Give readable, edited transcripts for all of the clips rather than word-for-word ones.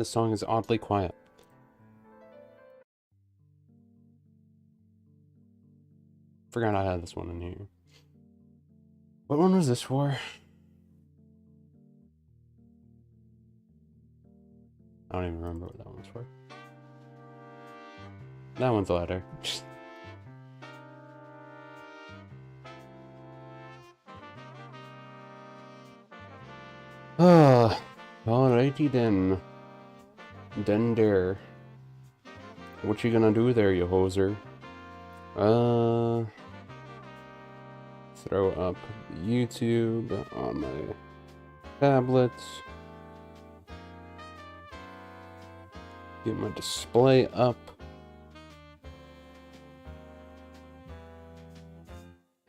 This song is oddly quiet. Forgot I had this one in here. What one was this for? I don't even remember what that one was for. That one's louder. Alrighty then. Dare. What you gonna do there, you hoser? Throw up YouTube on my tablet. Get my display up.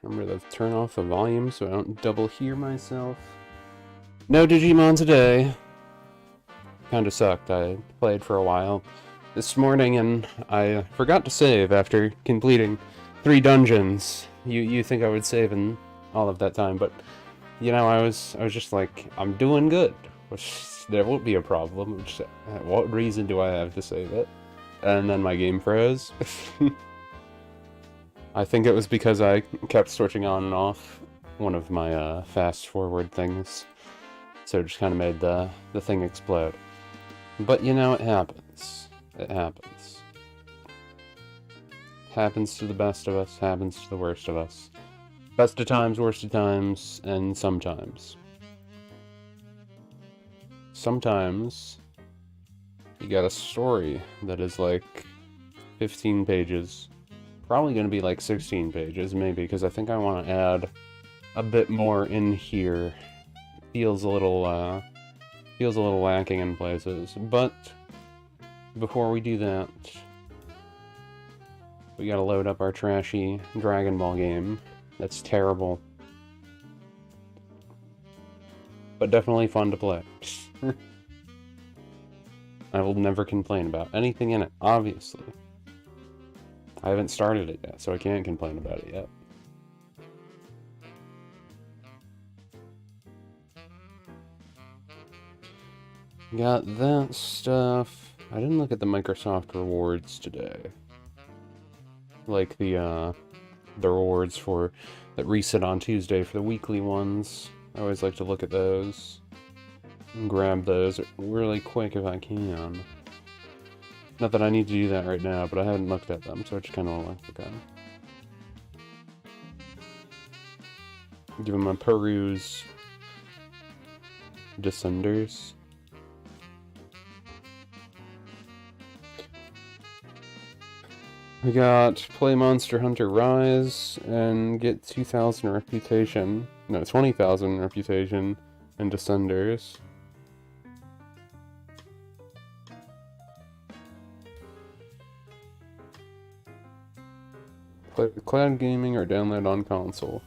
Remember to turn off the volume so I don't double hear myself. No Digimon today. Kinda sucked. I played for a while this morning and I forgot to save after completing 3 dungeons. You think I would save in all of that time, but you know, I was just like, I'm doing good, which there won't be a problem. Which, what reason do I have to save it? And then my game froze. I think it was because I kept switching on and off one of my fast forward things, so it just kind of made the thing explode. But you know, it happens. It happens. Happens to the best of us, happens to the worst of us. Best of times, worst of times, and sometimes. Sometimes you got a story that is like 15 pages. Probably going to be like 16 pages, maybe, because I think I want to add a bit more in here. Feels a little lacking in places, but before we do that, we gotta load up our trashy Dragon Ball game. That's terrible. But definitely fun to play. I will never complain about anything in it, obviously. I haven't started it yet, so I can't complain about it yet. Got that stuff. I didn't look at the Microsoft rewards today. Like the rewards for that reset on Tuesday for the weekly ones. I always like to look at those and grab those really quick if I can. Not that I need to do that right now, but I haven't looked at them, so I just kind of want to look at them. Give them a peruse. Descenders. We got play Monster Hunter Rise and get 2,000 reputation. No, 20,000 reputation and Descenders. Play with cloud gaming or download on console.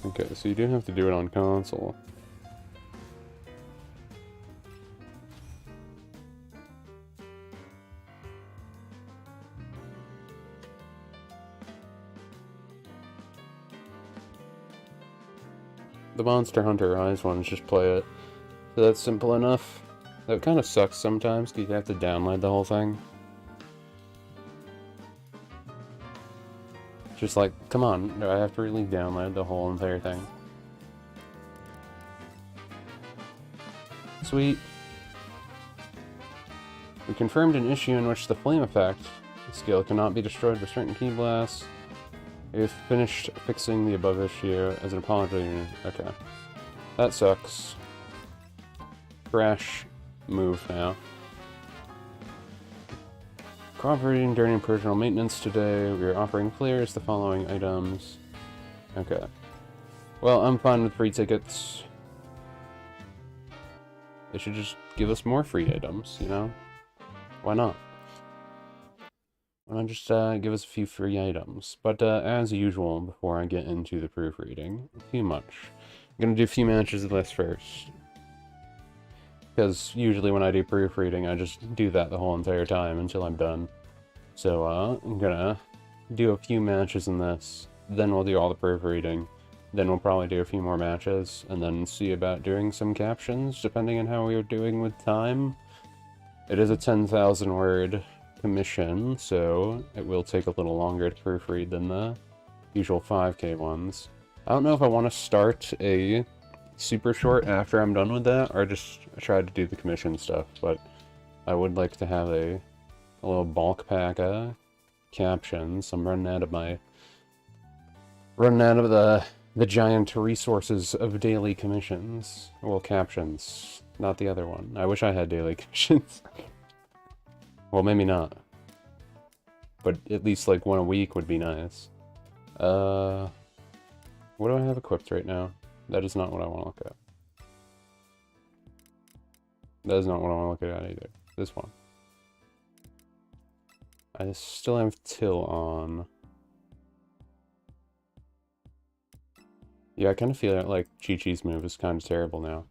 Okay, so you do have to do it on console. The Monster Hunter Rise ones, just play it. So that's simple enough. That kind of sucks sometimes, because you have to download the whole thing. Just like, come on, do I have to really download the whole entire thing? Sweet. We confirmed an issue in which the flame effect skill cannot be destroyed with certain key blasts. We've finished fixing the above issue as an apology. Okay. That sucks. Crash move now. Cooperating during personal maintenance today. We are offering players the following items. Okay. Well, I'm fine with free tickets. They should just give us more free items, you know? Why not? Why not just give us a few free items? But as usual, before I get into the proofreading, too much. I'm gonna do a few matches of this first. Because usually when I do proofreading, I just do that the whole entire time until I'm done. So I'm gonna do a few matches in this, then we'll do all the proofreading, then we'll probably do a few more matches, and then see about doing some captions, depending on how we are doing with time. It is a 10,000 word commission, so it will take a little longer to proofread than the usual 5K ones. I don't know if I want to start a super short after I'm done with that, or just try to do the commission stuff, but I would like to have a little bulk pack of captions. I'm running out of the giant resources of daily commissions. Well, captions, not the other one. I wish I had daily commissions. Well, maybe not. But at least like one a week would be nice. What do I have equipped right now? That is not what I want to look at. That is not what I want to look at either. This one. I still have Till on. Yeah, I kind of feel like Chi-Chi's move is kind of terrible now.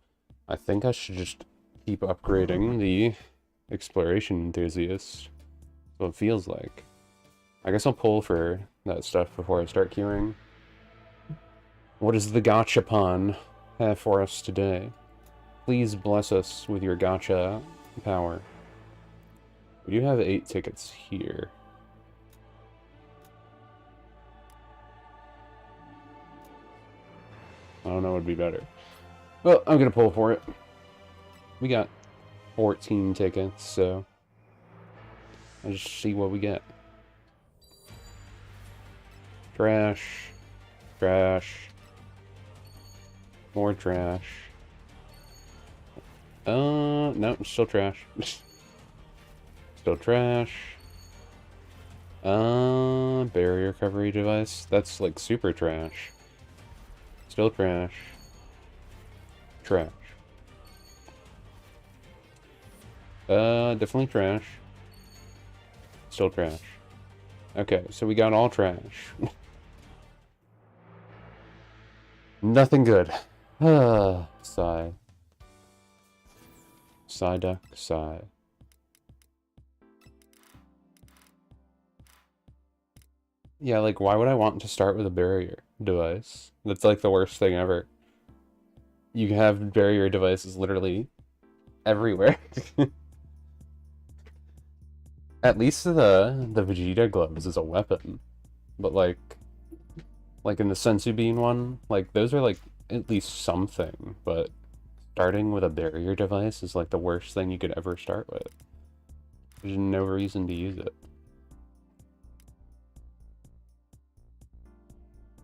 I think I should just keep upgrading the Exploration Enthusiast. That's what it feels like. I guess I'll pull for that stuff before I start queuing. What does the Gachapon have for us today? Please bless us with your gacha power. We do have 8 tickets here. I don't know what would be better. Well, I'm gonna pull for it. We got 14 tickets, so I'll just see what we get. Trash. Trash. More trash. No, still trash. Still trash. Barrier recovery device. That's like super trash. Still trash. Trash. Definitely trash. Still trash. Okay, so we got all trash. Nothing good. Sigh. Sigh duck, sigh. Yeah, like, why would I want to start with a barrier device? That's like the worst thing ever. You can have barrier devices literally everywhere. At least the Vegeta gloves is a weapon. But like in the Senzu Bean one, like, those are like at least something, but starting with a barrier device is like the worst thing you could ever start with. There's no reason to use it.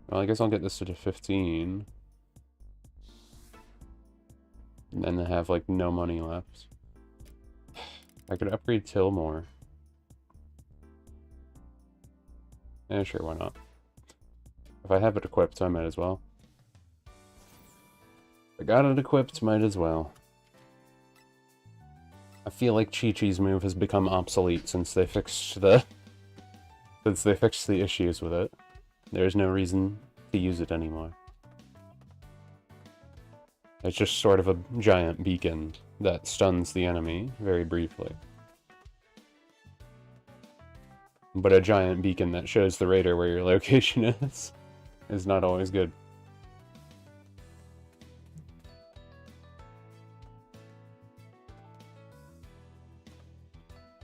Well, I guess I'll get this to 15. And then have like no money left. I could upgrade Till more. Yeah, sure, why not? If I have it equipped, I might as well. I got it equipped, might as well. I feel like Chi-Chi's move has become obsolete since they fixed the issues with it. There's no reason to use it anymore. It's just sort of a giant beacon that stuns the enemy very briefly. But a giant beacon that shows the raider where your location is not always good.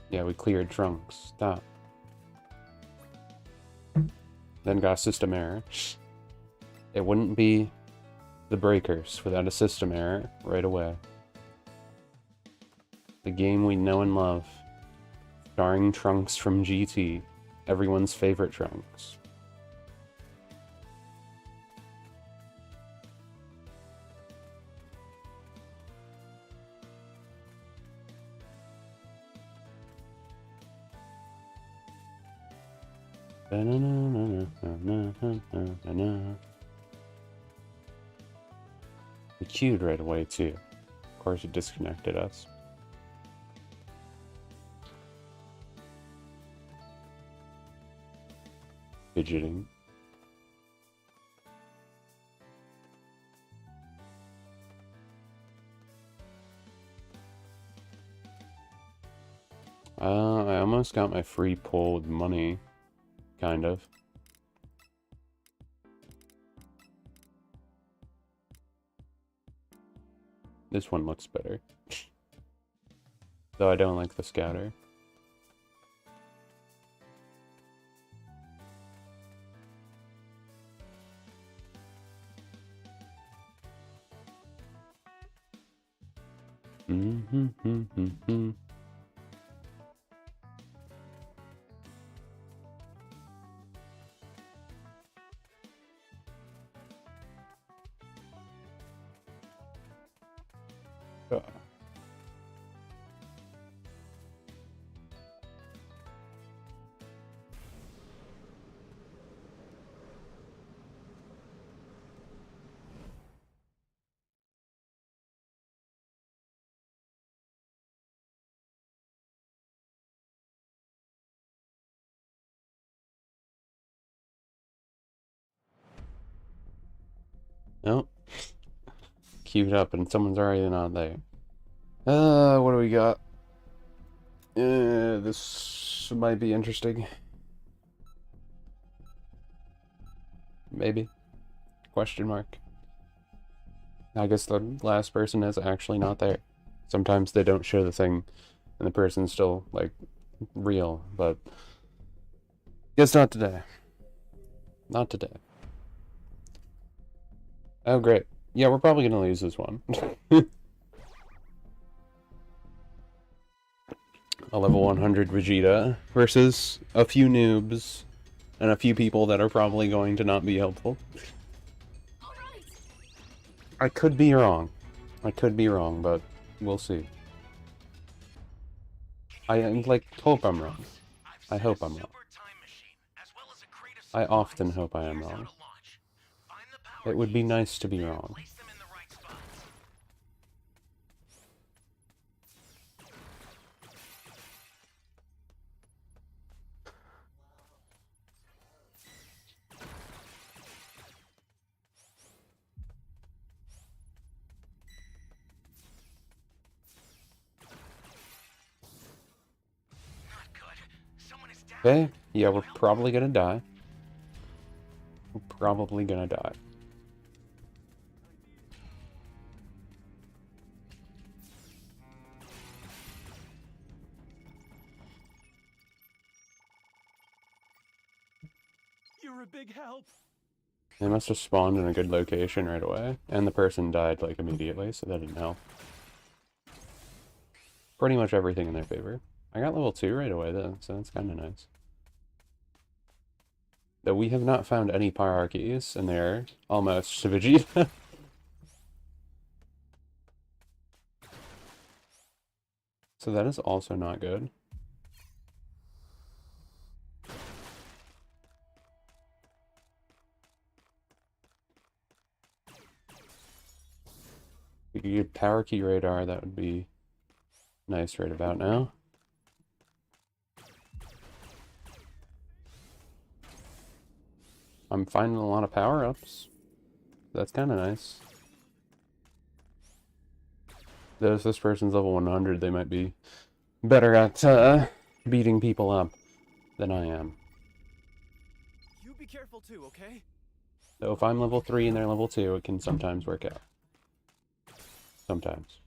Yeah, we cleared Trunks. Stop. Then got a system error. It wouldn't be the Breakers without a system error right away. The game we know and love. Starring Trunks from GT. Everyone's favorite Trunks. We queued right away too. Of course it disconnected us. Fidgeting. I almost got my free pull with money. Kind of. This one looks better. Though I don't like the scouter. Mm-hmm. Nope. Queued up and someone's already not there. What do we got? This might be interesting. Maybe. Question mark. I guess the last person is actually not there. Sometimes they don't show the thing and the person's still, like, real, but guess not today. Not today. Oh, great. Yeah, we're probably gonna lose this one. A level 100 Vegeta versus a few noobs and a few people that are probably going to not be helpful. I could be wrong. I could be wrong, but we'll see. I, like, hope I'm wrong. I hope I'm wrong. I often hope I am wrong. It would be nice to be wrong. Okay, yeah, we're probably gonna die. We're probably gonna die. You're a big help. They must have spawned in a good location right away, and the person died, like, immediately, so that didn't help. Pretty much everything in their favor. I got level 2 right away, though, so that's kind of nice. Though we have not found any hierarchies, and they're almost to Vegeta. So that is also not good. We could get power key radar, that would be nice right about now. I'm finding a lot of power-ups. That's kind of nice. Though if this person's level 100, they might be better at beating people up than I am. You be careful too, okay? So if I'm level 3 and they're level 2, it can sometimes work out. Sometimes.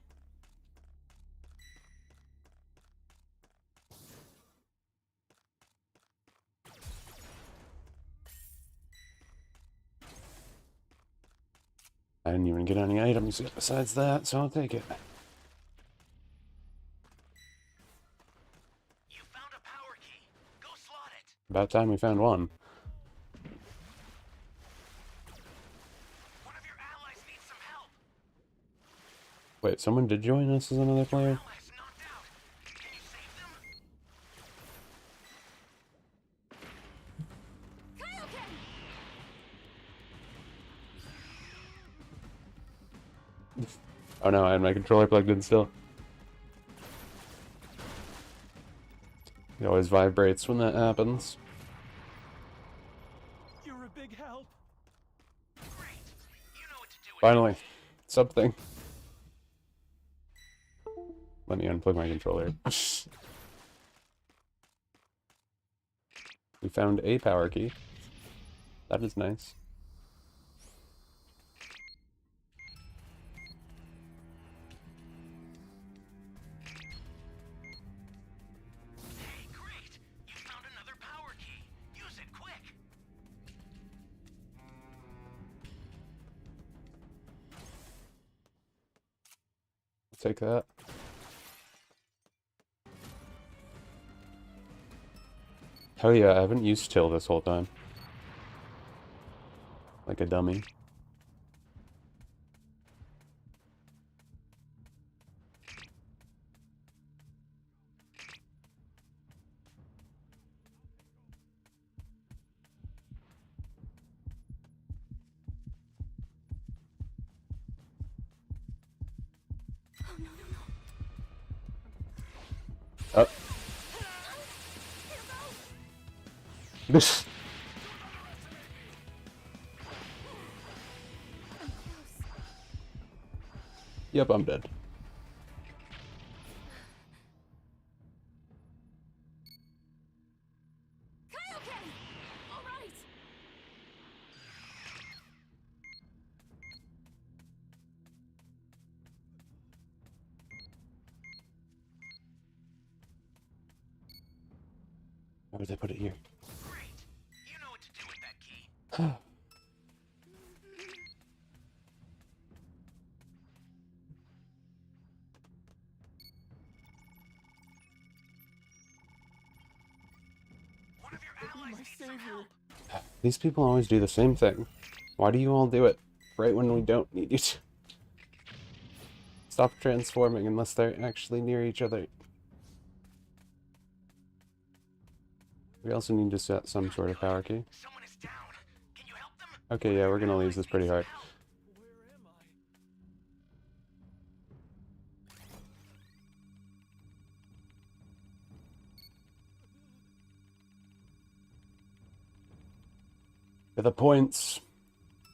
I didn't even get any items besides that, so I'll take it. You found a power key. Go slot it. About time we found one. One of your allies needs some help. Wait, someone did join us as another player? Allies knocked out. Can you save them? Oh no, I had my controller plugged in still. It always vibrates when that happens. You're a big help. Great. You know what to do. Finally, something. Let me unplug my controller. We found a power key. That is nice. Take that. Hell yeah, I haven't used till this whole time. Like a dummy. Oh. This. Yep, I'm dead. Why would they put it here? Great. You know what to do with that key. One of your allies needs some help. These people always do the same thing. Why do you all do it right when we don't need you to? Stop transforming unless they're actually near each other. We also need to set some sort of power key. Someone is down. Can you help them? Okay, yeah, we're gonna lose this pretty hard. Where am I? For the points.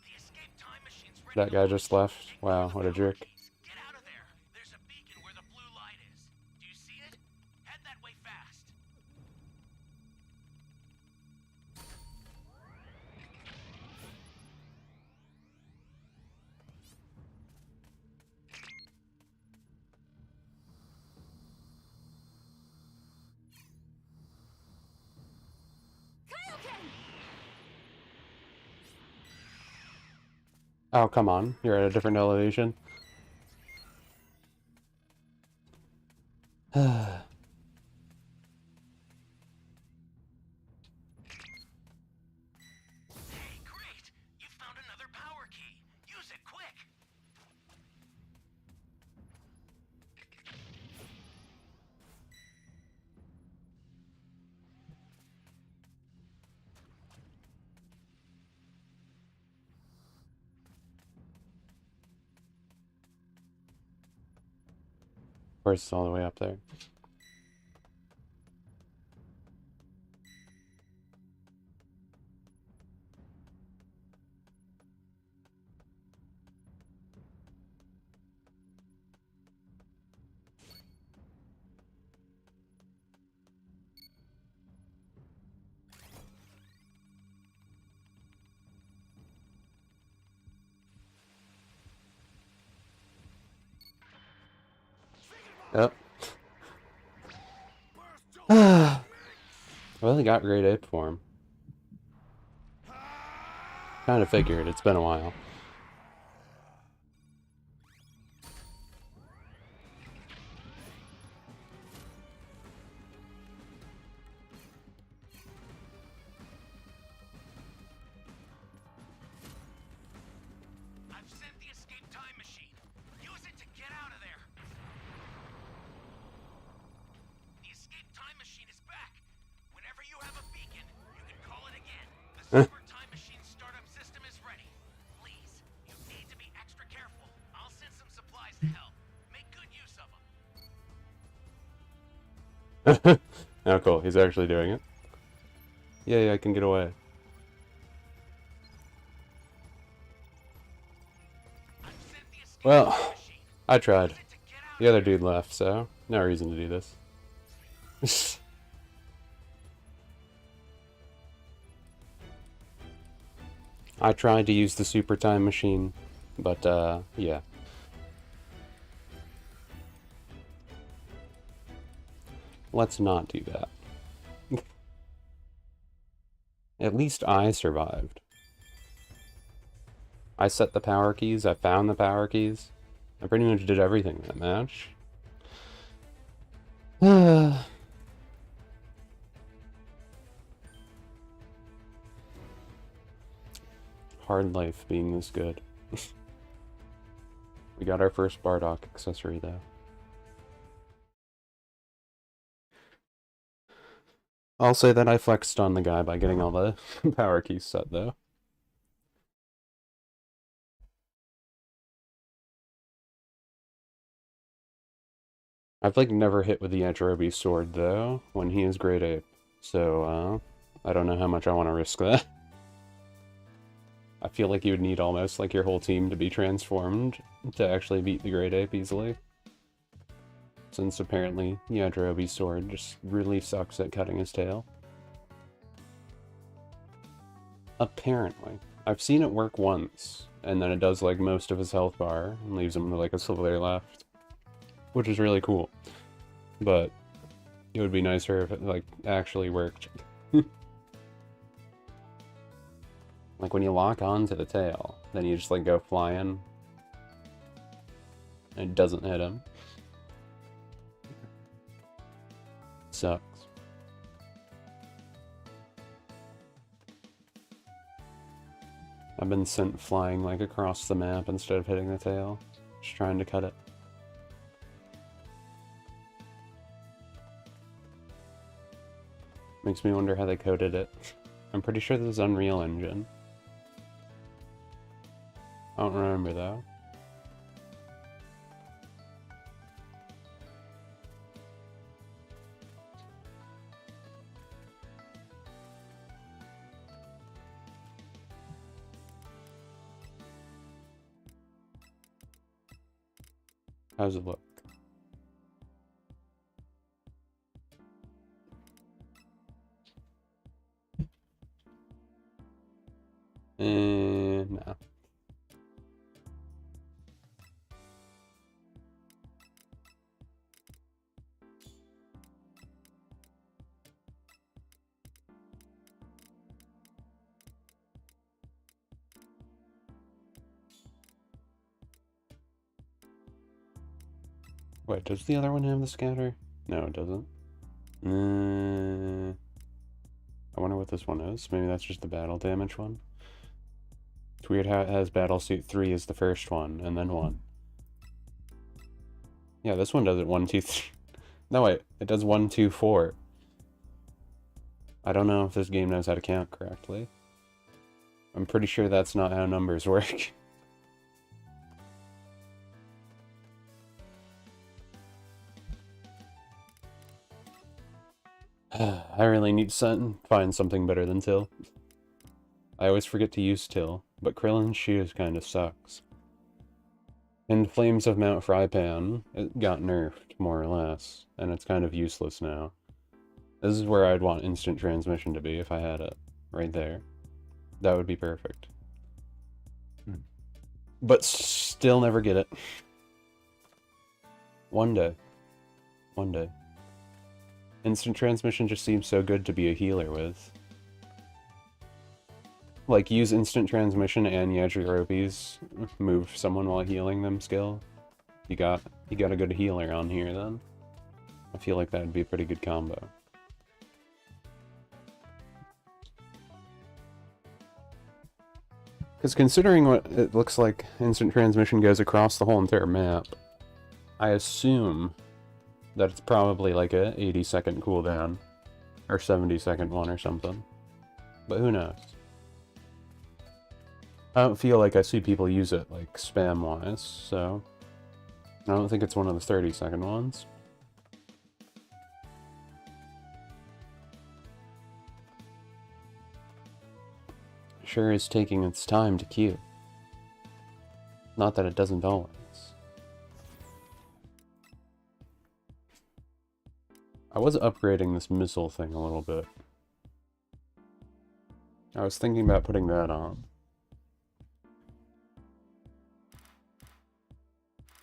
The escape time machine's ready. That guy just left. Wow, what a jerk. Get out of there. There's a beacon where the blue light is. Do you see it? Head that way fast. Oh, come on. You're at a different elevation. Hey, great. You found another power key. Use it quick. Of course, it's all the way up there. Yep. Well, they got grade 8 for him. Kind of figured. It's been a while. I've sent the escape time machine. Use it to get out of there. The escape time machine is back. Whenever you have a beacon, you can call it again. The super time machine startup system is ready. Please, you need to be extra careful. I'll send some supplies to help. Make good use of them. Oh, cool. He's actually doing it. Yay, I can get away. I've sent the escape Well, time machine. I tried. Use it to get out The other dude left, so no reason to do this. I tried to use the super time machine, but, yeah. Let's not do that. At least I survived. I set the power keys, I found the power keys. I pretty much did everything in that match. Hard life being this good. We got our first Bardock accessory though. I'll say that I flexed on the guy by getting all the power keys set though. I've like never hit with the Yajirobe sword though, when he is Great Ape. So, I don't know how much I want to risk that. I feel like you would need almost like your whole team to be transformed to actually beat the Great Ape easily. Since apparently Yajirobe's sword just really sucks at cutting his tail. Apparently. I've seen it work once, and then it does like most of his health bar and leaves him with like a sliver left. Which is really cool. But it would be nicer if it like actually worked. Like when you lock onto the tail, then you just like go flying. And it doesn't hit him. Sucks. I've been sent flying like across the map instead of hitting the tail. Just trying to cut it. Makes me wonder how they coded it. I'm pretty sure this is Unreal Engine. I don't remember though. How's it look? No. Wait, does the other one have the scatter? No, it doesn't. I wonder what this one is. Maybe that's just the battle damage one. It's weird how it has Battle Suit 3 as the first one, and then 1. Yeah, this one does it 1, 2, 3. No, wait, it does 1, 2, 4. I don't know if this game knows how to count correctly. I'm pretty sure that's not how numbers work. I really need to find something better than Till. I always forget to use Till, but Krillin's shoes kinda sucks. In Flames of Mount Frypan, it got nerfed, more or less, and it's kind of useless now. This is where I'd want instant transmission to be if I had it. Right there. That would be perfect. But still never get it. One day. One day. Instant transmission just seems so good to be a healer with. Like, use instant transmission and Yajirobe's move someone while healing them skill. You got a good healer on here then. I feel like that would be a pretty good combo. Because considering what it looks like instant transmission goes across the whole entire map, I assume that it's probably like a 80-second cooldown. Or 70-second one or something. But who knows? I don't feel like I see people use it, like, spam-wise, so... I don't think it's one of the 30-second ones. Sure is taking its time to queue. Not that it doesn't always. I was upgrading this missile thing a little bit. I was thinking about putting that on.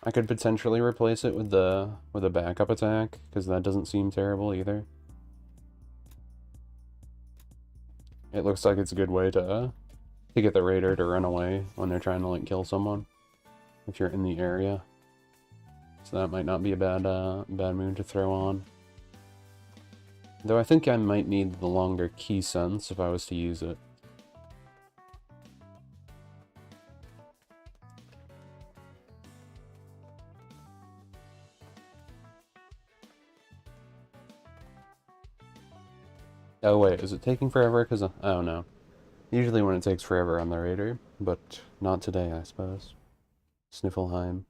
I could potentially replace it with a backup attack, because that doesn't seem terrible either. It looks like it's a good way to get the raider to run away when they're trying to like kill someone, if you're in the area. So that might not be a bad moon to throw on. Though I think I might need the longer key sense if I was to use it. Oh wait, is it taking forever? Because I don't know. Usually when it takes forever on the Raider, but not today, I suppose. Sniffelheim.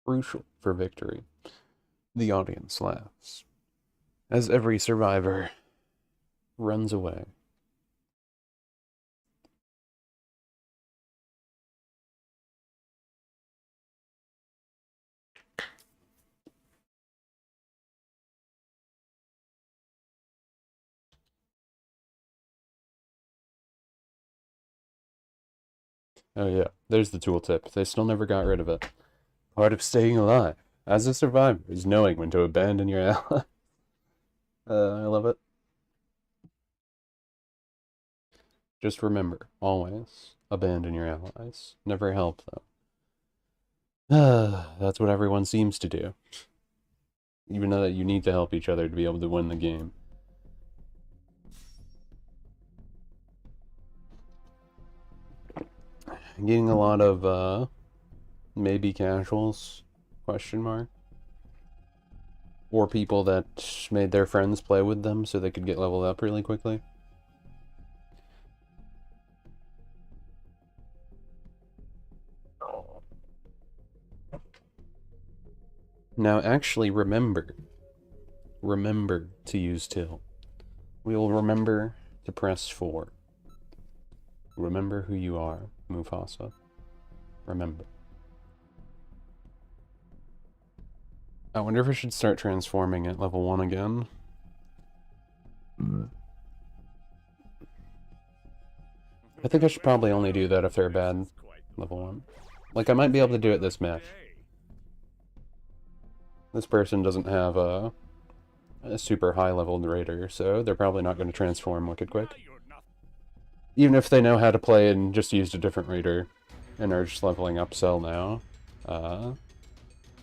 Crucial for victory. The audience laughs. As every survivor runs away. Oh yeah, there's the tooltip. They still never got rid of it. Part of staying alive as a survivor is knowing when to abandon your ally. I love it. Just remember, always, abandon your allies. Never help them. That's what everyone seems to do. Even though that you need to help each other to be able to win the game. I'm getting a lot of, maybe casuals, question mark. Or people that made their friends play with them so they could get leveled up really quickly. Now actually remember to use till. We will remember to press 4. Remember who you are, Mufasa. Remember. I wonder if I should start transforming at level 1 again. I think I should probably only do that if they're bad level 1. Like, I might be able to do it this match. This person doesn't have a super high-leveled raider, so they're probably not going to transform wicked quick. Even if they know how to play and just used a different raider and are just leveling up Cell now,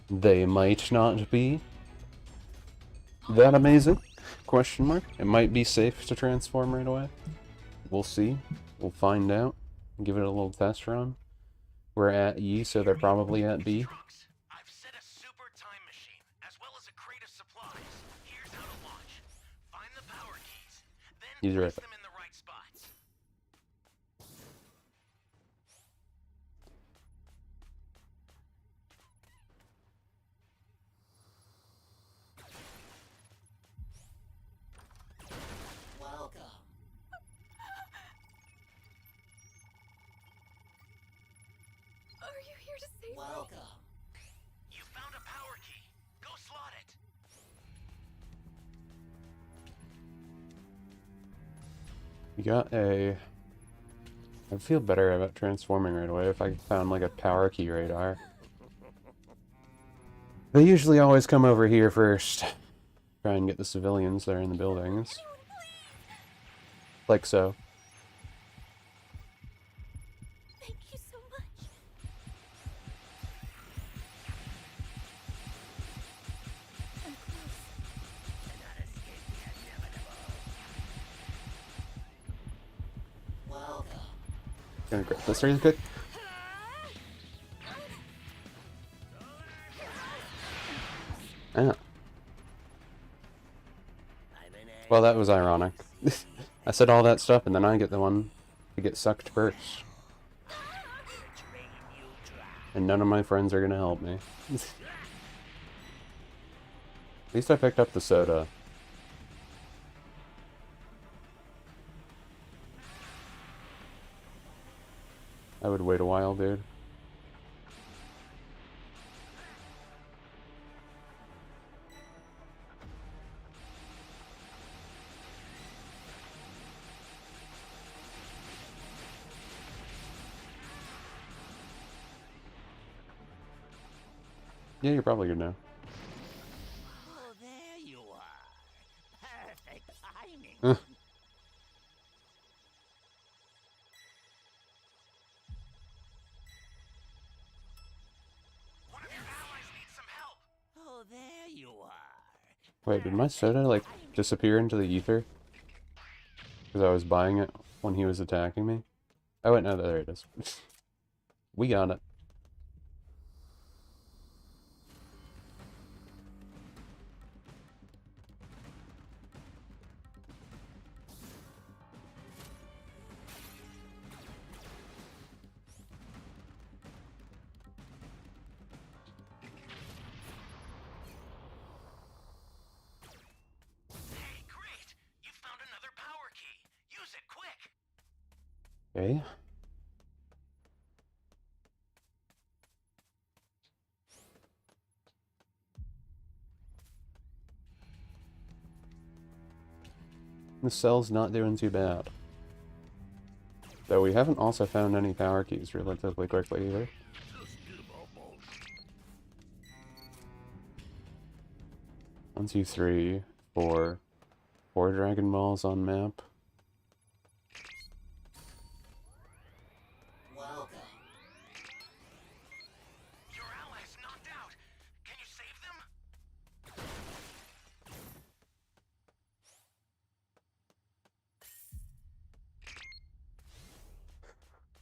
they might not be that amazing? Question mark. It might be safe to transform right away. We'll see. We'll find out. Give it a little test run. We're at E, so they're probably at B. I've set a super time machine, as well as a crate of supplies. Here's how to launch. Find the power keys, then He's right place there. them in the right spots. Welcome. Are you here to save me? Welcome. You found a power key. Go slot it. We got a... I'd feel better about transforming right away if I found like a power key radar. They usually always come over here first. Try and get the civilians that are in the buildings. Like so. Thank you so much. I'm close. Welcome. Gonna grab this really quick. Ah. Well, that was ironic. I said all that stuff, and then I get the one to get sucked first. And none of my friends are gonna help me. At least I picked up the soda. I would wait a while, dude. Yeah, you're probably good now. Oh, there you are. Perfect timing. Uh. One of your allies needs some help. Oh, there you are. Wait, did my soda, like, disappear into the ether? Because I was buying it when he was attacking me? Oh, wait, no, there it is. We got it. Hey, great! You found another power key. Use it quick. Okay. The cell's not doing too bad. Though we haven't also found any power keys relatively quickly either. One, two, three, four. 4 Dragon Balls on map. Welcome. Your allies knocked out. Can you save them?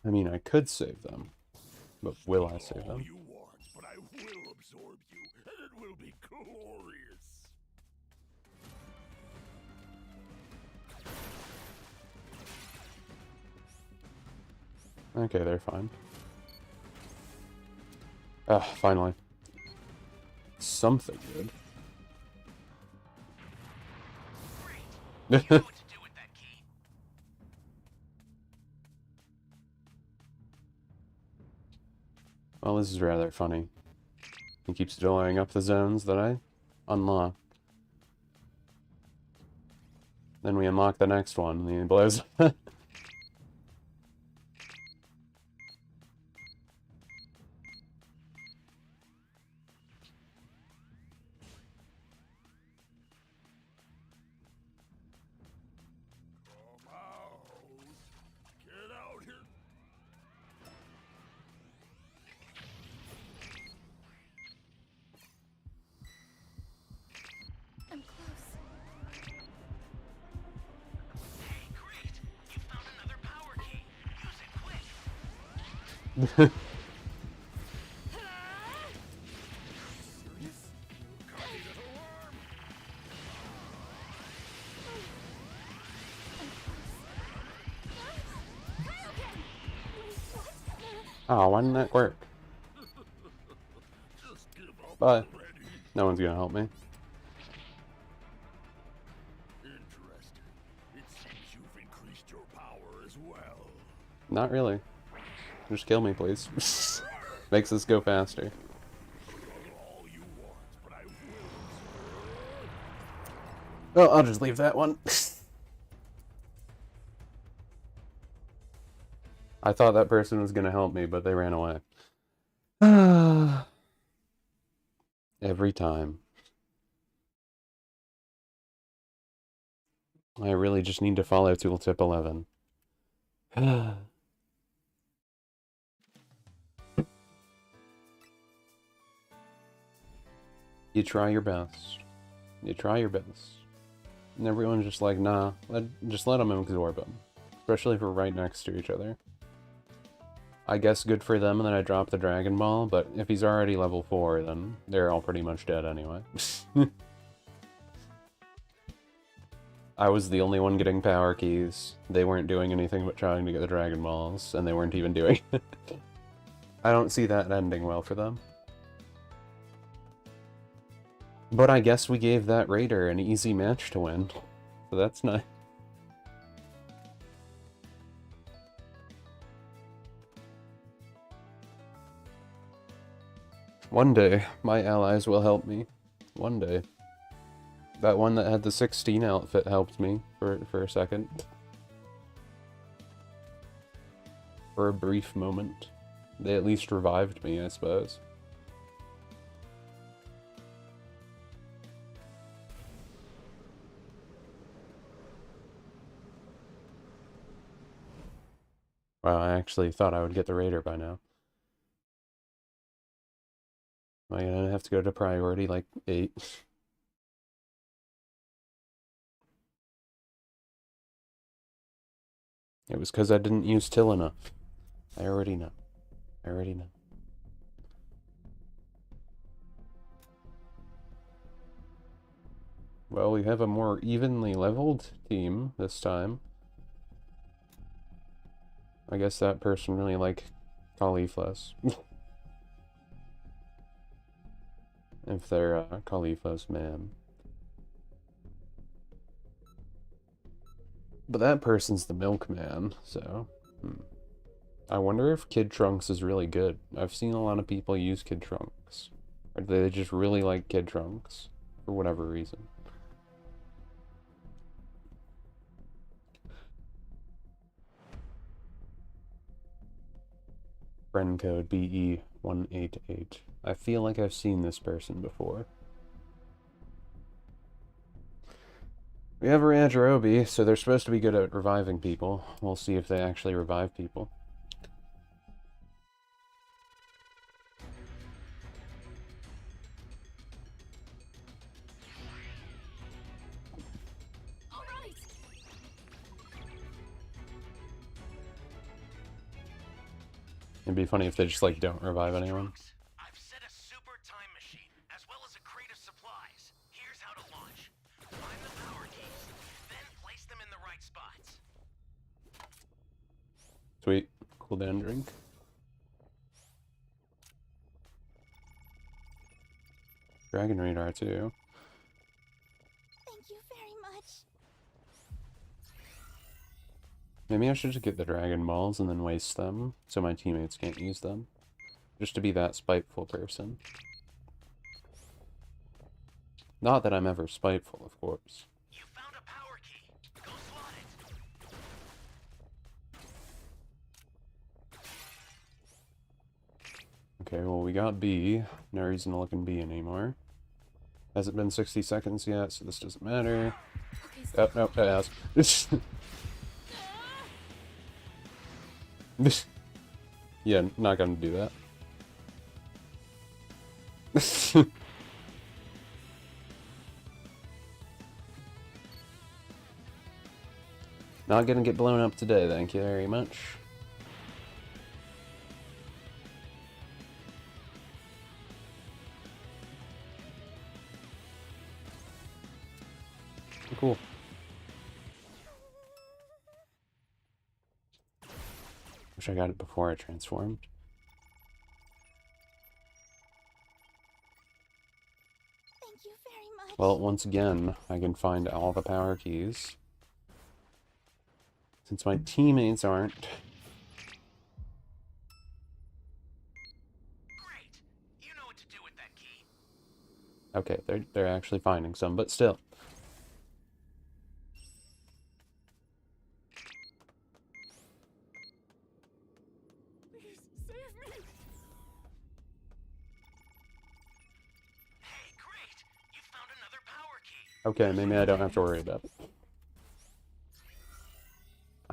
I mean, I could save them. But will I save All them? you want, but I will absorb you, and it will be glorious. Okay, they're fine. Ah, finally. Something good. Great. You know what to do with that key. Well, this is rather funny. He keeps blowing up the zones that I unlock. Then we unlock the next one, and he blows. Come out. Get out here. I'm close. Hey, great. You found another power key. Use it quick. Oh, why didn't that work? Just give up But already. no one's gonna help me. Interesting. It seems you've increased your power as well. Not really. Just kill me, please. Makes this go faster. All you want, but I will. Well, I'll just leave that one. I thought that person was gonna help me, but they ran away. Every time. I really just need to follow tooltip 11. You try your best. You try your best. And everyone's just like, nah, just let them absorb them. Especially if we're right next to each other. I guess good for them that I dropped the Dragon Ball, but if he's already level 4, then they're all pretty much dead anyway. I was the only one getting power keys. They weren't doing anything but trying to get the Dragon Balls, and they weren't even doing it. I don't see that ending well for them. But I guess we gave that raider an easy match to win. So that's nice. One day, my allies will help me. One day. That one that had the 16 outfit helped me for a second. For a brief moment. They at least revived me, I suppose. Wow, I actually thought I would get the Raider by now. Am I gonna have to go to priority like 8? It was because I didn't use till enough. I already know. I already know. Well, we have a more evenly leveled team this time. I guess that person really liked Cauliflas. If they're Cauliflas, man. But that person's the milkman, so... I wonder if Kid Trunks is really good. I've seen a lot of people use Kid Trunks. Or do they just really like Kid Trunks? For whatever reason. Friend code BE188. I feel like I've seen this person before. We have a Rangerobi, so they're supposed to be good at reviving people. We'll see if they actually revive people. All right. It'd be funny if they just, like, don't revive anyone. Trunks, I've set a super time machine, as well as a crate of supplies. Here's how to launch. Find the power keys, then place them in the right spots. Sweet. Cooldown drink. Dragon Radar, too. Thank you very much. Maybe I should just get the Dragon Balls and then waste them, so my teammates can't use them. Just to be that spiteful person. Not that I'm ever spiteful, of course. You found a power key. Go slot it. Okay, well, we got B. No reason to look in B anymore. Hasn't been 60 seconds yet, so this doesn't matter. Okay, so Oh, nope, it has. Yeah, not gonna do that. Not gonna get blown up today, thank you very much. Cool. Wish I got it before I transformed. thank you very much. Well, once again, I can find all the power keys. Since my teammates aren't. Great. You know what to do with that key. Okay, they're actually finding some, but still. Please save me. Hey, great. You found another power key. Okay, maybe I don't have to worry about it.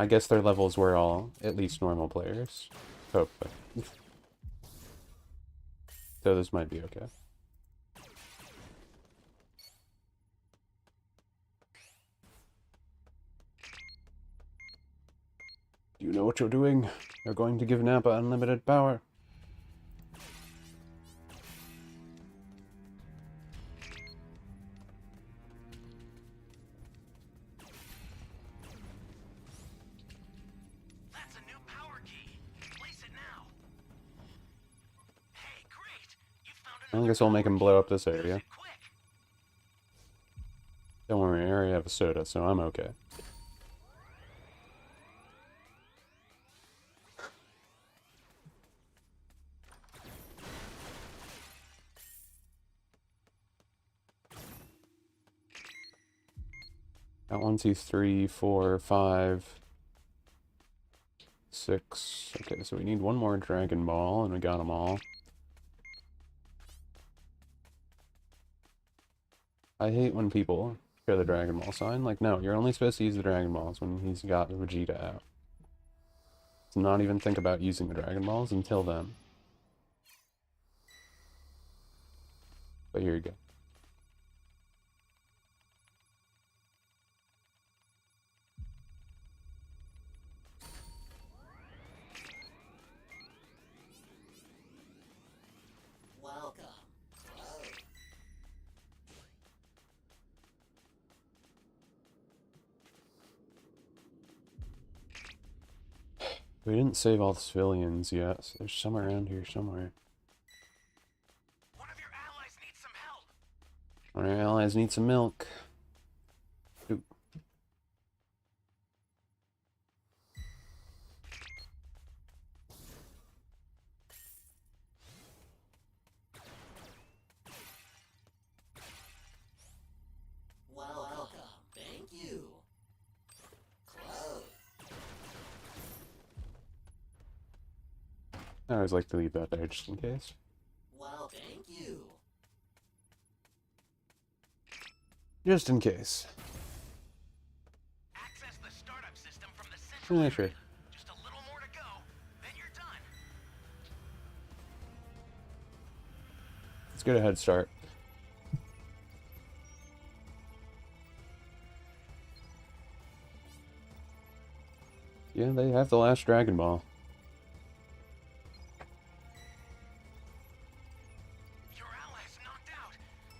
I guess their levels were all at least normal players. Hopefully. So this might be okay. Do you know what you're doing? You're going to give Nappa unlimited power. That's a new power key. Place it now. Hey, great. You found I another guess I'll make him blow up this Use area. it quick. Don't worry, I already have a soda, so I'm okay. Got 1, 2, 3, 4, 5, 6. Okay, so we need one more Dragon Ball, and we got them all. I hate when people show the Dragon Ball sign. Like, no, you're only supposed to use the Dragon Balls when he's got Vegeta out. to not even think about using the Dragon Balls until then. But here you go. Welcome. Oh. We didn't save all the civilians yet, so there's some around here somewhere. One of your allies needs some help. One of our allies need some milk. Ooh. Welcome. Thank you. Close. I always like to leave that there just in case. Well, thank you. Just in case. Access the startup system from the central Yeah, area. sure. Just a little more to go, then you're done. Let's get a head start. Yeah, they have the last Dragon Ball. Your allies knocked out.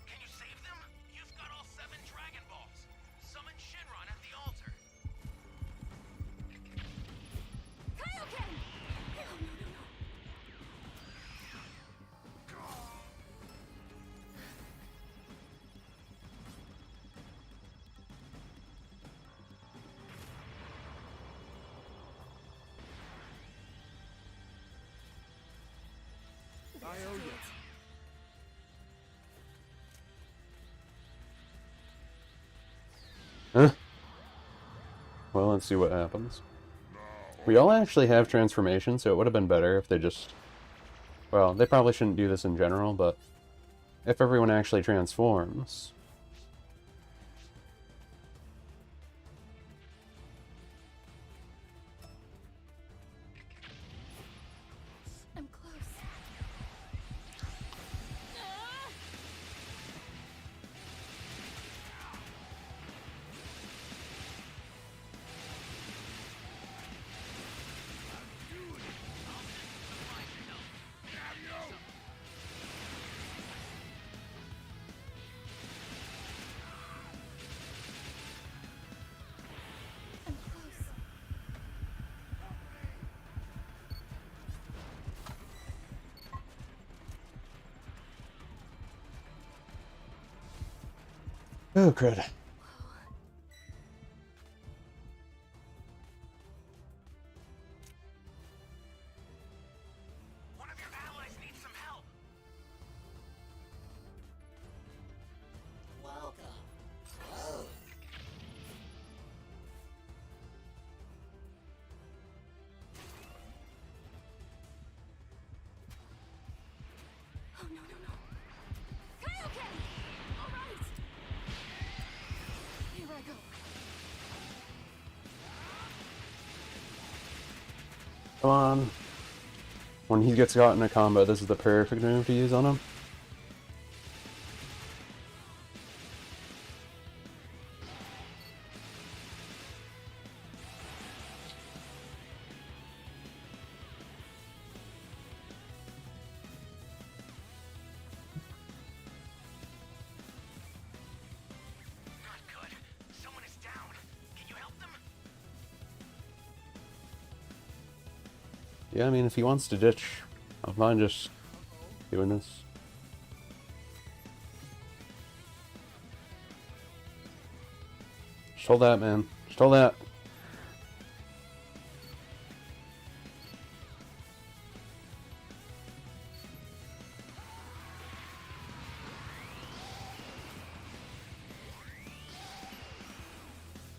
Can you save them? You've got all 7 Dragon Balls. Summon Shinron at the altar. Kaioken! No, no, no, no. I owe you. Huh? Well, let's see what happens. We all actually have transformation, so it would have been better if they just... Well, they probably shouldn't do this in general, but if everyone actually transforms... I'm close. I'm close. Oh, crud. One of your allies needs some help. Welcome. Close. Oh, no, no, no. Kaioken! All right. Here I go. Come on. When he gets caught in a combo, this is the perfect move to use on him. Not good. Someone is down. Can you help them? Yeah, I mean, if he wants to ditch, I'm fine just doing this. Just hold that, man. Just hold that.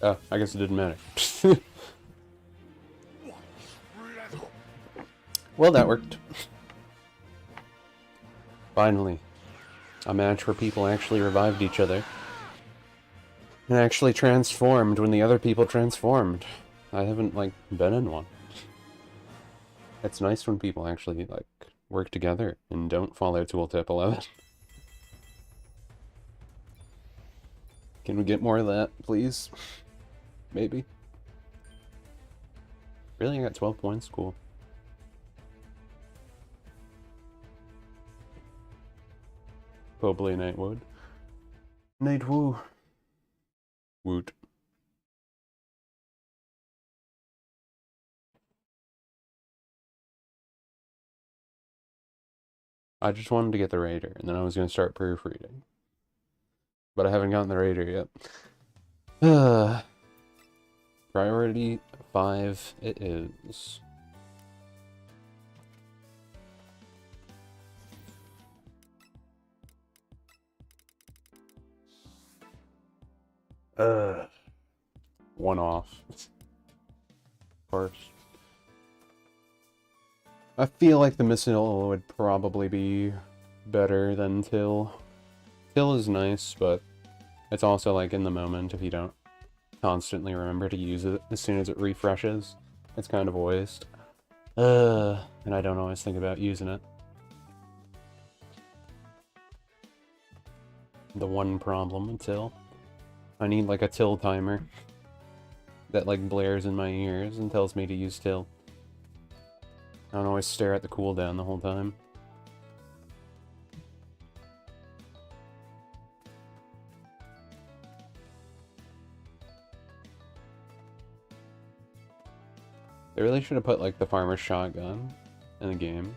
Oh, I guess it didn't matter. Well, that worked. Finally. A match where people actually revived each other. And actually transformed when the other people transformed. I haven't, like, been in one. It's nice when people actually, like, work together and don't follow tooltip 11. Can we get more of that, please? Maybe. Really? I got 12 points? Cool. Probably Nightwood. Nightwoo. Woot. I just wanted to get the Raider, and then I was going to start proofreading. But I haven't gotten the Raider yet. Priority 5 it is. One off. Of course. I feel like the Missil would probably be better than Till. Till is nice, but it's also like in the moment if you don't constantly remember to use it as soon as it refreshes. It's kind of a waste. And I don't always think about using it. The one problem with Till. I need like a Till timer that like blares in my ears and tells me to use Till. I don't always stare at the cooldown the whole time. They really should have put like the farmer's shotgun in the game.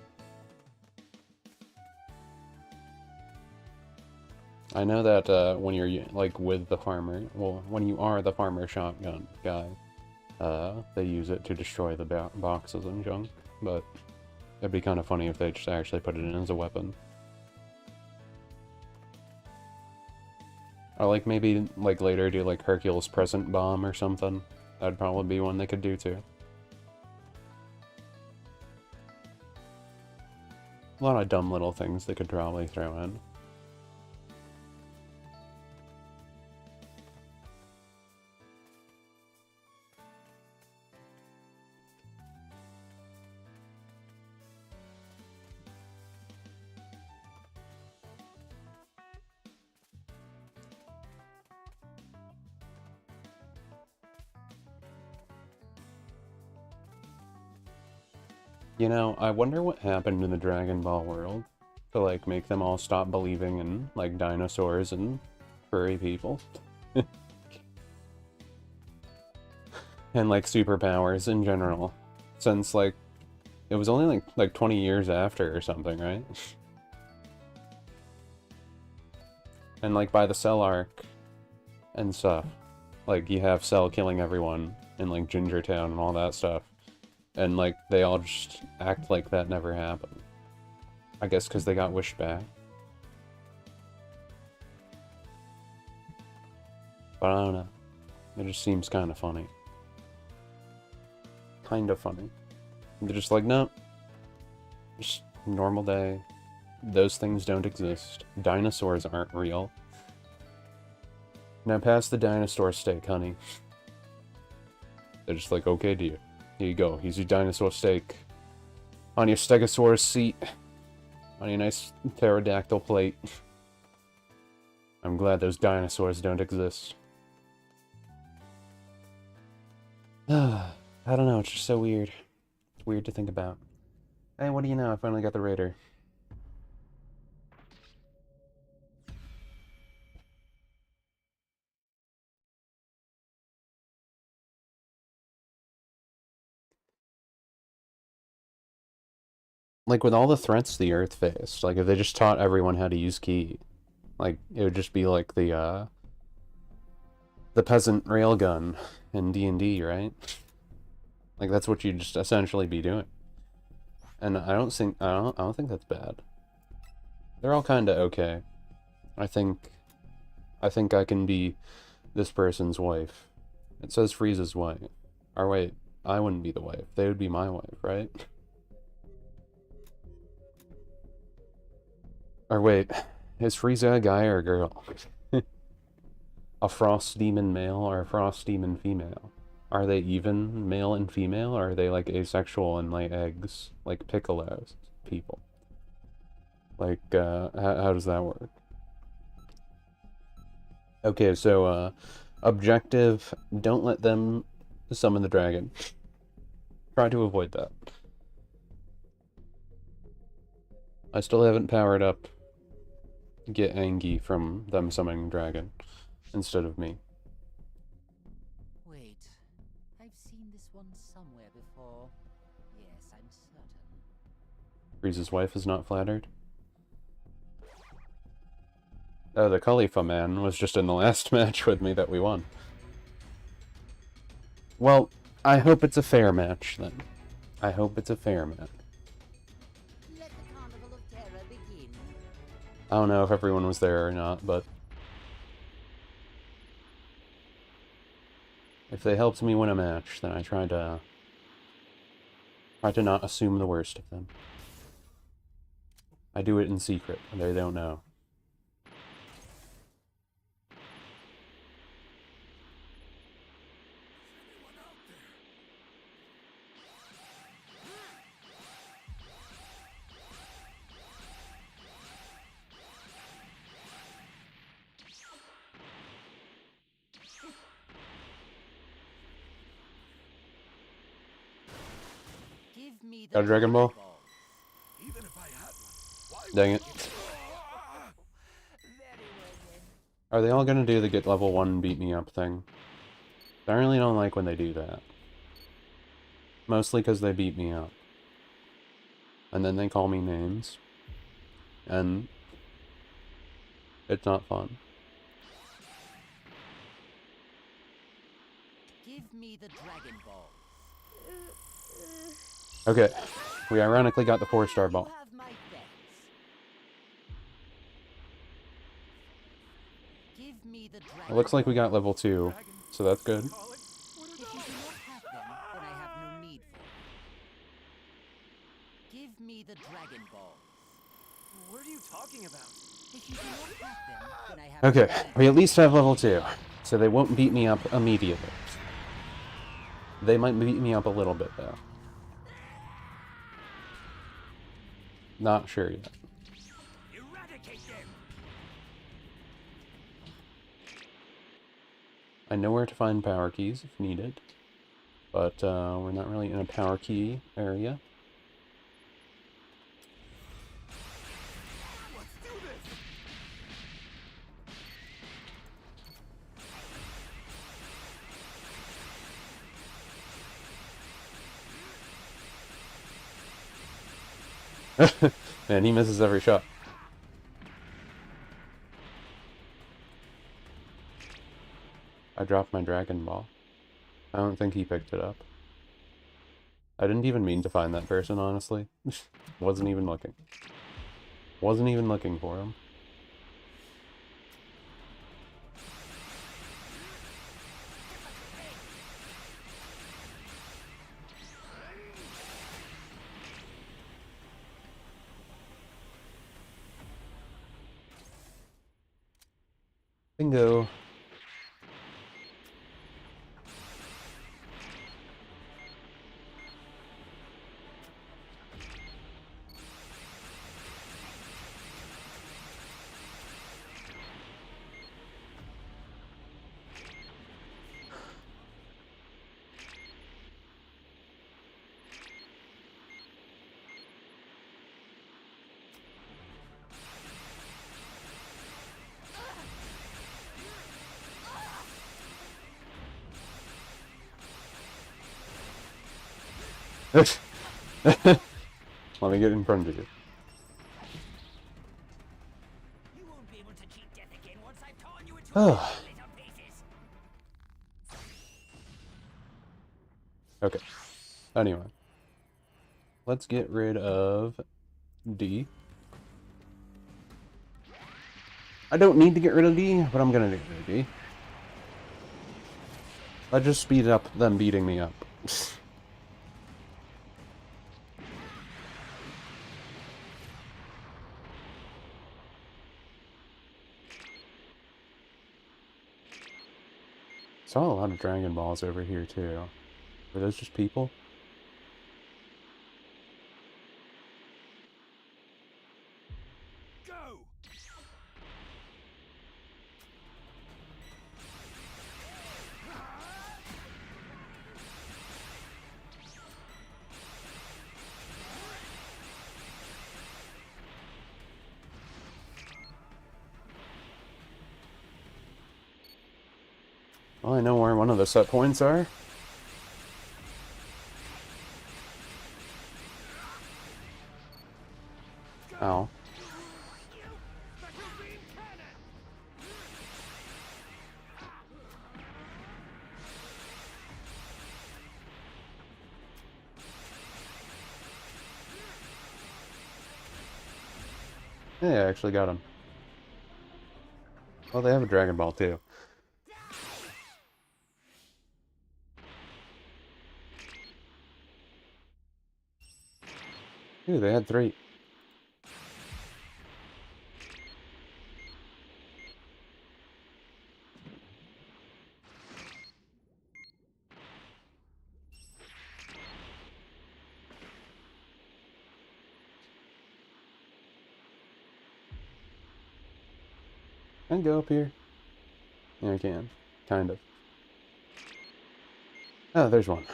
I know that when you're like with the farmer, well, when you are the farmer shotgun guy, they use it to destroy the boxes and junk, but it'd be kind of funny if they just actually put it in as a weapon. Or like maybe like later do like Hercules present bomb or something. That'd probably be one they could do too. A lot of dumb little things they could probably throw in. You know, I wonder what happened in the Dragon Ball world to, like, make them all stop believing in, like, dinosaurs and furry people. And, like, superpowers in general. Since, like, it was only, like 20 years after or something, right? And, like, by the Cell arc and stuff, like, you have Cell killing everyone in, like, Ginger Town and all that stuff. And, like, they all just act like that never happened. I guess because they got wished back. But I don't know. It just seems kind of funny. Kind of funny. They're just like, no. Just normal day. Those things don't exist. Dinosaurs aren't real. Now pass the dinosaur steak, honey. They're just like, okay, dear. Here you go. Here's your dinosaur steak. On your stegosaurus seat. On your nice pterodactyl plate. I'm glad those dinosaurs don't exist. I don't know, it's just so weird. It's weird to think about. Hey, what do you know? I finally got the Raider. Like, with all the threats the Earth faced, like, if they just taught everyone how to use Ki, like, it would just be like the peasant railgun in D&D, right? Like, that's what you'd just essentially be doing. And I don't think that's bad. They're all kinda okay. I think I can be this person's wife. It says Frieza's wife. Or wait, I wouldn't be the wife. They would be my wife, right? Or wait, is Frieza a guy or a girl? A frost demon male or a frost demon female? Are they even male and female, or are they like asexual and lay eggs, like Piccolo's people? Like, how does that work? Okay, so, objective, don't let them summon the dragon. Try to avoid that. I still haven't powered up Get Angie from them summoning dragon instead of me. Wait, I've seen this one somewhere before. Yes, I'm certain. Breeze's wife is not flattered. Oh, the Khalifa man was just in the last match with me that we won. Well, I hope it's a fair match, then. I hope it's a fair match. Let the Carnival of Terror begin. I don't know if everyone was there or not, but if they helped me win a match, then I try to not assume the worst of them. I do it in secret, and they don't know. Give me the Got a Dragon Ball? Even if I had one, why Dang it. Very well then. Are they all gonna do the get level 1 beat me up thing? I really don't like when they do that. Mostly because they beat me up. And then they call me names. And it's not fun. Give me the Dragon Ball. Okay, we ironically got the 4-star ball. You have my thanks. Give me the Dragon It looks like we got level 2, so that's good. If you do not have them, then I have no need for them. Give me the Dragon Ball. What are you talking about? If you do not have them, then I have Okay, no need. we at least have level 2, so they won't beat me up immediately. They might beat me up a little bit, though. Not sure yet. Eradicate them! I know where to find power keys if needed, but we're not really in a power key area. let's do this? Man, he misses every shot. I dropped my Dragon Ball. I don't think he picked it up. I didn't even mean to find that person, honestly. Wasn't even looking. Wasn't even looking for him. Bingo. Let me get in front of you. You won't be able to cheat death again once I've torn you into Oh. little pieces. Okay. Anyway. Let's get rid of D. I don't need to get rid of D, but I'm gonna get rid of D. That just speed up them beating me up. Saw a lot of Dragon Balls over here too. Were those just people? Go! Well, I know where one of the set points are. Oh. Yeah, I actually got him. Well, they have a Dragon Ball too. Ooh, they had 3. Can I go up here? Yeah, I can. Kind of. Oh, there's one.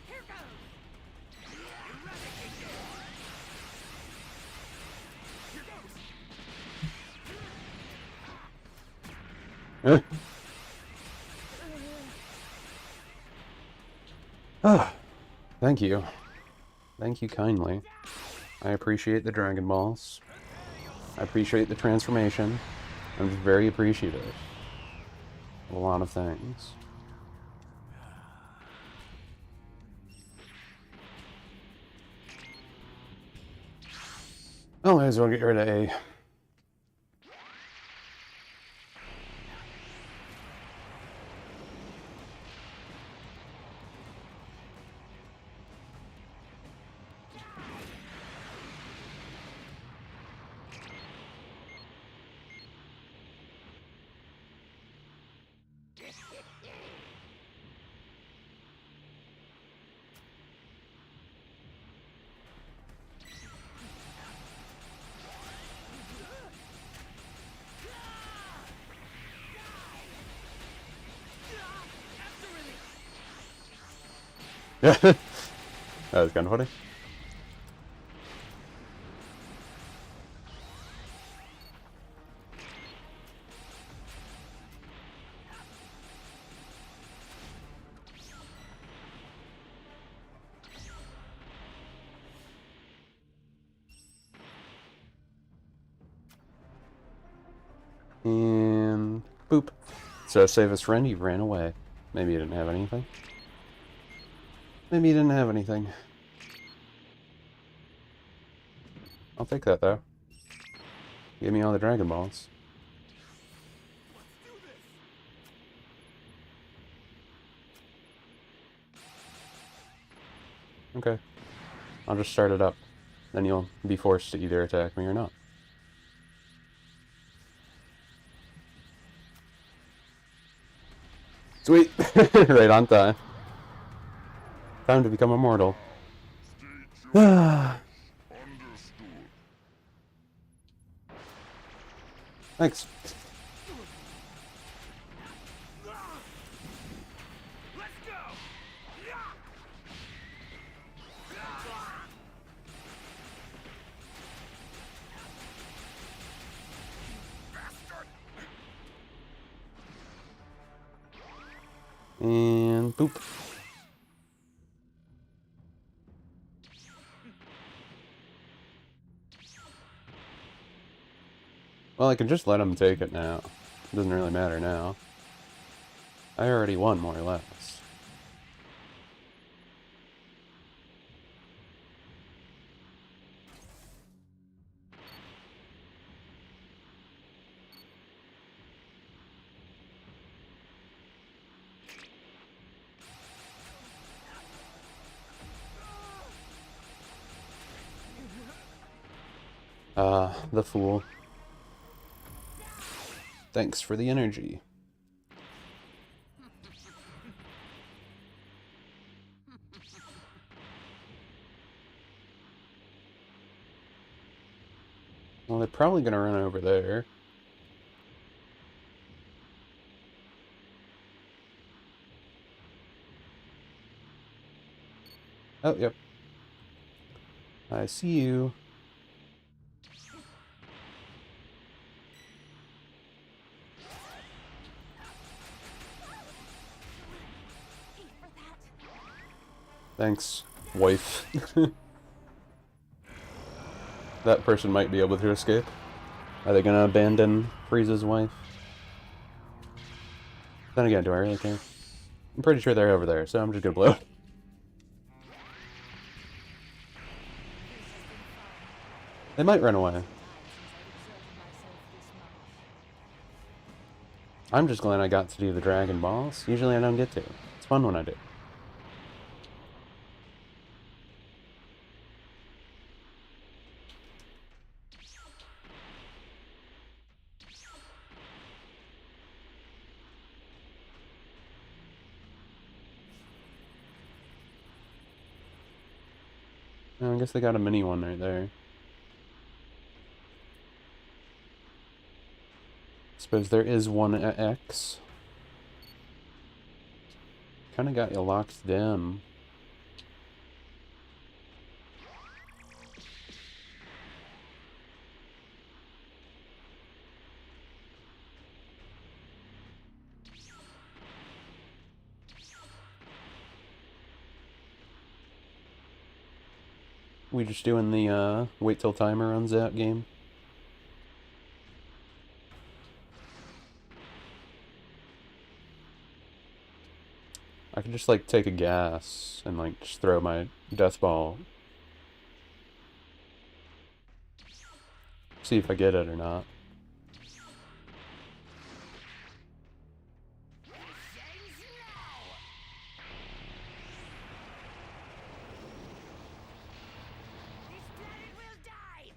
Here goes! Ah, thank you. Thank you kindly. I appreciate the Dragon Balls. I appreciate the transformation. I'm just very appreciative of a lot of things. Oh, might as well get rid of A. Yeah, that was kind of funny. And boop. So save his friend, he ran away. Maybe he didn't have anything. Maybe he didn't have anything. I'll take that though. Give me all the Dragon Balls. Okay. I'll just start it up. Then you'll be forced to either attack me or not. Sweet! Right on time. Time to become immortal. Thanks. Let's go! And boop. Well, I can just let him take it now. It doesn't really matter now. I already won, more or less. The fool. Thanks for the energy. Well, they're probably gonna run over there. Oh, yep. I see you. Pay for that. Thanks, wife. That person might be able to escape. Are they gonna abandon Frieza's wife? Then again, do I really care? I'm pretty sure they're over there, so I'm just gonna blow. They might run away. I'm just glad I got to do the Dragon Balls. Usually I don't get to. It's fun when I do. Oh, I guess they got a mini one right there. Suppose there is one at X. Kinda got you locked down. We just doing the wait till timer runs out game. I could just like take a gas and like just throw my death ball. See if I get it or not. This planet will die!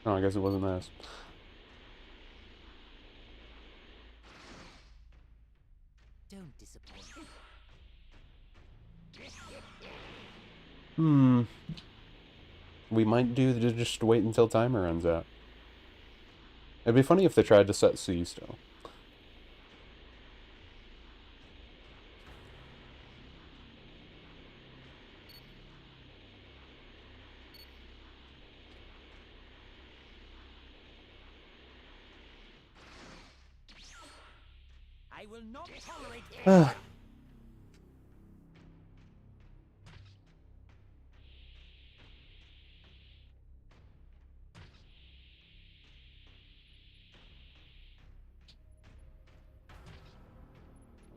Oh, I guess it wasn't this. Don't disappoint. Hmm. We might do just wait until timer runs out. It'd be funny if they tried to set C still. I will not tolerate Ah.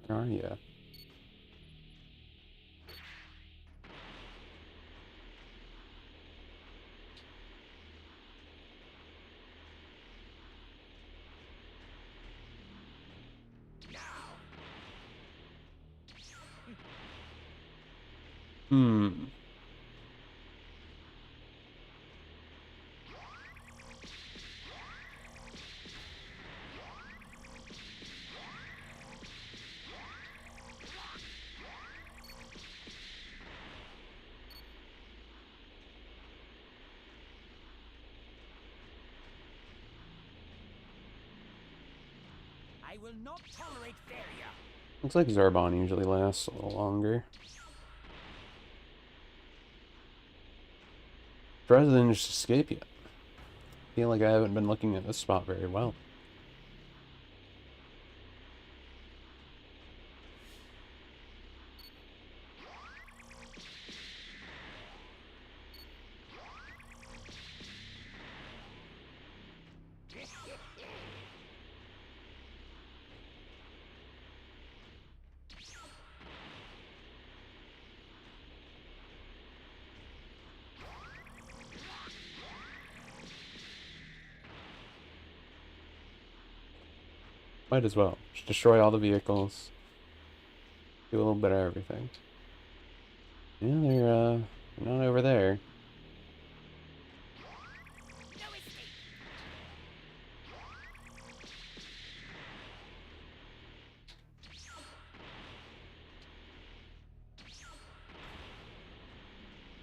Oh, yeah. Hmm. I will not tolerate failure. Looks like Zarbon usually lasts a little longer. Rather than just escape yet. I feel like I haven't been looking at this spot very well. Might as well. Just destroy all the vehicles. Do a little bit of everything. Yeah, they're not over there.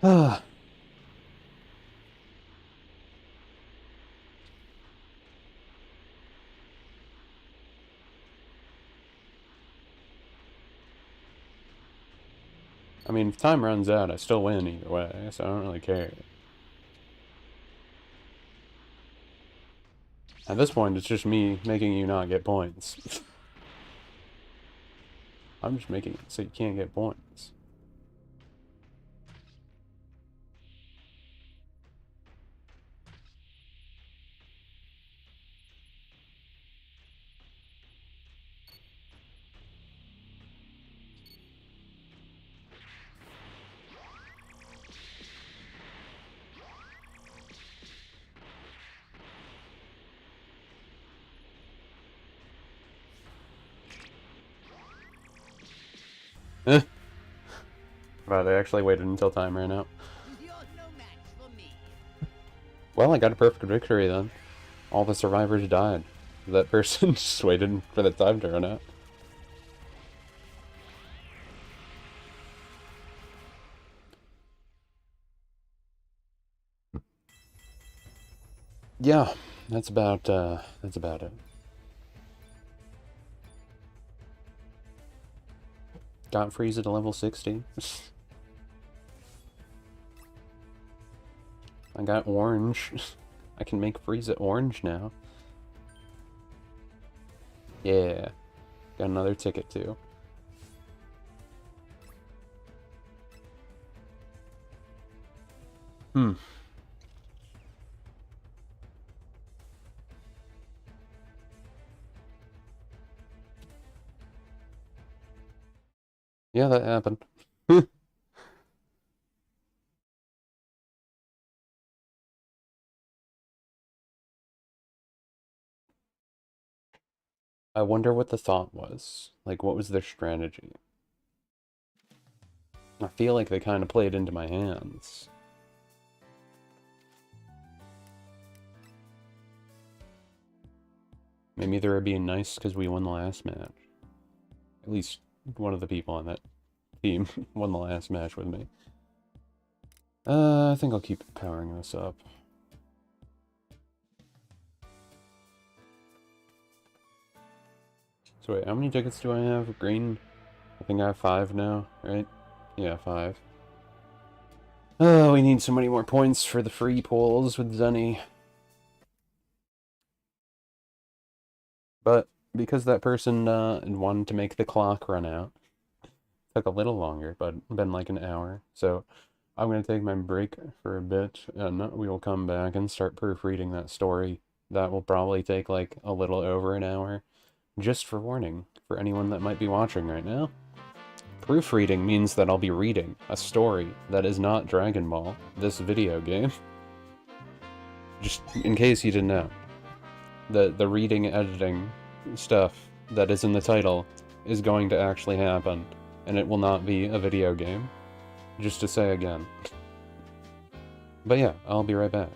Ah. I mean, if time runs out, I still win either way, so I don't really care. At this point, it's just me making you not get points. I'm just making it so you can't get points. Eh. Wow, they actually waited until time ran out. You're no match for me. Well, I got a perfect victory then. All the survivors died. That person just waited for the time to run out. Yeah, that's about it. Got Frieza at level 60. I got orange. I can make Frieza orange now. Yeah. Got another ticket too. Hmm. Yeah, that happened. I wonder what the thought was. Like, what was their strategy? I feel like they kind of played into my hands. Maybe they were being nice because we won the last match. At least one of the people on that team won the last match with me. I think I'll keep powering this up. So wait, how many tickets do I have? Green? I think I have 5 now, right? Yeah, 5. Oh, we need so many more points for the free polls with Zenny. But because that person wanted to make the clock run out, took a little longer, but been like an hour. So I'm going to take my break for a bit, and we will come back and start proofreading that story. That will probably take like a little over an hour. Just for warning, for anyone that might be watching right now. Proofreading means that I'll be reading a story that is not Dragon Ball, this video game. Just in case you didn't know. The reading, editing stuff that is in the title is going to actually happen, and it will not be a video game. Just to say again. But yeah, I'll be right back.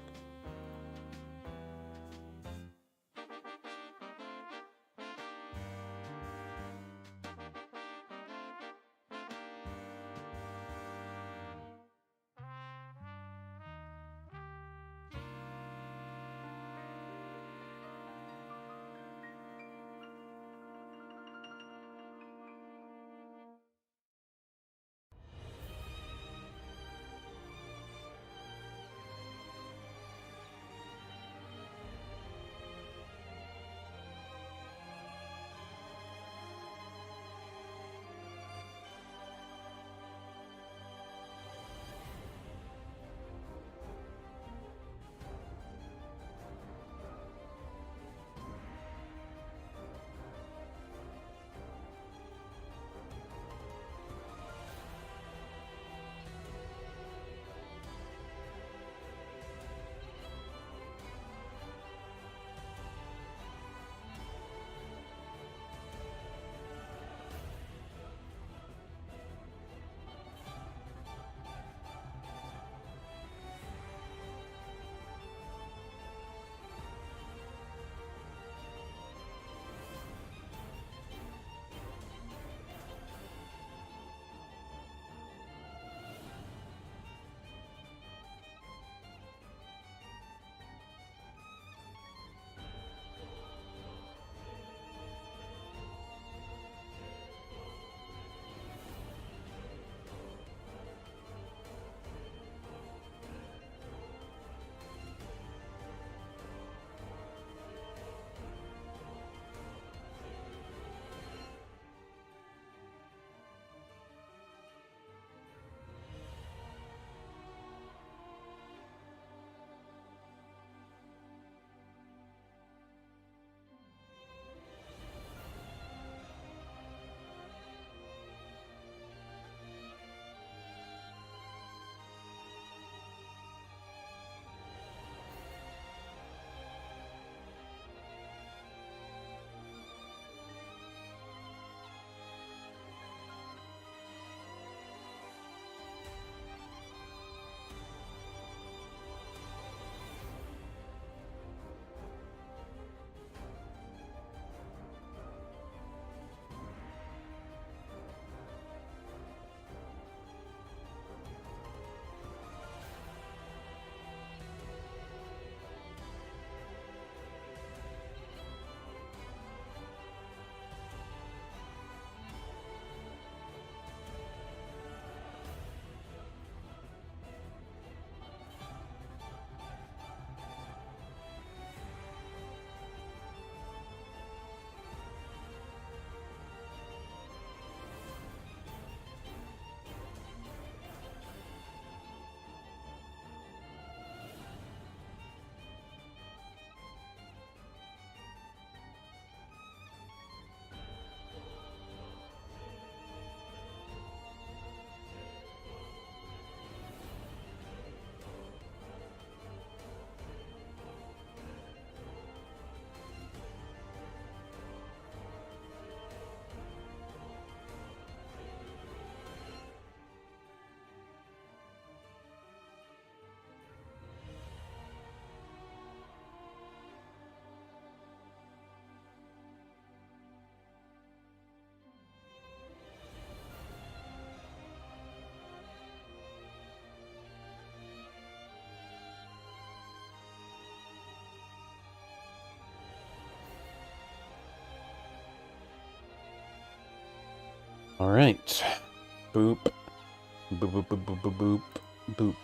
Alright. Boop. Boop, boop, boop, boop, boop, boop. Boop.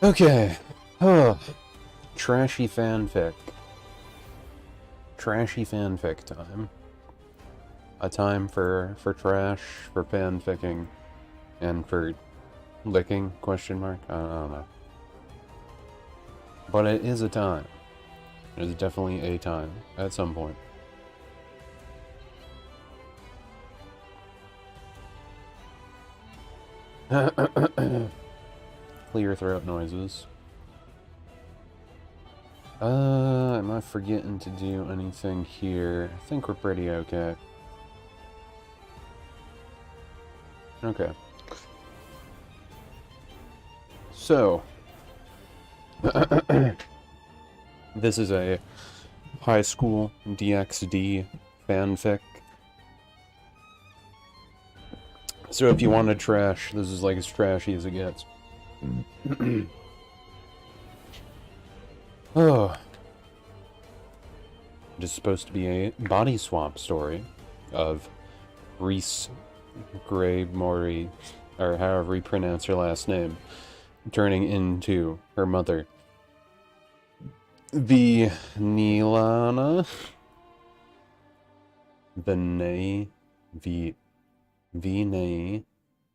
Okay. Oh. Trashy fanfic. Trashy fanfic time. A time for trash, for fanficking, and for licking, question mark? I don't know. But it is a time. It is definitely a time, at some point. Clear throat noises. Am I forgetting to do anything here? I think we're pretty okay. Okay. So, this is a high school DxD fanfic. So if you wanted trash, this is like as trashy as it gets. Oh. It is supposed to be a body swap story of Reese Gray Mori, or however you pronounce her last name, turning into her mother. The Nilana? Vinay. Vinay.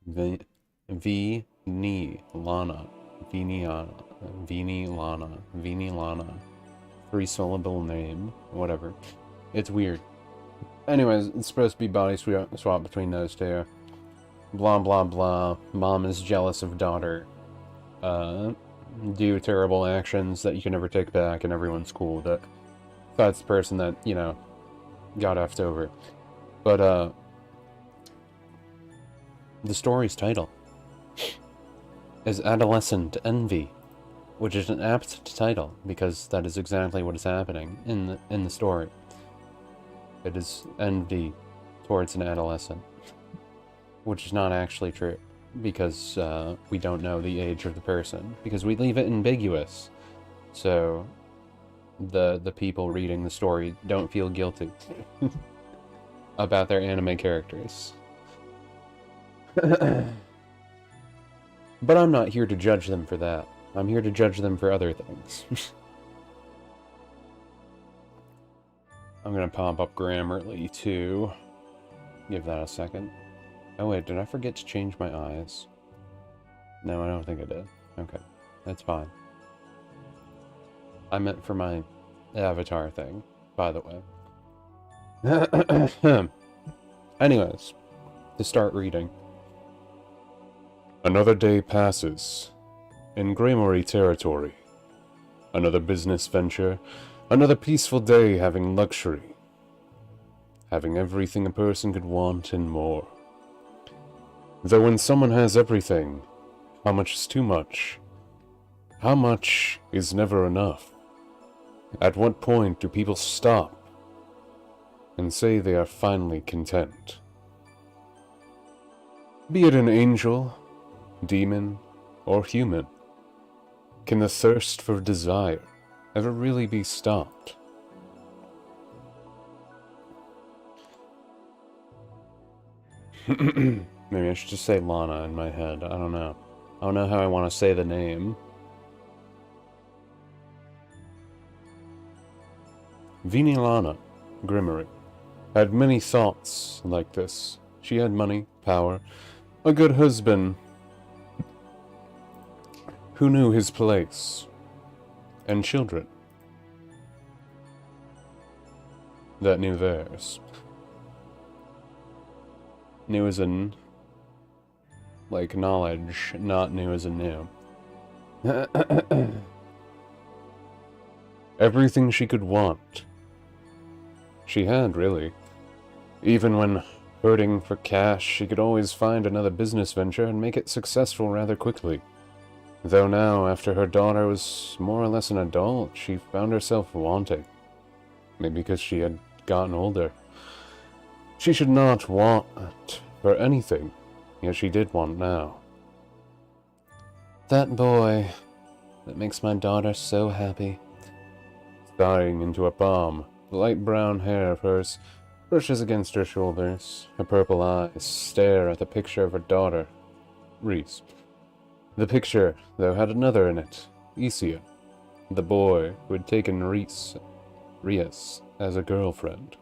Vinilana. Vinilana. 3-syllable name. Whatever. It's weird. Anyways, it's supposed to be body swap between those two. Blah blah blah. Mom is jealous of daughter. Do terrible actions that you can never take back, and everyone's cool with it. That's the person that, you know, got effed over. But, the story's title is Adolescent Envy, which is an apt title, because that is exactly what is happening in the story. It is envy towards an adolescent, which is not actually true, because we don't know the age of the person, because we leave it ambiguous, so the people reading the story don't feel guilty about their anime characters. But I'm not here to judge them for that. I'm here to judge them for other things. I'm gonna pop up Grammarly too. Give that a second. Oh wait, did I forget to change my eyes? No, I don't think I did. Okay, that's fine. I meant for my avatar thing, by the way. Anyways, to start reading. Another day passes. In Greymory territory. Another business venture. Another peaceful day having luxury. Having everything a person could want and more. Though when someone has everything, how much is too much? How much is never enough? At what point do people stop and say they are finally content? Be it an angel, demon, or human, can the thirst for desire ever really be stopped? Maybe I should just say Lana in my head. I don't know. I don't know how I want to say the name. Vinilana Grimory had many thoughts like this. She had money, power, a good husband who knew his place, and children that knew theirs. Knew as in, like, knowledge, not new as in new. Everything she could want. She had, really. Even when hurting for cash, she could always find another business venture and make it successful rather quickly. Though now, after her daughter was more or less an adult, she found herself wanting. Maybe because she had gotten older. She should not want for anything, yet she did want now. That boy that makes my daughter so happy. Sighing into a palm, the light brown hair of hers Brushes against her shoulders. Her purple eyes stare at the picture of her daughter, Reese. The picture, though, had another in it, Isia, the boy who had taken Reese as a girlfriend.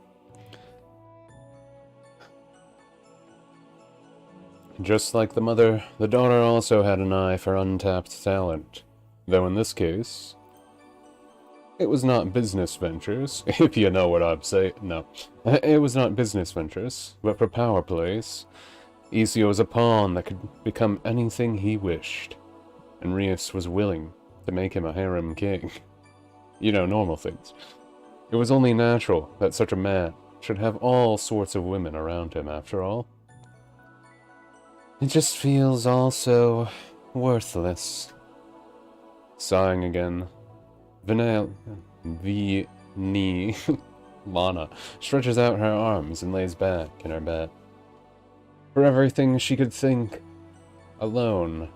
Just like the mother, the daughter also had an eye for untapped talent, though in this case, it was not business ventures, if you know what I'm saying. No, it was not business ventures, but for power plays. Isia was a pawn that could become anything he wished, and Rias was willing to make him a harem king. You know, normal things. It was only natural that such a man should have all sorts of women around him, after all. It just feels all so worthless. Sighing again, Lana stretches out her arms and lays back in her bed. For everything she could think, alone,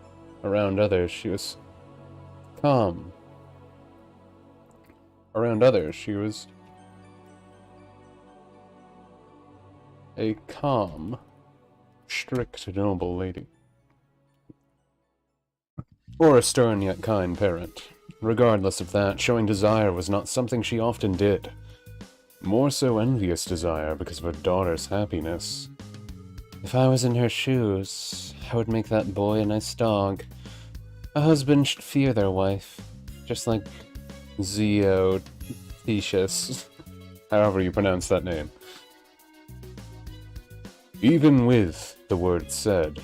around others, she was calm. Around others, she was a calm, strict, noble lady. Or a stern yet kind parent. Regardless of that, showing desire was not something she often did. More so envious desire because of her daughter's happiness. If I was in her shoes, I would make that boy a nice dog. A husband should fear their wife, just like Theseus, however you pronounce that name. Even with the word said,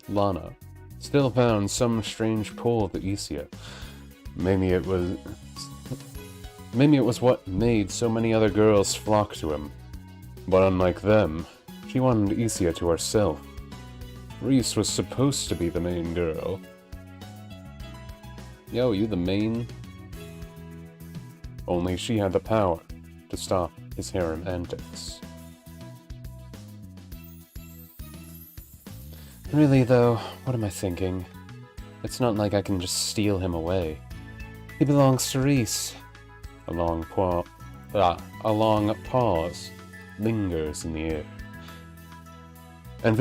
Lana still found some strange pull to Isia. Maybe it was what made so many other girls flock to him. But unlike them, she wanted Isia to herself. Reese was supposed to be the main girl. Yo, you the main? Only she had the power to stop his harem antics. Really, though, what am I thinking? It's not like I can just steal him away. He belongs to Reese. A long pause lingers in the air. And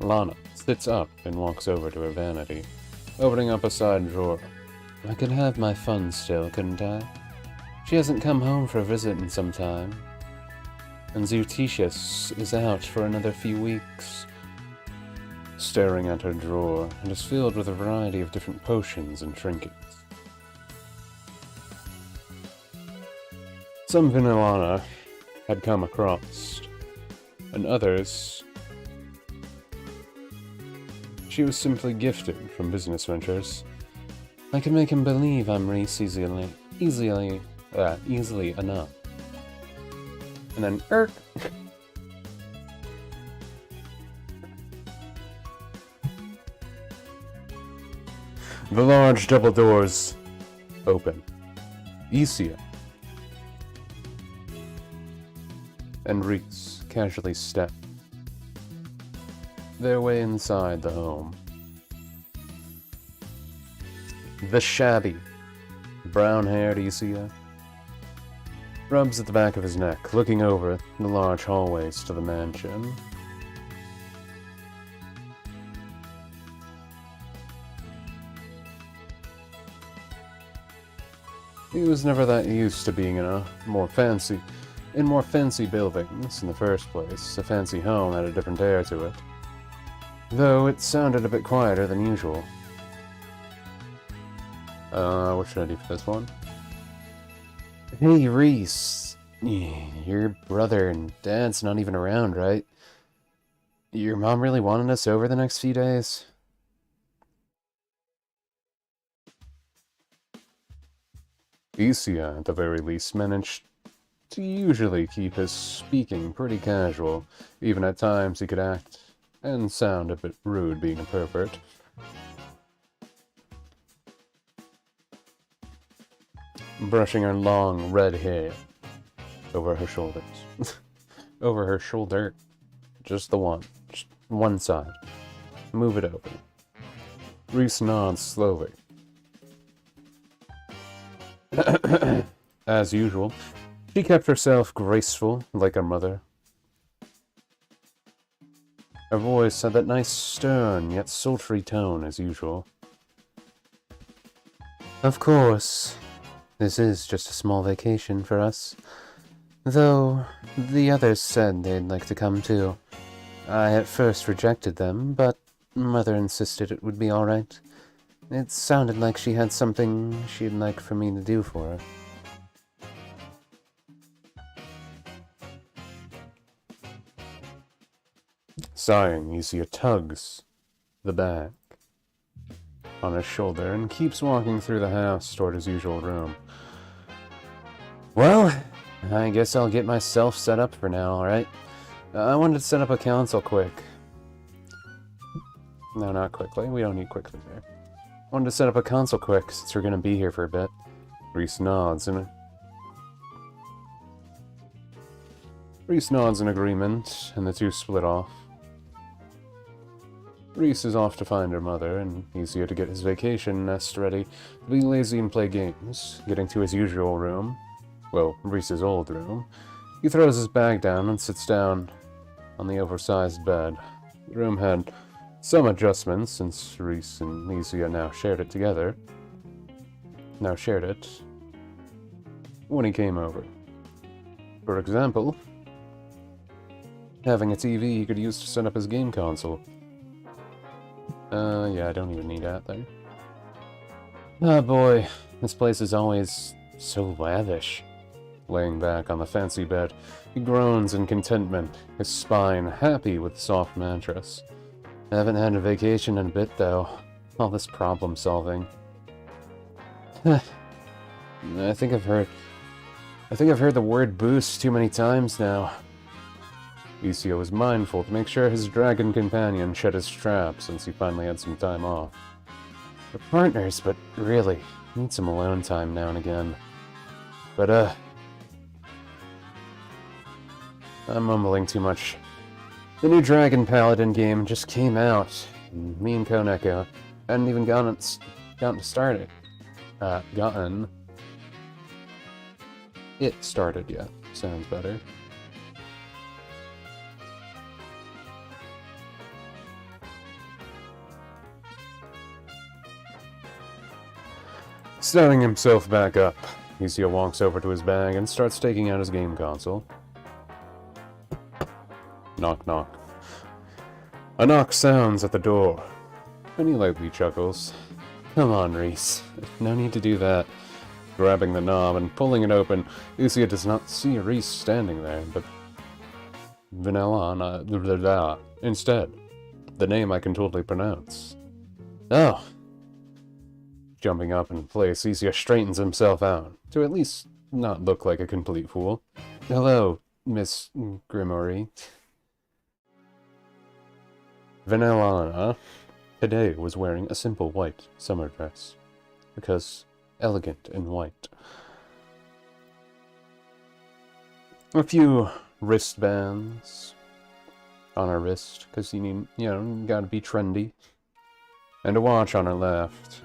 Lana sits up and walks over to her vanity, opening up a side drawer. I could have my fun still, couldn't I? She hasn't come home for a visit in some time. And Zutetius is out for another few weeks. Staring at her drawer, it is filled with a variety of different potions and trinkets. Some Vinilana had come across, and others she was simply gifted from business ventures. I can make him believe I'm Reese easily enough. And then, The large double doors open. Isia and Reese casually step their way inside the home. The shabby, brown-haired Isia rubs at the back of his neck, looking over the large hallways to the mansion. He was never that used to being in more fancy buildings in the first place. A fancy home had a different air to it, though it sounded a bit quieter than usual. What should I do for this one? Hey, Reese. Your brother and dad's not even around, right? Your mom really wanted us over the next few days? Isia, at the very least, managed to usually keep his speaking pretty casual. Even at times he could act and sound a bit rude, being a pervert. Brushing her long red hair over her shoulders. Over her shoulder. Just the one. Just one side. Move it over. Reese nods slowly. As usual, she kept herself graceful like her mother. Her voice had that nice stern yet sultry tone as usual. Of course, this is just a small vacation for us. Though, the others said they'd like to come too. I at first rejected them, but Mother insisted it would be alright. It sounded like she had something she'd like for me to do for her. Sighing, Isia tugs the bag on his shoulder and keeps walking through the house toward his usual room. Well, I guess I'll get myself set up for now, alright? I wanted to set up a console quick. No, not quickly. We don't need quickly there. I wanted to set up a console quick since we're gonna be here for a bit. Reese nods in agreement, and the two split off. Reese is off to find her mother, and he's here to get his vacation nest ready to be lazy and play games. Getting to his usual room, well, Reese's old room, he throws his bag down and sits down on the oversized bed. The room had some adjustments since Reese and Isia now shared it when he came over. For example, having a TV he could use to set up his game console. Yeah, I don't even need that there. Ah, boy, this place is always so lavish. Laying back on the fancy bed, he groans in contentment, his spine happy with the soft mattress. I haven't had a vacation in a bit, though. All this problem solving. I think I've heard the word boost too many times now. Isia was mindful to make sure his dragon companion shed his strap since he finally had some time off. We're partners, but really, need some alone time now and again. But, I'm mumbling too much. The new Dragon Paladin game just came out, and me and Koneko hadn't even gotten started yet. Sounds better. Standing himself back up, Isia walks over to his bag and starts taking out his game console. Knock, knock. A knock sounds at the door, and he lightly chuckles. Come on, Reese. No need to do that. Grabbing the knob and pulling it open, Isia does not see Reese standing there, but Vanilla instead. The name I can totally pronounce. Oh. Jumping up in place, Isia straightens himself out, to at least not look like a complete fool. Hello, Miss Grimory. Vanilla today was wearing a simple white summer dress, because elegant in white. A few wristbands on her wrist, because you gotta be trendy, and a watch on her left.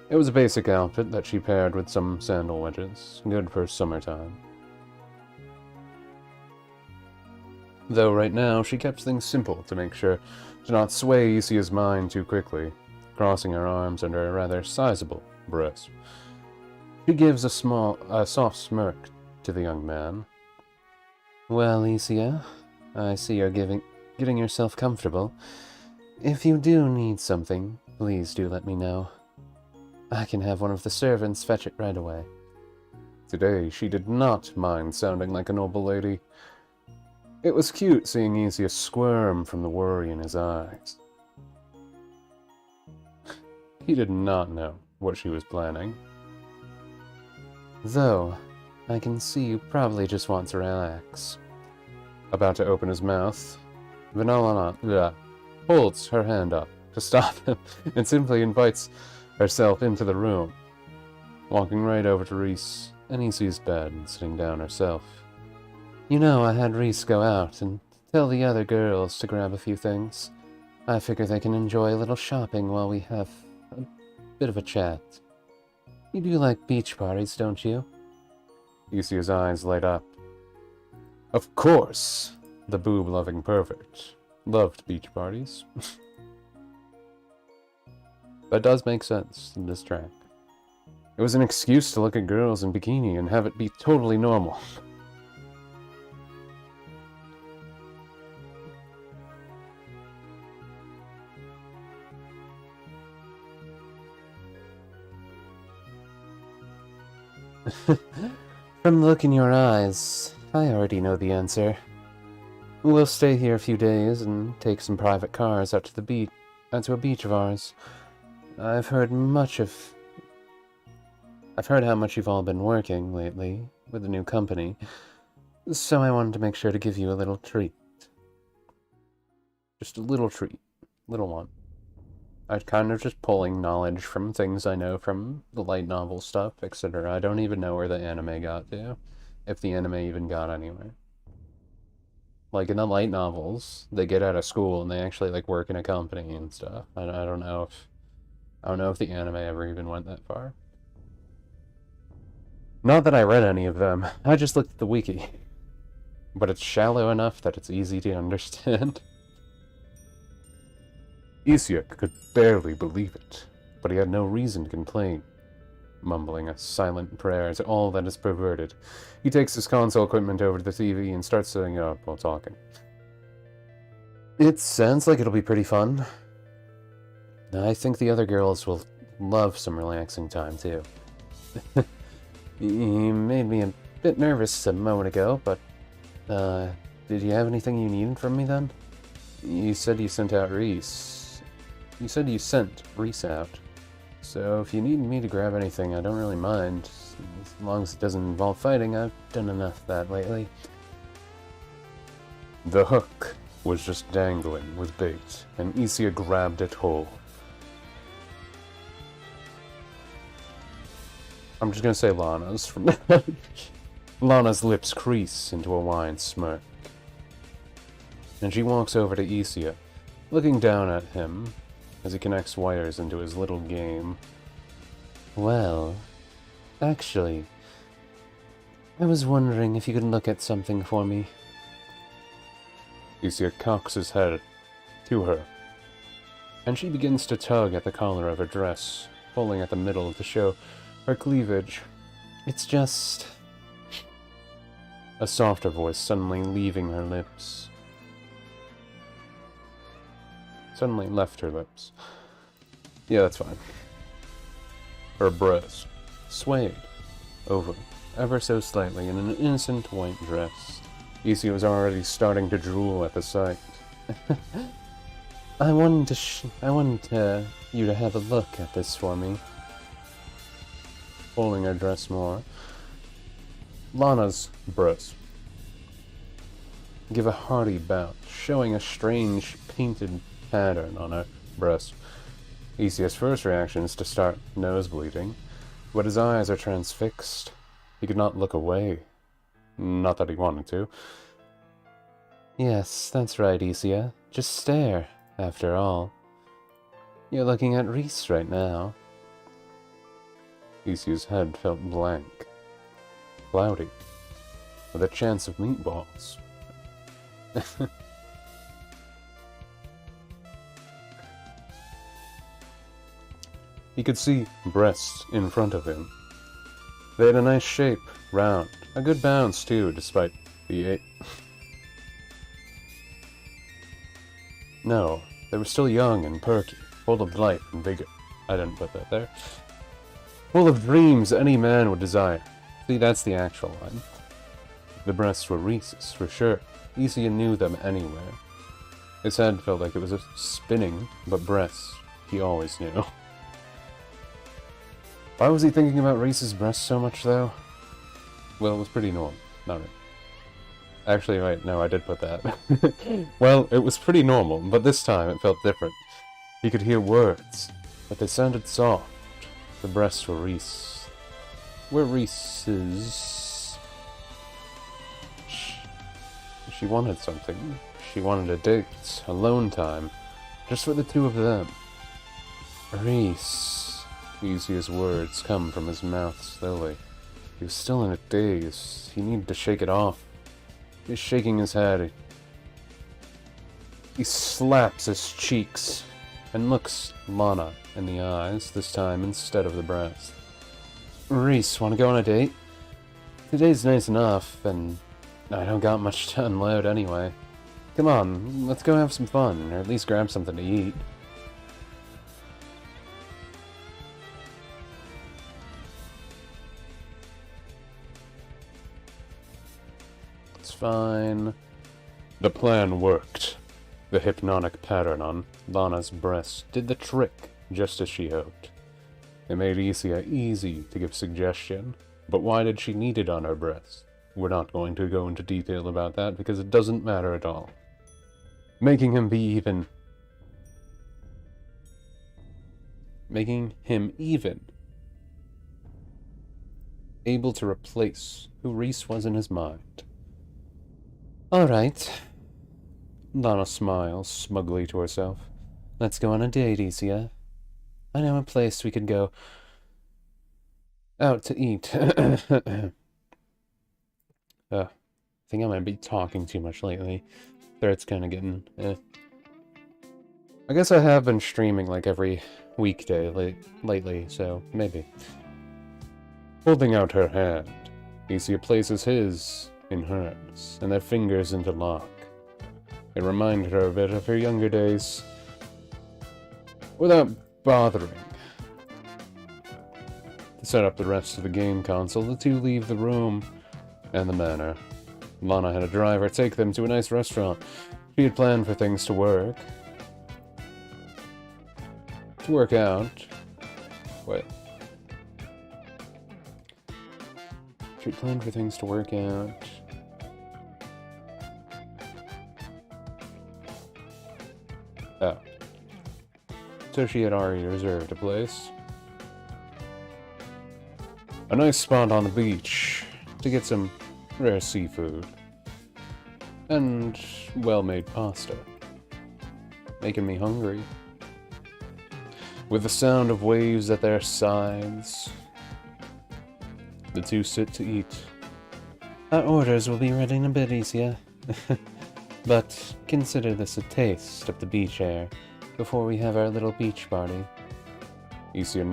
It was a basic outfit that she paired with some sandal wedges, good for summertime. Though right now, she kept things simple to make sure to not sway Isia's mind too quickly, crossing her arms under a rather sizable breast. She gives a soft smirk to the young man. Well, Isia, I see you're getting yourself comfortable. If you do need something, please do let me know. I can have one of the servants fetch it right away. Today, she did not mind sounding like a noble lady. It was cute seeing Isia squirm from the worry in his eyes. He did not know what she was planning. Though, I can see you probably just want to relax. About to open his mouth, Vanilla holds her hand up to stop him and simply invites herself into the room, walking right over to Reese and Isia's bed and sitting down herself. You know, I had Reese go out and tell the other girls to grab a few things. I figure they can enjoy a little shopping while we have a bit of a chat. You do like beach parties, don't you? Isia's eyes light up. Of course! The boob-loving pervert. Loved beach parties. That does make sense in this track. It was an excuse to look at girls in bikini and have it be totally normal. From the look in your eyes, I already know the answer. We'll stay here a few days and take some private cars out to the beach, out to a beach of ours. I've heard how much you've all been working lately with the new company, so I wanted to make sure to give you a little treat. Just a little treat. Little one. I'm kind of just pulling knowledge from things I know from the light novel stuff, etc. I don't even know where the anime got to, if the anime even got anywhere. Like, in the light novels, they get out of school and they actually, like, work in a company and stuff. I don't know if the anime ever even went that far. Not that I read any of them, I just looked at the wiki. But it's shallow enough that it's easy to understand. Isiak could barely believe it, but he had no reason to complain. Mumbling a silent prayer to all that is perverted, he takes his console equipment over to the TV and starts setting it up while talking. It sounds like it'll be pretty fun. I think the other girls will love some relaxing time, too. You made me a bit nervous a moment ago, but, did you have anything you needed from me then? You said you sent out Reese. You said you sent Reese out. So if you need me to grab anything, I don't really mind. As long as it doesn't involve fighting, I've done enough of that lately. The hook was just dangling with bait, and Isia grabbed it whole. I'm just gonna say Lana's from Lana's lips crease into a wide smirk. And she walks over to Isia, looking down at him as he connects wires into his little game. Well, actually, I was wondering if you could look at something for me. Isia cocks his head to her, and she begins to tug at the collar of her dress, pulling at the middle of the show. Her cleavage. It's just... A softer voice suddenly leaving her lips. Suddenly left her lips. Yeah, that's fine. Her breast swayed over, ever so slightly, in an innocent white dress. Isia was already starting to drool at the sight. I wanted you to have a look at this for me. Pulling her dress more. Lana's breasts give a hearty bout, showing a strange painted pattern on her breast. Isia's first reaction is to start nosebleeding, but his eyes are transfixed. He could not look away. Not that he wanted to. Yes, that's right, Isia. Just stare, after all. You're looking at Reese right now. Isia's head felt blank, cloudy, with a chance of meatballs. He could see breasts in front of him. They had a nice shape, round, a good bounce too, despite the No, they were still young and perky, full of life and vigor. I didn't put that there. Full of dreams any man would desire. See, that's the actual line. The breasts were Reese's, for sure. Isia knew them anywhere. His head felt like it was spinning, but breasts, he always knew. Why was he thinking about Reese's breasts so much, though? Well, it was pretty normal. Not really. Actually, wait, no, I did put that. Well, it was pretty normal, but this time it felt different. He could hear words, but they sounded soft. The breasts were Reese. Were Reese's. She wanted something. She wanted a date, alone time, just for the two of them. Reese. Easiest words come from his mouth slowly. He was still in a daze. He needed to shake it off. He's shaking his head. He slaps his cheeks and looks Lana in the eyes, this time instead of the breast. Reese, wanna go on a date? Today's nice enough, and I don't got much to unload anyway. Come on, let's go have some fun, or at least grab something to eat. It's fine. The plan worked. The hypnotic pattern on Lana's breast did the trick, just as she hoped. It made Isia easy to give suggestion, but why did she need it on her breast? We're not going to go into detail about that because it doesn't matter at all. Making him even able to replace who Reese was in his mind. Alright. Lana smiles smugly to herself. Let's go on a date, Isia. I know a place we could go out to eat. I think I might be talking too much lately. Throat's kind of getting, I guess I have been streaming like every weekday lately, so maybe. Holding out her hand, Isia places his in hers, and their fingers interlock. It reminded her a bit of her younger days. Without bothering to set up the rest of the game console, the two leave the room and the manor. Lana had a driver take them to a nice restaurant. She had planned for things to work. To work out. Wait. She had planned for things to work out. Oh. So she had already reserved a place. A nice spot on the beach to get some rare seafood. And well-made pasta. Making me hungry. With the sound of waves at their sides, the two sit to eat. Our orders will be ready in a bit, Isia. But consider this a taste of the beach air before we have our little beach party. Isia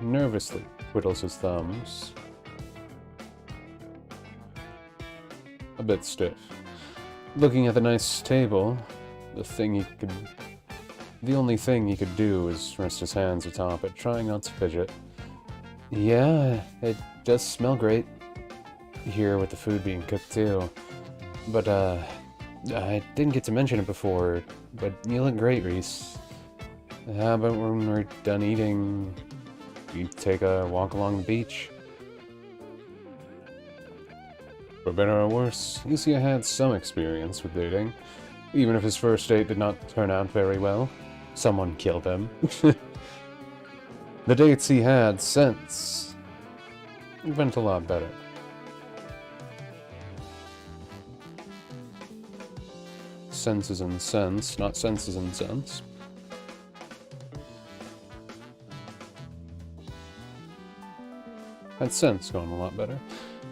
nervously twiddles his thumbs. A bit stiff. Looking at the nice table, the only thing he could do is rest his hands atop it, trying not to fidget. Yeah, it does smell great here with the food being cooked too. But, I didn't get to mention it before, but you look great, Reese. How about when we're done eating, we take a walk along the beach? For better or worse, Isia had some experience with dating. Even if his first date did not turn out very well, someone killed him. The dates he had since went a lot better. Senses and sense, not senses and sense. Had sense going a lot better.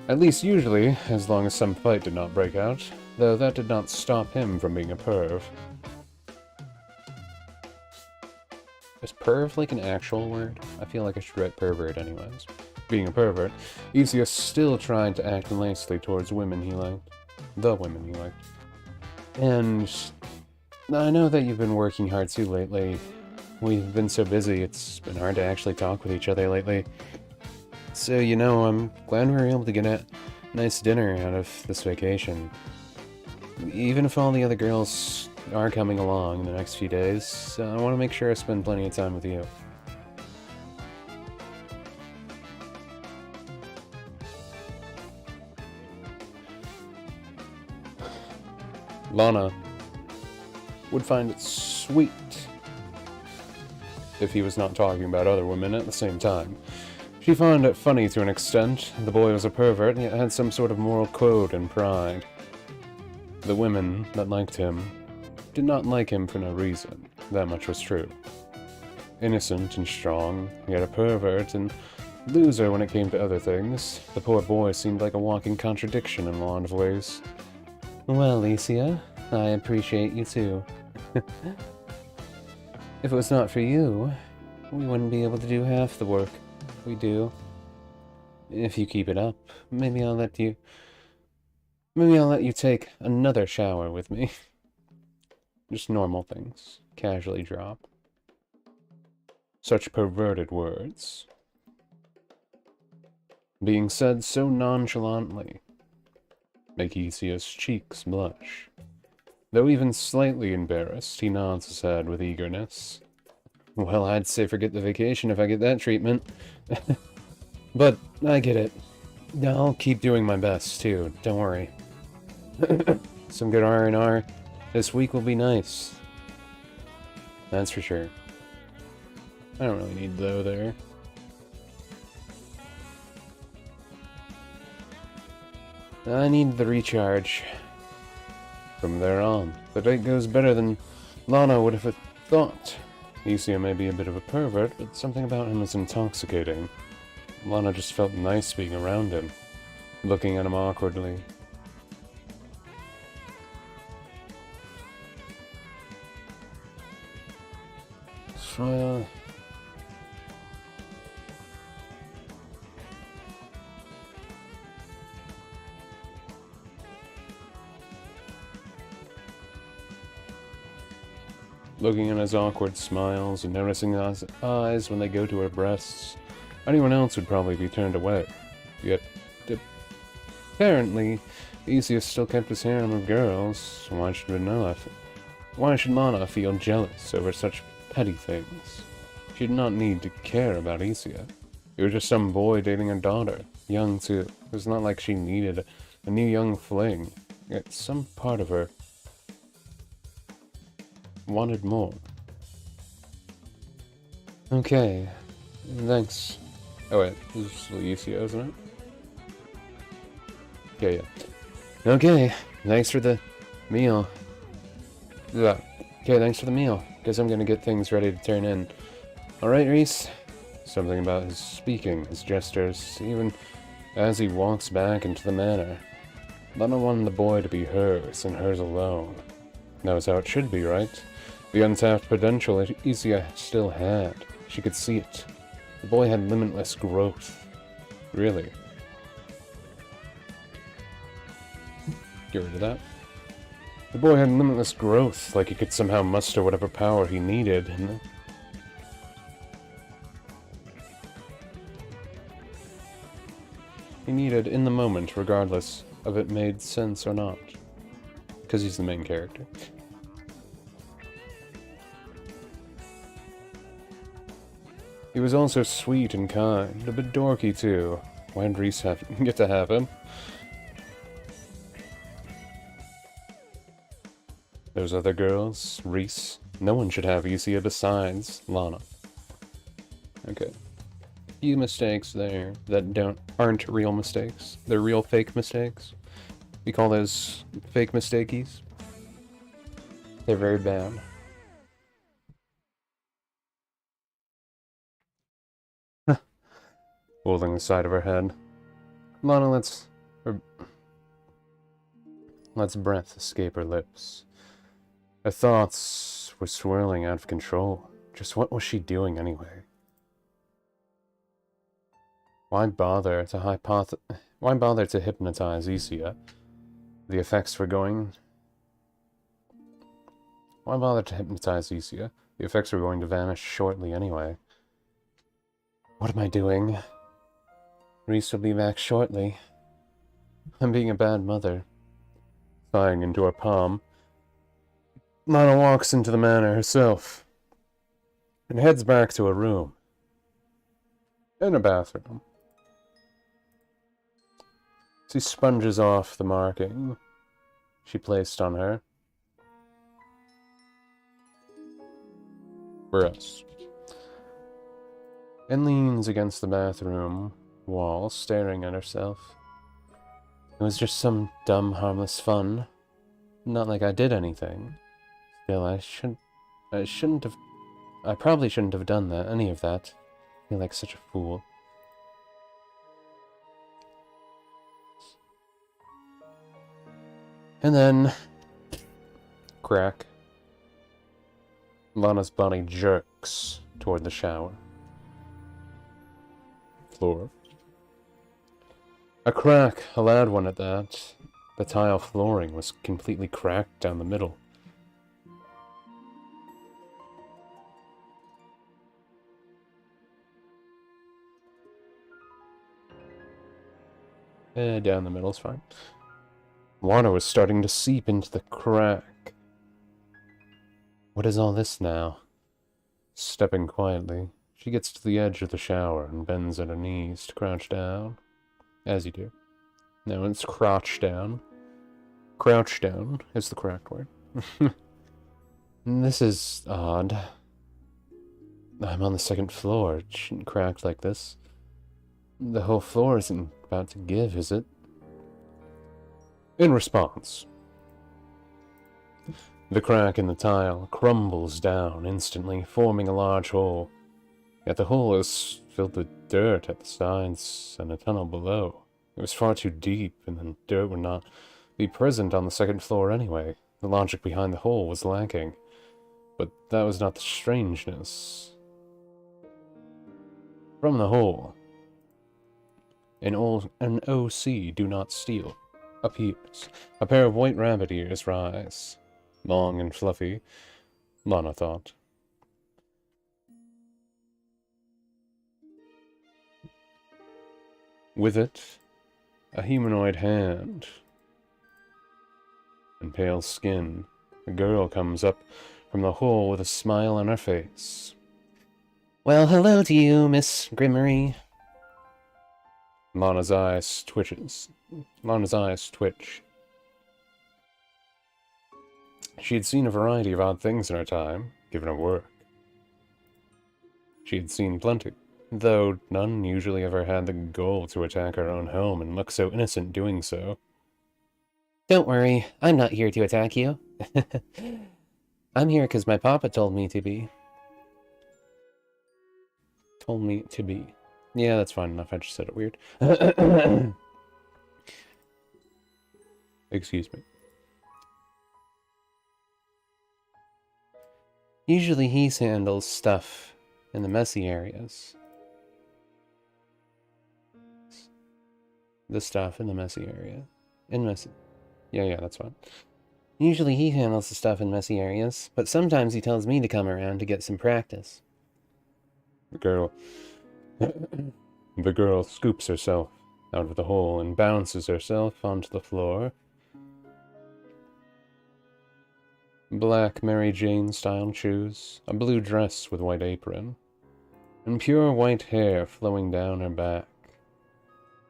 At least usually, as long as some fight did not break out, though that did not stop him from being a perv. Is perv like an actual word? I feel like I should write pervert anyways. Being a pervert, Isia still tried to act nicely towards women he liked. The women he liked. And I know that you've been working hard too lately. We've been so busy, it's been hard to actually talk with each other lately. So, you know, I'm glad we were able to get a nice dinner out of this vacation. Even if all the other girls are coming along in the next few days, I want to make sure I spend plenty of time with you. Lana would find it sweet if he was not talking about other women at the same time. She found it funny to an extent. The boy was a pervert, yet had some sort of moral code and pride. The women that liked him did not like him for no reason. That much was true. innocent and strong, yet a pervert and loser when it came to other things. The poor boy seemed like a walking contradiction in a lot of ways. Well, Alicia, I appreciate you too. If it was not for you, we wouldn't be able to do half the work we do. If you keep it up, maybe I'll let you take another shower with me. Just normal things. Casually drop. Such perverted words. Being said so nonchalantly. Make Isia's cheeks blush. Though even slightly embarrassed, he nods his head with eagerness. Well, I'd say forget the vacation if I get that treatment. But I get it. I'll keep doing my best, too. Don't worry. Some good R&R. This week will be nice. That's for sure. I don't really need though there. I need the recharge. From there on, the date goes better than Lana would have thought. Isia may be a bit of a pervert, but something about him is intoxicating. Lana just felt nice being around him, looking at him awkwardly. So, looking at his awkward smiles and noticing his eyes when they go to her breasts. Anyone else would probably be turned away. Yet, apparently, Isia still kept his harem of girls. Why should Lana feel jealous over such petty things? She did not need to care about Isia. He was just some boy dating her daughter. Young, too. It was not like she needed a new young fling. Yet some part of her wanted more. Okay. Thanks. Oh wait, this is Isia, isn't it? Yeah. Okay, thanks for the meal. Yeah. Okay, thanks for the meal. Guess I'm gonna get things ready to turn in. Alright, Reese? Something about his speaking, his gestures, even as he walks back into the manor. Lana wanted the boy to be hers, and hers alone. That was how it should be, right? The untapped potential Isia still had. She could see it. The boy had limitless growth. Really. Get rid of that. The boy had limitless growth, like he could somehow muster whatever power he needed, and in the moment, regardless of it made sense or not. Because he's the main character. He was also sweet and kind, a bit dorky too. Why did Reese get to have him? Those other girls, Reese. No one should have Isia besides Lana. Okay. Few mistakes there that aren't real mistakes. They're real fake mistakes. We call those fake mistakies. They're very bad. Holding the side of her head. Lana lets breath escape her lips. Her thoughts were swirling out of control. Just what was she doing anyway? Why bother to hypnotize Isia? The effects were going... Why bother to hypnotize Isia? The effects were going to vanish shortly anyway. What am I doing? Reese will be back shortly. I'm being a bad mother. Sighing into her palm, Lana walks into the manor herself and heads back to her room. In a bathroom. She sponges off the marking she placed on her. For us. And leans against the bathroom wall, staring at herself. It was just some dumb, harmless fun. Not like I did anything. Still, I shouldn't have... I probably shouldn't have done that, any of that. I feel like such a fool. And then... crack. Lana's body jerks toward the shower. Floor. A crack, a loud one at that. The tile flooring was completely cracked down the middle. Down the middle's fine. Water was starting to seep into the crack. What is all this now? Stepping quietly, she gets to the edge of the shower and bends at her knees to crouch down. As you do. No, it's crouch down. Crouch down is the correct word. This is odd. I'm on the second floor. It shouldn't crack like this. The whole floor isn't about to give, is it? In response, the crack in the tile crumbles down instantly, forming a large hole. Yet the hole is filled with dirt at the sides and a tunnel below. It was far too deep, and the dirt would not be present on the second floor anyway. The logic behind the hole was lacking. But that was not the strangeness. From the hole, an OC do not steal appears. A pair of white rabbit ears rise. Long and fluffy, Lana thought. With it, a humanoid hand and pale skin. A girl comes up from the hole with a smile on her face. Well, hello to you, Miss Grimmery. Lana's eyes twitch. She had seen a variety of odd things in her time, given her work. She had seen plenty, though none usually ever had the goal to attack her own home and look so innocent doing so. Don't worry, I'm not here to attack you. I'm here because my papa told me to be. Told me to be. Yeah, that's fine enough, I just said it weird. Excuse me. Usually he handles stuff in the messy areas. The stuff in the messy area. Yeah, that's fine. Usually he handles the stuff in messy areas, but sometimes he tells me to come around to get some practice. The girl scoops herself out of the hole and bounces herself onto the floor. Black Mary Jane-style shoes, a blue dress with white apron, and pure white hair flowing down her back.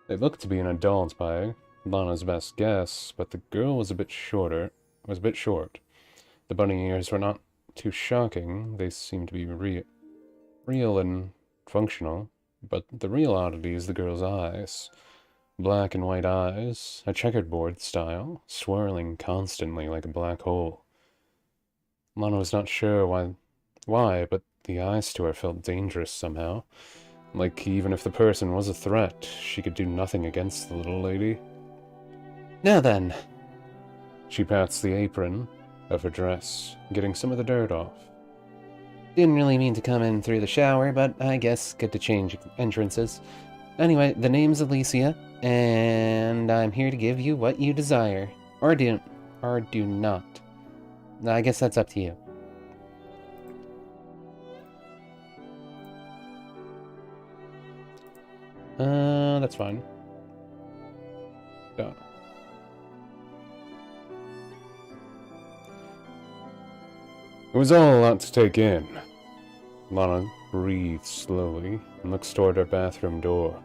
It looked to be an adult by Lana's best guess, but the girl was a bit short. The bunny ears were not too shocking. They seemed to be real and functional, but the real oddity is the girl's eyes. Black and white eyes, a checkerboard style, swirling constantly like a black hole. Lana was not sure why, but the eyes to her felt dangerous somehow. Like even if the person was a threat, she could do nothing against the little lady. Now then. She pats the apron of her dress, getting some of the dirt off. Didn't really mean to come in through the shower, but I guess good to change entrances. Anyway, the name's Alicia, and I'm here to give you what you desire. Or do not. I guess that's up to you. That's fine. Done. It was all a lot to take in. Lana breathes slowly and looks toward her bathroom door.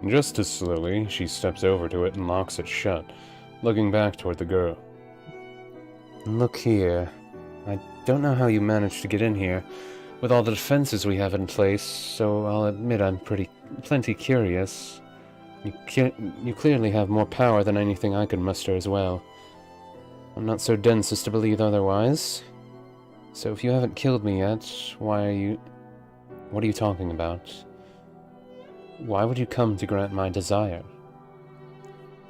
Just as slowly, she steps over to it and locks it shut, looking back toward the girl. Look here. I don't know how you managed to get in here, with all the defenses we have in place, so I'll admit I'm plenty curious. You clearly have more power than anything I could muster as well. I'm not so dense as to believe otherwise. So if you haven't killed me yet, why are you... What are you talking about? Why would you come to grant my desire?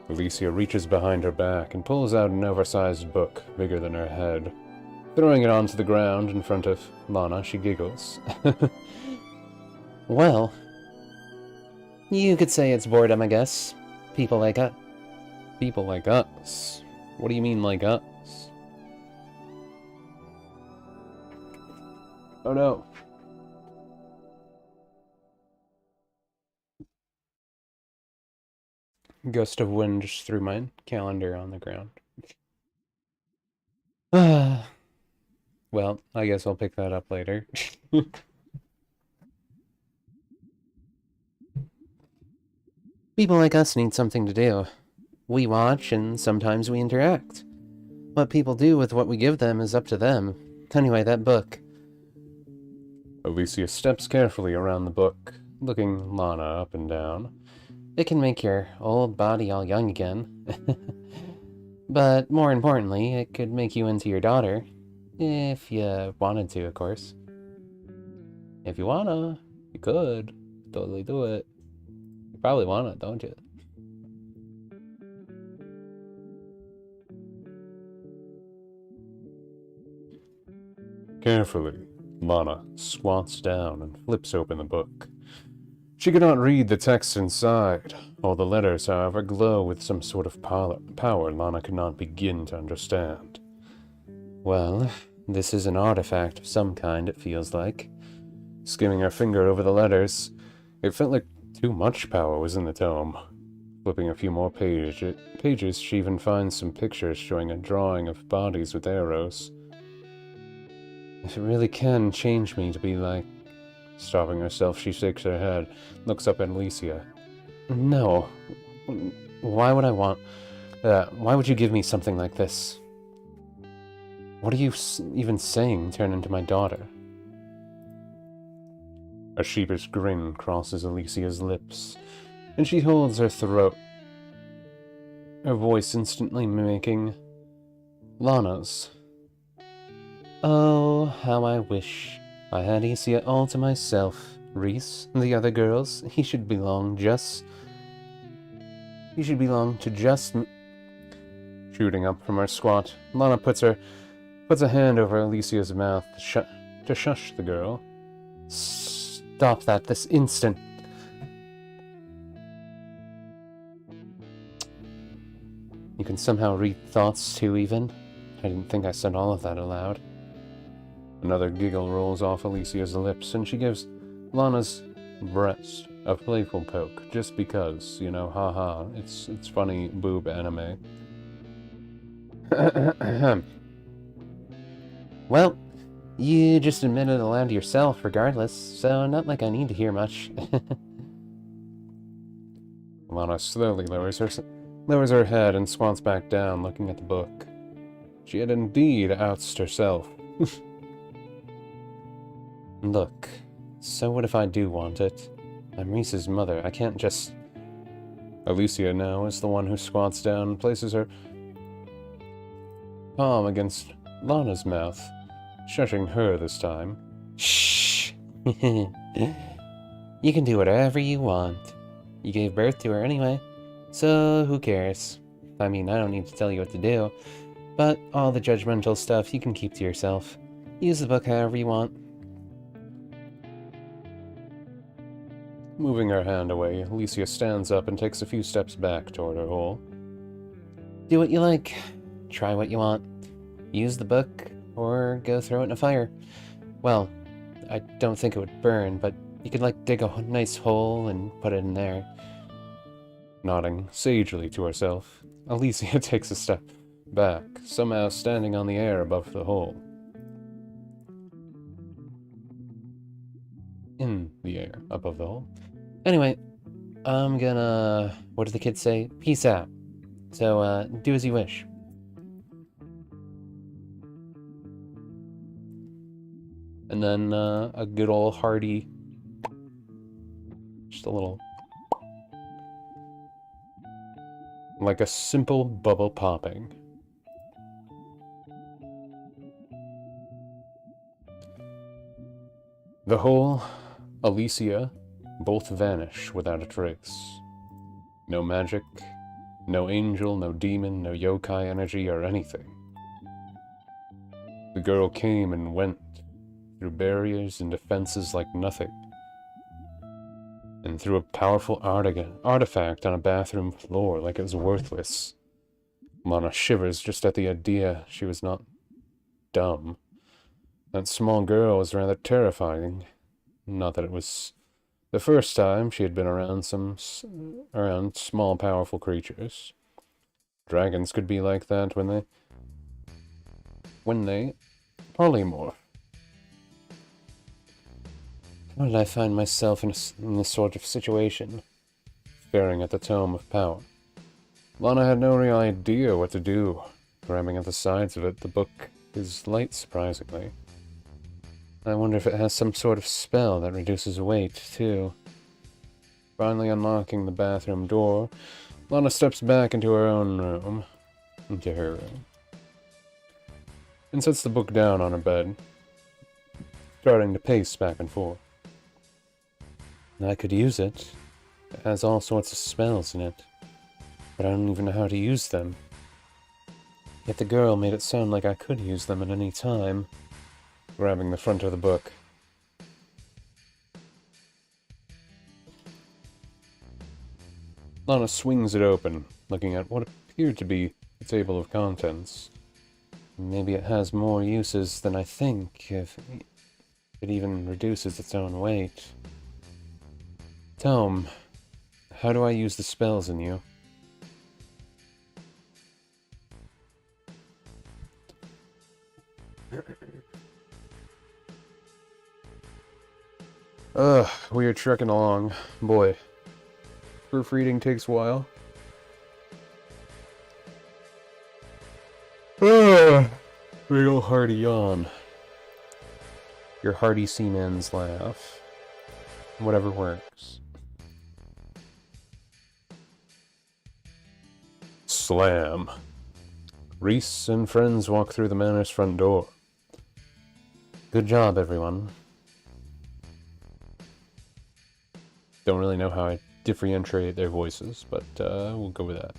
Alicia reaches behind her back and pulls out an oversized book bigger than her head. Throwing it onto the ground in front of Lana, she giggles. Well, you could say it's boredom, I guess. People like us. People like us? What do you mean, like us? Oh no. Gust of wind just threw my calendar on the ground. Well, I guess I'll pick that up later. People like us need something to do. We watch, and sometimes we interact. What people do with what we give them is up to them. Anyway, that book. Alicia steps carefully around the book, looking Lana up and down. It can make your old body all young again. But more importantly, it could make you into your daughter. If you wanted to, of course. If you wanna, you could. Totally do it. You probably wanna, don't you? Carefully, Lana squats down and flips open the book. She cannot read the text inside. All the letters, however, glow with some sort of power Lana cannot begin to understand. Well, this is an artifact of some kind, it feels like. Skimming her finger over the letters, it felt like too much power was in the tome. Flipping a few more pages, she even finds some pictures showing a drawing of bodies with arrows. If it really can change me to be like... Stopping herself, she shakes her head, looks up at Alicia. No. Why would I want... why would you give me something like this? What are you even saying, turn into my daughter? A sheepish grin crosses Alicia's lips, and she holds her throat, her voice instantly mimicking Lana's. Oh, how I wish I had Alicia all to myself. Reese, the other girls, he should belong to just me. Shooting up from her squat, Lana puts a hand over Alicia's mouth to shush the girl. Stop that this instant. You can somehow read thoughts too, even? I didn't think I said all of that aloud. Another giggle rolls off Alicia's lips, and she gives Lana's breast a playful poke, just because, you know, haha, it's funny boob anime. Well, you just admitted it aloud to yourself, regardless, so not like I need to hear much. Lana slowly lowers her head and squats back down, looking at the book. She had indeed outsed herself. Look, so what if I do want it? I'm Reese's mother, I can't just... Alicia now is the one who squats down and places her palm against Lana's mouth, shushing her this time. Shh! You can do whatever you want. You gave birth to her anyway, so who cares? I mean, I don't need to tell you what to do, but all the judgmental stuff you can keep to yourself. Use the book however you want. Moving her hand away, Alicia stands up and takes a few steps back toward her hole. Do what you like. Try what you want. Use the book, or go throw it in a fire. Well, I don't think it would burn, but you could, like, dig a nice hole and put it in there. Nodding sagely to herself, Alicia takes a step back, somehow standing on the air above the hole. In the air above the hole. Anyway, I'm gonna... What do the kids say? Peace out. So, do as you wish. And then, a good old hearty... Just a little... Like a simple bubble popping. The whole Alicia both vanish without a trace. No magic, no angel, no demon, no yokai energy or anything. The girl came and went through barriers and defenses like nothing, and threw a powerful artifact on a bathroom floor like it was worthless. Lana shivers just at the idea she was not dumb. That small girl was rather terrifying. Not that it was the first time she had been around around small, powerful creatures. Dragons could be like that when they polymorph. How did I find myself in this sort of situation? Staring at the Tome of Power. Lana had no real idea what to do. Grabbing at the sides of it, the book is light, surprisingly. I wonder if it has some sort of spell that reduces weight, too. Finally unlocking the bathroom door, Lana steps back into her own room. Into her room. And sets the book down on her bed, starting to pace back and forth. I could use it. It has all sorts of spells in it, but I don't even know how to use them. Yet the girl made it sound like I could use them at any time, grabbing the front of the book. Lana swings it open, looking at what appeared to be a table of contents. Maybe it has more uses than I think, if it even reduces its own weight. Tome, how do I use the spells in you? We are trekking along. Boy, proofreading takes a while. Big ol' hearty yawn. Your hearty seaman's laugh. Whatever works. Slam. Reese and friends walk through the manor's front door. Good job, everyone. Don't really know how I differentiate their voices, but we'll go with that.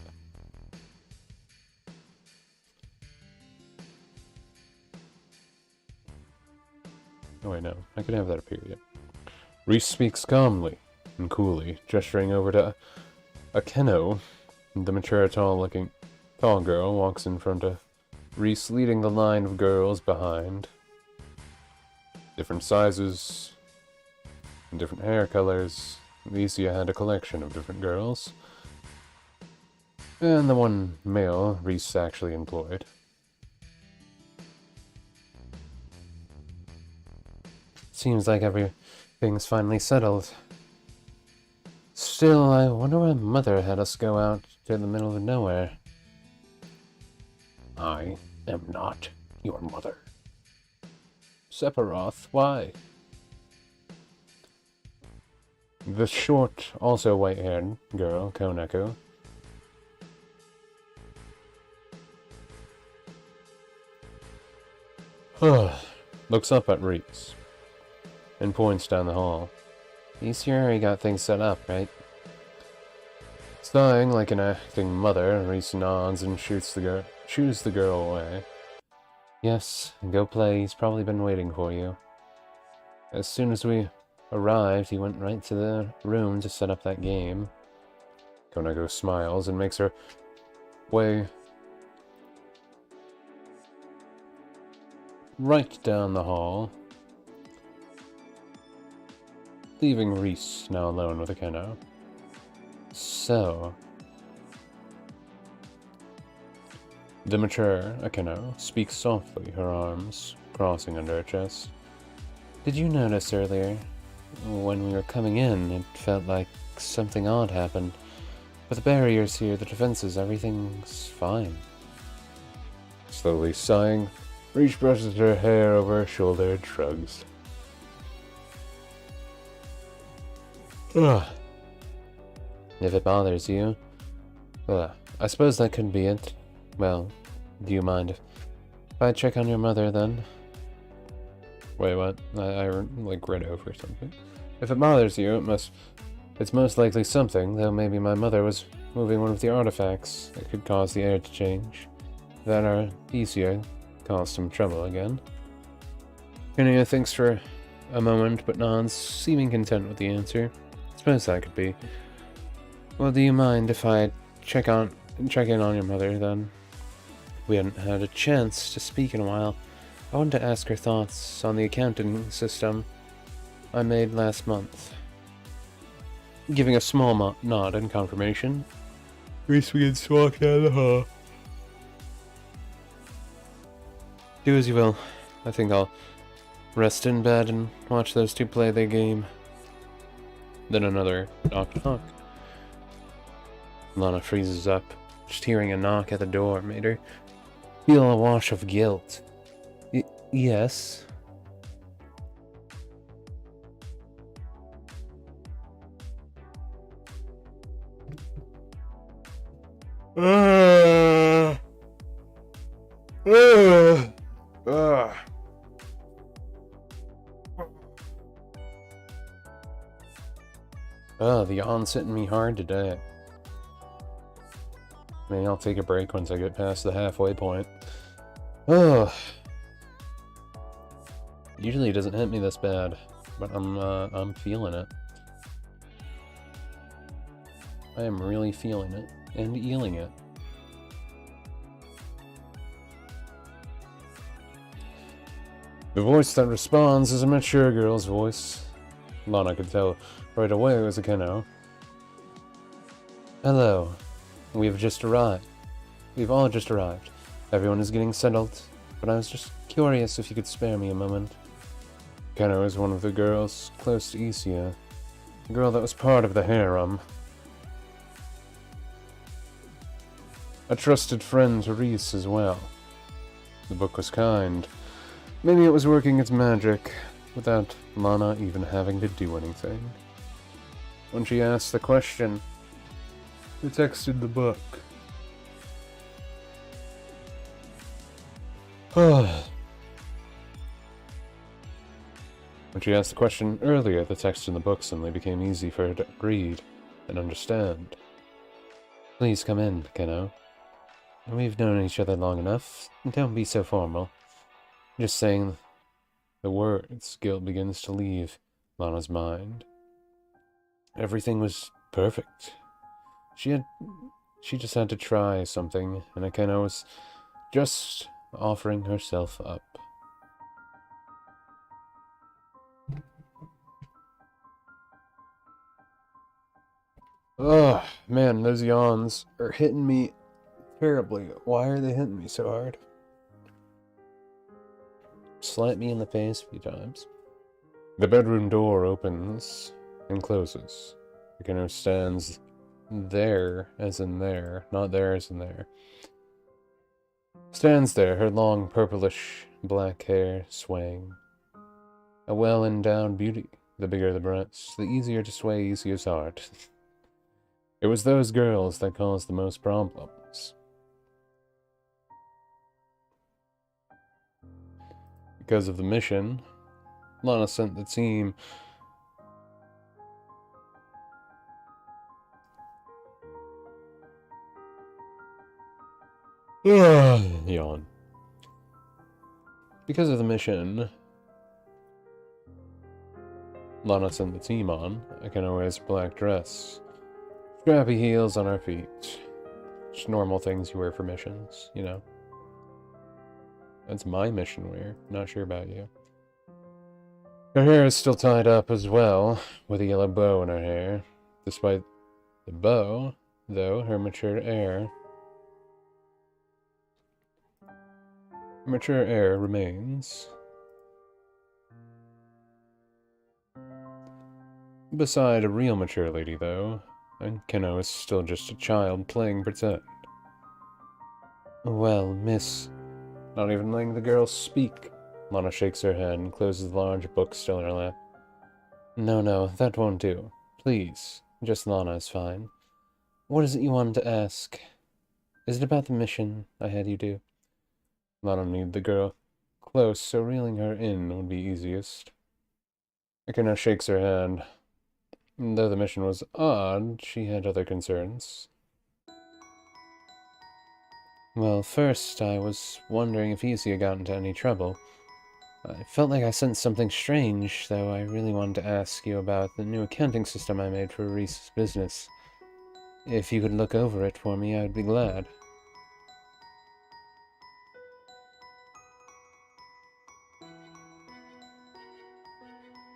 Oh wait, no. I could have that appear, yeah. Reese speaks calmly and coolly, gesturing over to Akeno. The mature, tall girl walks in front of Reese, leading the line of girls behind. Different sizes, and different hair colors. Alicia had a collection of different girls. And the one male Reese actually employed. Seems like everything's finally settled. Still, I wonder why Mother had us go out to the middle of nowhere. I am not your mother. Sephiroth, why? The short, also white-haired girl, Koneko, looks up at Reese and points down the hall. You sure you got things set up, right? Sighing like an acting mother, Reese nods and shoos the girl away. Yes, go play. He's probably been waiting for you. As soon as we arrived, he went right to the room to set up that game. Koneko smiles and makes her way right down the hall, leaving Reese now alone with Akeno. So, the mature Akeno speaks softly, her arms crossing under her chest. Did you notice earlier, when we were coming in, it felt like something odd happened? With the barriers here, the defenses, everything's fine. Slowly sighing, Reese brushes her hair over her shoulder and shrugs. Ugh. If it bothers you, I suppose that could be it. Well, do you mind if I check on your mother then? Wait, what? I like read over something. If it bothers you, it's most likely something, though maybe my mother was moving one of the artifacts that could cause the air to change. That are easier, caused some trouble again. Kenya thinks for a moment, but nods, seeming content with the answer. Suppose that could be. Well, do you mind if I check in on your mother, then? We hadn't had a chance to speak in a while. I wanted to ask her thoughts on the accounting system I made last month. Giving a small nod in confirmation, Reese begins to walk down the hall. Do as you will. I think I'll rest in bed and watch those two play their game. Then another knock. Lana freezes up. Just hearing a knock at the door made her feel a wash of guilt. Yes? The yawn's hitting me hard today. Maybe I'll take a break once I get past the halfway point. Usually it doesn't hit me this bad, but I'm feeling it. I am really feeling it and feeling it. The voice that responds is a mature girl's voice. Lana could tell right away it was a Keno. Hello. We've just arrived. We've all just arrived. Everyone is getting settled, but I was just curious if you could spare me a moment. Keno is one of the girls close to Isia, the girl that was part of the harem. A trusted friend to Reese as well. The book was kind. Maybe it was working its magic, without Lana even having to do anything. When she asked the question, who texted the book? When she asked the question earlier, the text in the book suddenly became easy for her to read and understand. Please come in, Keno. We've known each other long enough. Don't be so formal. Just saying the words, guilt begins to leave Lana's mind. Everything was perfect. She just had to try something, and Akena was just offering herself up. Ugh, man, those yawns are hitting me terribly. Why are they hitting me so hard? Slap me in the face a few times. The bedroom door opens and closes. Akena stands there, as in there, not there as in there. Stands there, her long purplish black hair swaying. A well-endowed beauty. The bigger the breasts, the easier to sway Isia's heart. It was those girls that caused the most problems. Because of the mission, Lana sent the team yawn. Because of the mission Lana sent the team on, Akena wears a black dress, strappy heels on her feet. Just normal things you wear for missions, you know. That's my mission wear, not sure about you. Her hair is still tied up as well, with a yellow bow in her hair. Despite the bow, though, her mature air remains. Beside a real mature lady, though, and Keno is still just a child playing pretend. Well, miss... Not even letting the girl speak. Lana shakes her head and closes the large book still in her lap. No, that won't do. Please, just Lana is fine. What is it you wanted to ask? Is it about the mission I had you do? Lana knew the girl close, so reeling her in would be easiest. Akina shakes her hand. Though the mission was odd, she had other concerns. Well, first, I was wondering if Isia got into any trouble. I felt like I sensed something strange, though I really wanted to ask you about the new accounting system I made for Reese's business. If you could look over it for me, I'd be glad.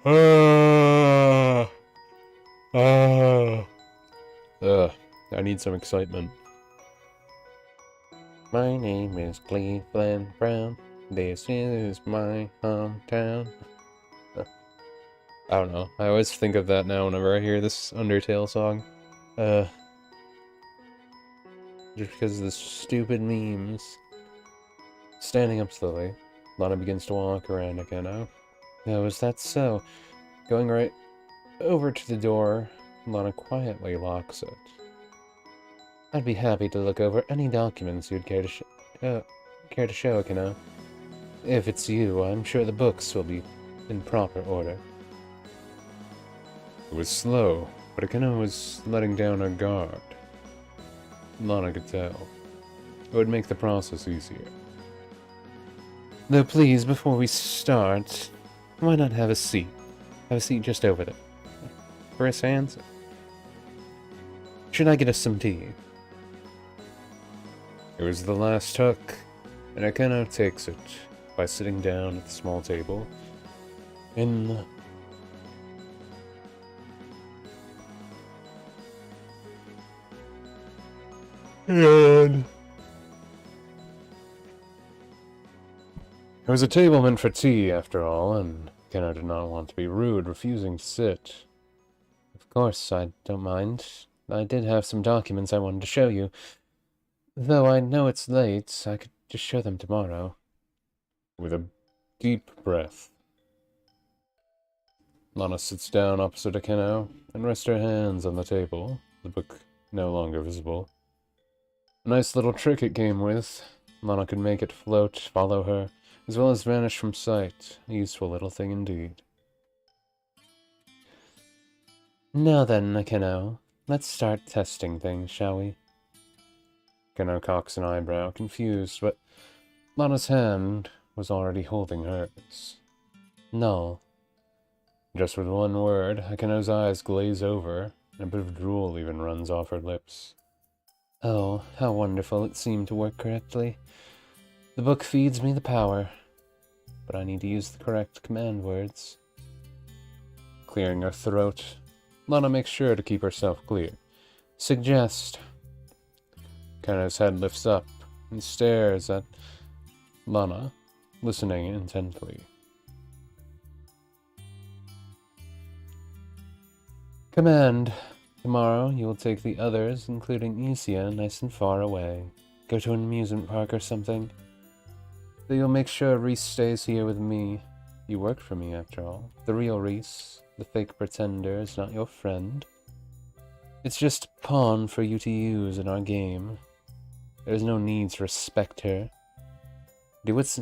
Ah, ah. I need some excitement. My name is Cleveland Brown. This is my hometown. I don't know. I always think of that now whenever I hear this Undertale song. Just because of the stupid memes. Standing up slowly, Lana begins to walk around again now. Oh, is that so? Going right over to the door, Lana quietly locks it. I'd be happy to look over any documents you'd care to show, Akina. If it's you, I'm sure the books will be in proper order. It was slow, but Akina was letting down her guard. Lana could tell. It would make the process easier. Though please, before we start, why not have a seat? Have a seat just over there. For his hands? Should I get us some tea? It was the last hook, and Akina takes it by sitting down at the small table in and it was a table meant for tea, after all, and Akina did not want to be rude, refusing to sit. Of course, I don't mind. I did have some documents I wanted to show you. Though I know it's late, I could just show them tomorrow. With a deep breath, Lana sits down opposite Akina and rests her hands on the table, the book no longer visible. A nice little trick it came with. Lana could make it float, follow her, as well as vanish from sight. A useful little thing indeed. Now then, Akino, let's start testing things, shall we? Akino cocks an eyebrow, confused, but Lana's hand was already holding hers. No. Just with one word, Akino's eyes glaze over, and a bit of drool even runs off her lips. Oh, how wonderful it seemed to work correctly. The book feeds me the power, but I need to use the correct command words. Clearing her throat, Lana makes sure to keep herself clear. Suggest. Akino's head lifts up and stares at Lana, listening intently. Command. Tomorrow you will take the others, including Isia, nice and far away. Go to an amusement park or something. So you'll make sure Reese stays here with me. You work for me, after all. The real Reese, the fake pretender, is not your friend. It's just a pawn for you to use in our game. There's no need to respect her. Do what's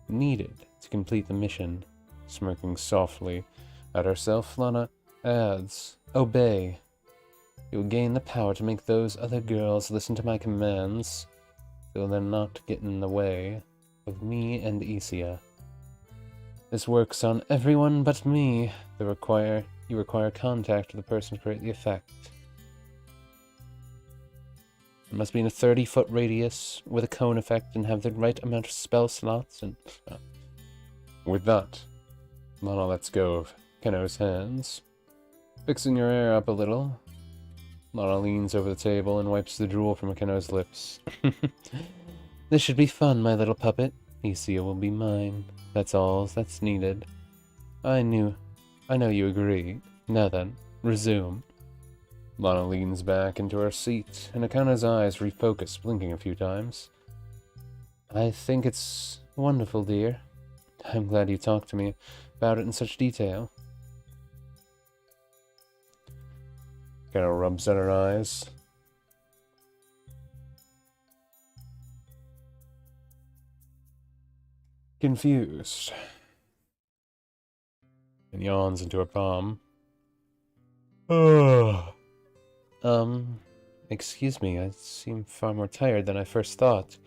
needed to complete the mission. Smirking softly at herself, Lana adds, Obey. You will gain the power to make those other girls listen to my commands, so they'll not get in the way of me and Isia. This works on everyone but me. You require contact with the person to create the effect. It must be in a 30-foot radius with a cone effect and have the right amount of spell slots and... With that, Lana lets go of Keno's hands. Fixing your hair up a little, Lana leans over the table and wipes the drool from Keno's lips. This should be fun, my little puppet. Isia will be mine. That's all that's needed. I know you agree. Now then, resume. Lana leans back into her seat, and Akana's eyes refocus, blinking a few times. I think it's wonderful, dear. I'm glad you talked to me about it in such detail. Akana rubs at her eyes. confused. And yawns into a palm. Excuse me, I seem far more tired than I first thought.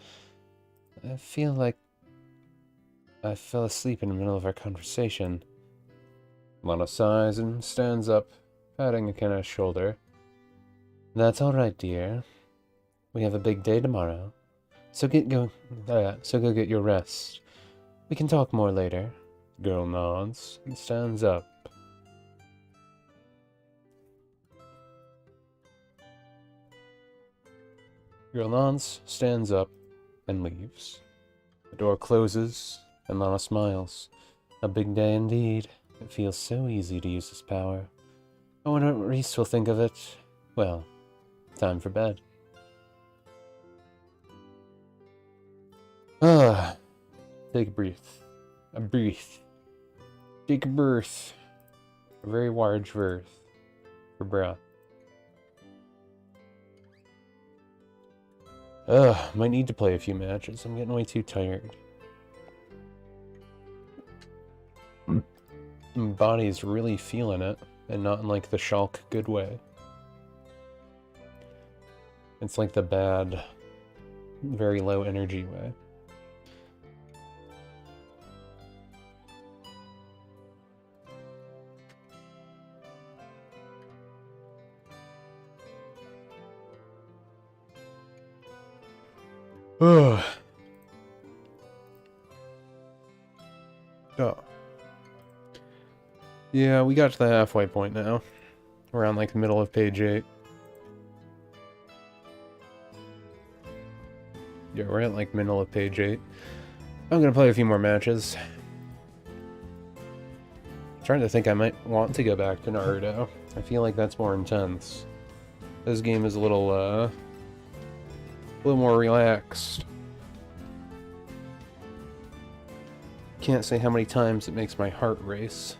I feel like I fell asleep in the middle of our conversation. Lana sighs and stands up, patting Akena's shoulder. That's all right, dear. We have a big day tomorrow. So go get your rest. We can talk more later. Girl nods and stands up. Girl nods, stands up, and leaves. The door closes, and Lana smiles. A big day indeed. It feels so easy to use this power. I wonder what Reese will think of it. Well, time for bed. Take a breath. A breath. Take a birth. A very large birth. For breath. Might need to play a few matches. I'm getting way too tired. My body's really feeling it, and not in like the Shulk good way. It's like the bad, very low energy way. Oh. Yeah, we got to the halfway point now. Around like the middle of page 8. Yeah, we're at like middle of page 8. I'm gonna play a few more matches. I'm trying to think I might want to go back to Naruto. I feel like that's more intense. This game is a little more relaxed. Can't say how many times it makes my heart race.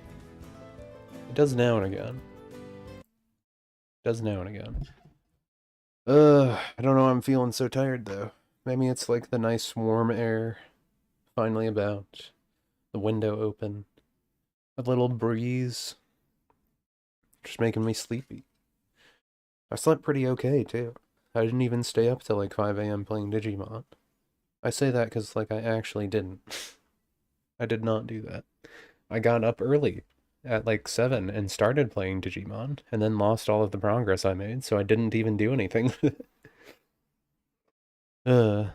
It does now and again. I don't know, I'm feeling so tired though. Maybe it's like the nice warm air finally about. The window open. A little breeze. Just making me sleepy. I slept pretty okay too. I didn't even stay up till like 5 a.m. playing Digimon. I say that because like I actually didn't. I did not do that. I got up early at like 7 and started playing Digimon, and then lost all of the progress I made, so I didn't even do anything. Still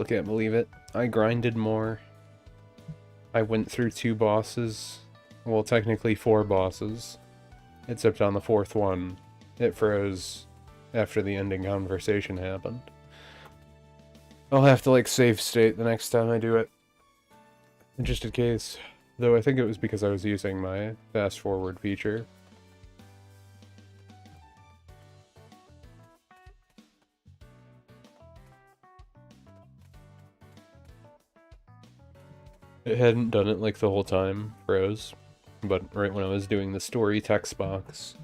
can't believe it. I grinded more. I went through 2 bosses. Well, technically 4 bosses. Except on the 4th one, it froze after the ending conversation happened. I'll have to like save state the next time I do it. Just in case. Though I think it was because I was using my fast forward feature. It hadn't done it like the whole time, froze. But right when I was doing the story text box,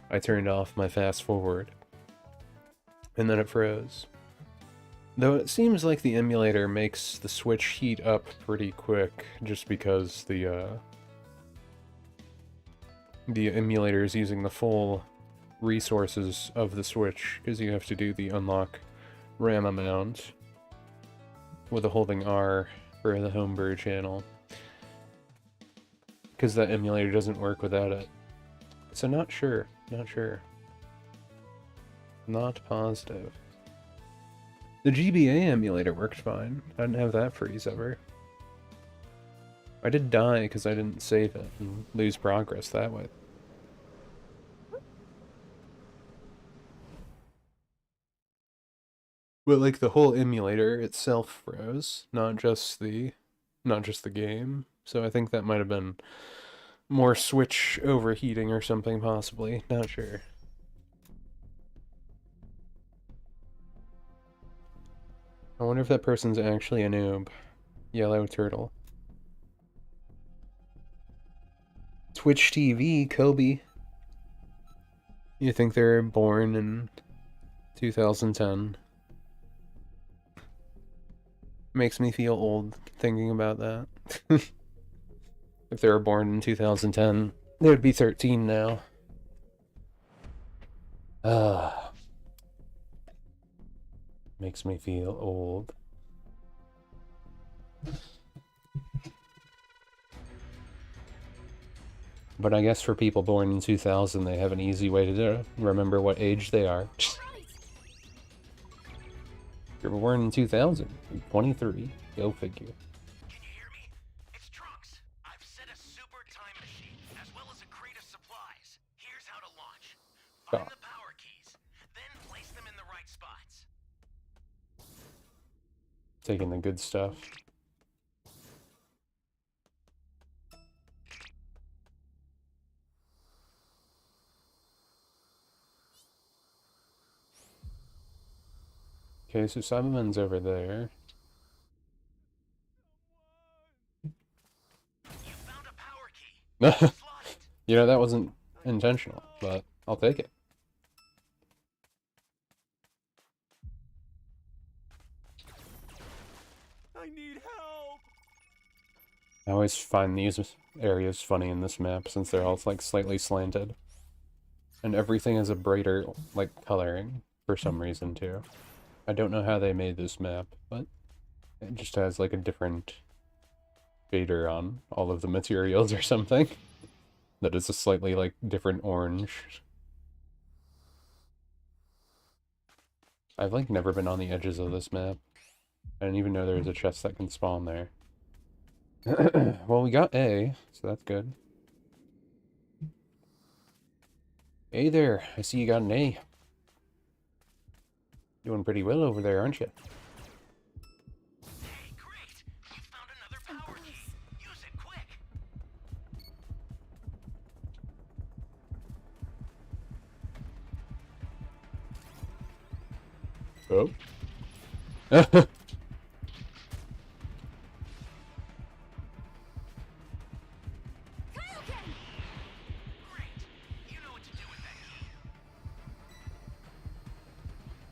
I turned off my fast forward. And then it froze. Though it seems like the emulator makes the Switch heat up pretty quick, just because the emulator is using the full resources of the Switch, because you have to do the unlock RAM amount with holding R for the homebrew channel. Because that emulator doesn't work without it. So not sure. Not positive. The GBA emulator worked fine. I didn't have that freeze ever. I did die because I didn't save it and lose progress that way. But like the whole emulator itself froze, not just the game. So I think that might have been more Switch overheating or something, possibly. Not sure. I wonder if that person's actually a noob. Yellow Turtle. Twitch TV, Kobe. You think they're born in 2010? Makes me feel old thinking about that. If they were born in 2010, they would be 13 now. Ah, makes me feel old. But I guess for people born in 2000, they have an easy way to remember what age they are. Right. You're born in 2000, 23. Go figure. Can you hear me? It's Trunks. I've set a super time machine, as well as a crate of supplies. Here's how to launch. Find Oh. the power keys, then place them in the right spots. Taking the good stuff. Okay, so Cyberman's over there. You found a power key. Slot it. You know, that wasn't intentional, but I'll take it. I need help! I always find these areas funny in this map, since they're all, like, slightly slanted. And everything is a brighter, like, coloring, for some reason, too. I don't know how they made this map, but it just has, like, a different fader on all of the materials or something. That is a slightly, like, different orange. I've, like, never been on the edges of this map. I didn't even know there was a chest that can spawn there. Well, we got A, so that's good. Hey there, I see you got an A. Doing pretty well over there, aren't you? Hey, great! You found another power key. Use it quick. Oh. Kaioken! Great. You know what to do with that key.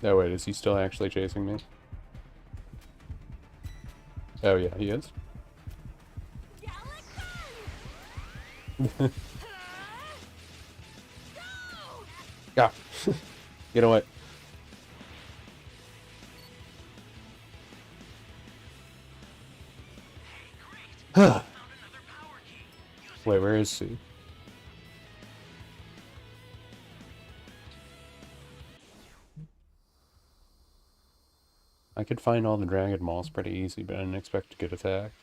Oh wait, is he still actually chasing me? Oh yeah, he is. Gallic gun! Go! Yeah. You know what? Found another power key. Use it. Wait, where is he? I could find all the Dragon Balls pretty easy, but I didn't expect to get attacked.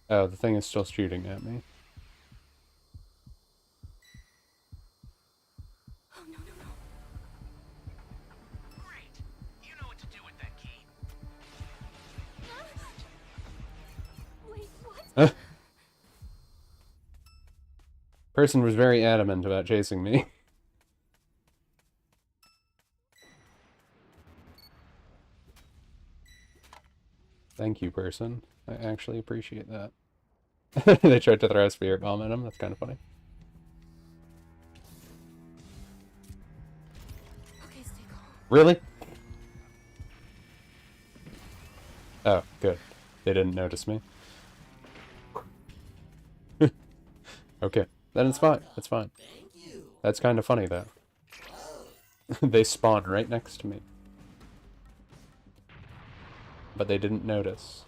Oh, the thing is still shooting at me. Oh, no, no, no. Great. You know what to do with that key. Wait, what? Huh? Person was very adamant about chasing me. Thank you, person. I actually appreciate that. They tried to throw a spirit bomb at him. That's kind of funny. Okay, stay calm. Really? Oh, good. They didn't notice me. Okay, then it's fine. It's fine. Thank you. That's kind of funny, though. Close. They spawned right next to me. But they didn't notice.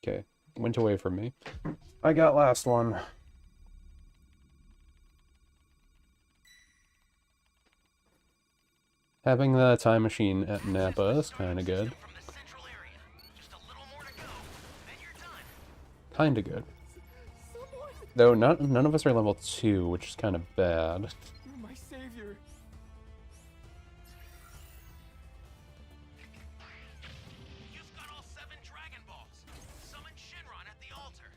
Okay, went away from me. I got last one. Having the time machine at Napa is kind of good. From the central area. Just a little more to go, then you're done. Kind of good. Someone! Though none of us are level 2, which is kind of bad. You're my savior. You've got all 7 Dragon Balls. Summon Shinron at the altar.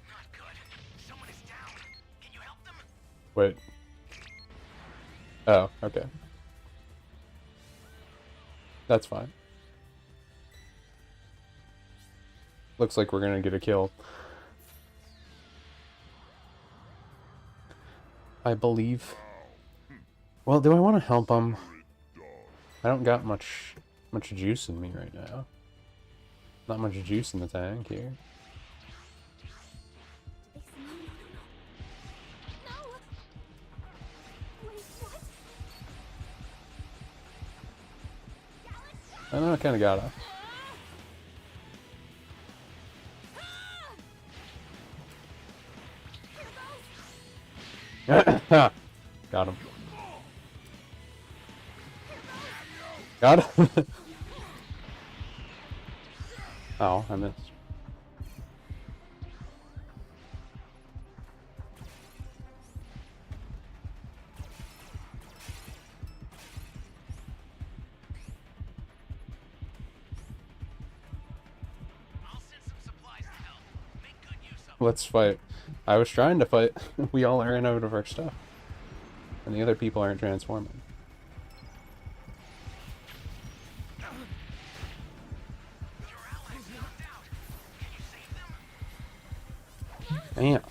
Not good. Someone is down. Can you help them? Wait. Oh, okay. That's fine. Looks like we're gonna get a kill. I believe. Well, do I want to help him? I don't got much juice in me right now. Not much juice in the tank here. No! Wait, what? I know I kind of gotta. Got him. Got him. Oh, I missed. I'll send some supplies to help. Make good use of them. Let's fight. I was trying to fight. We all ran out of our stuff. And the other people aren't transforming. Your allies knocked out. Can you save them? Damn.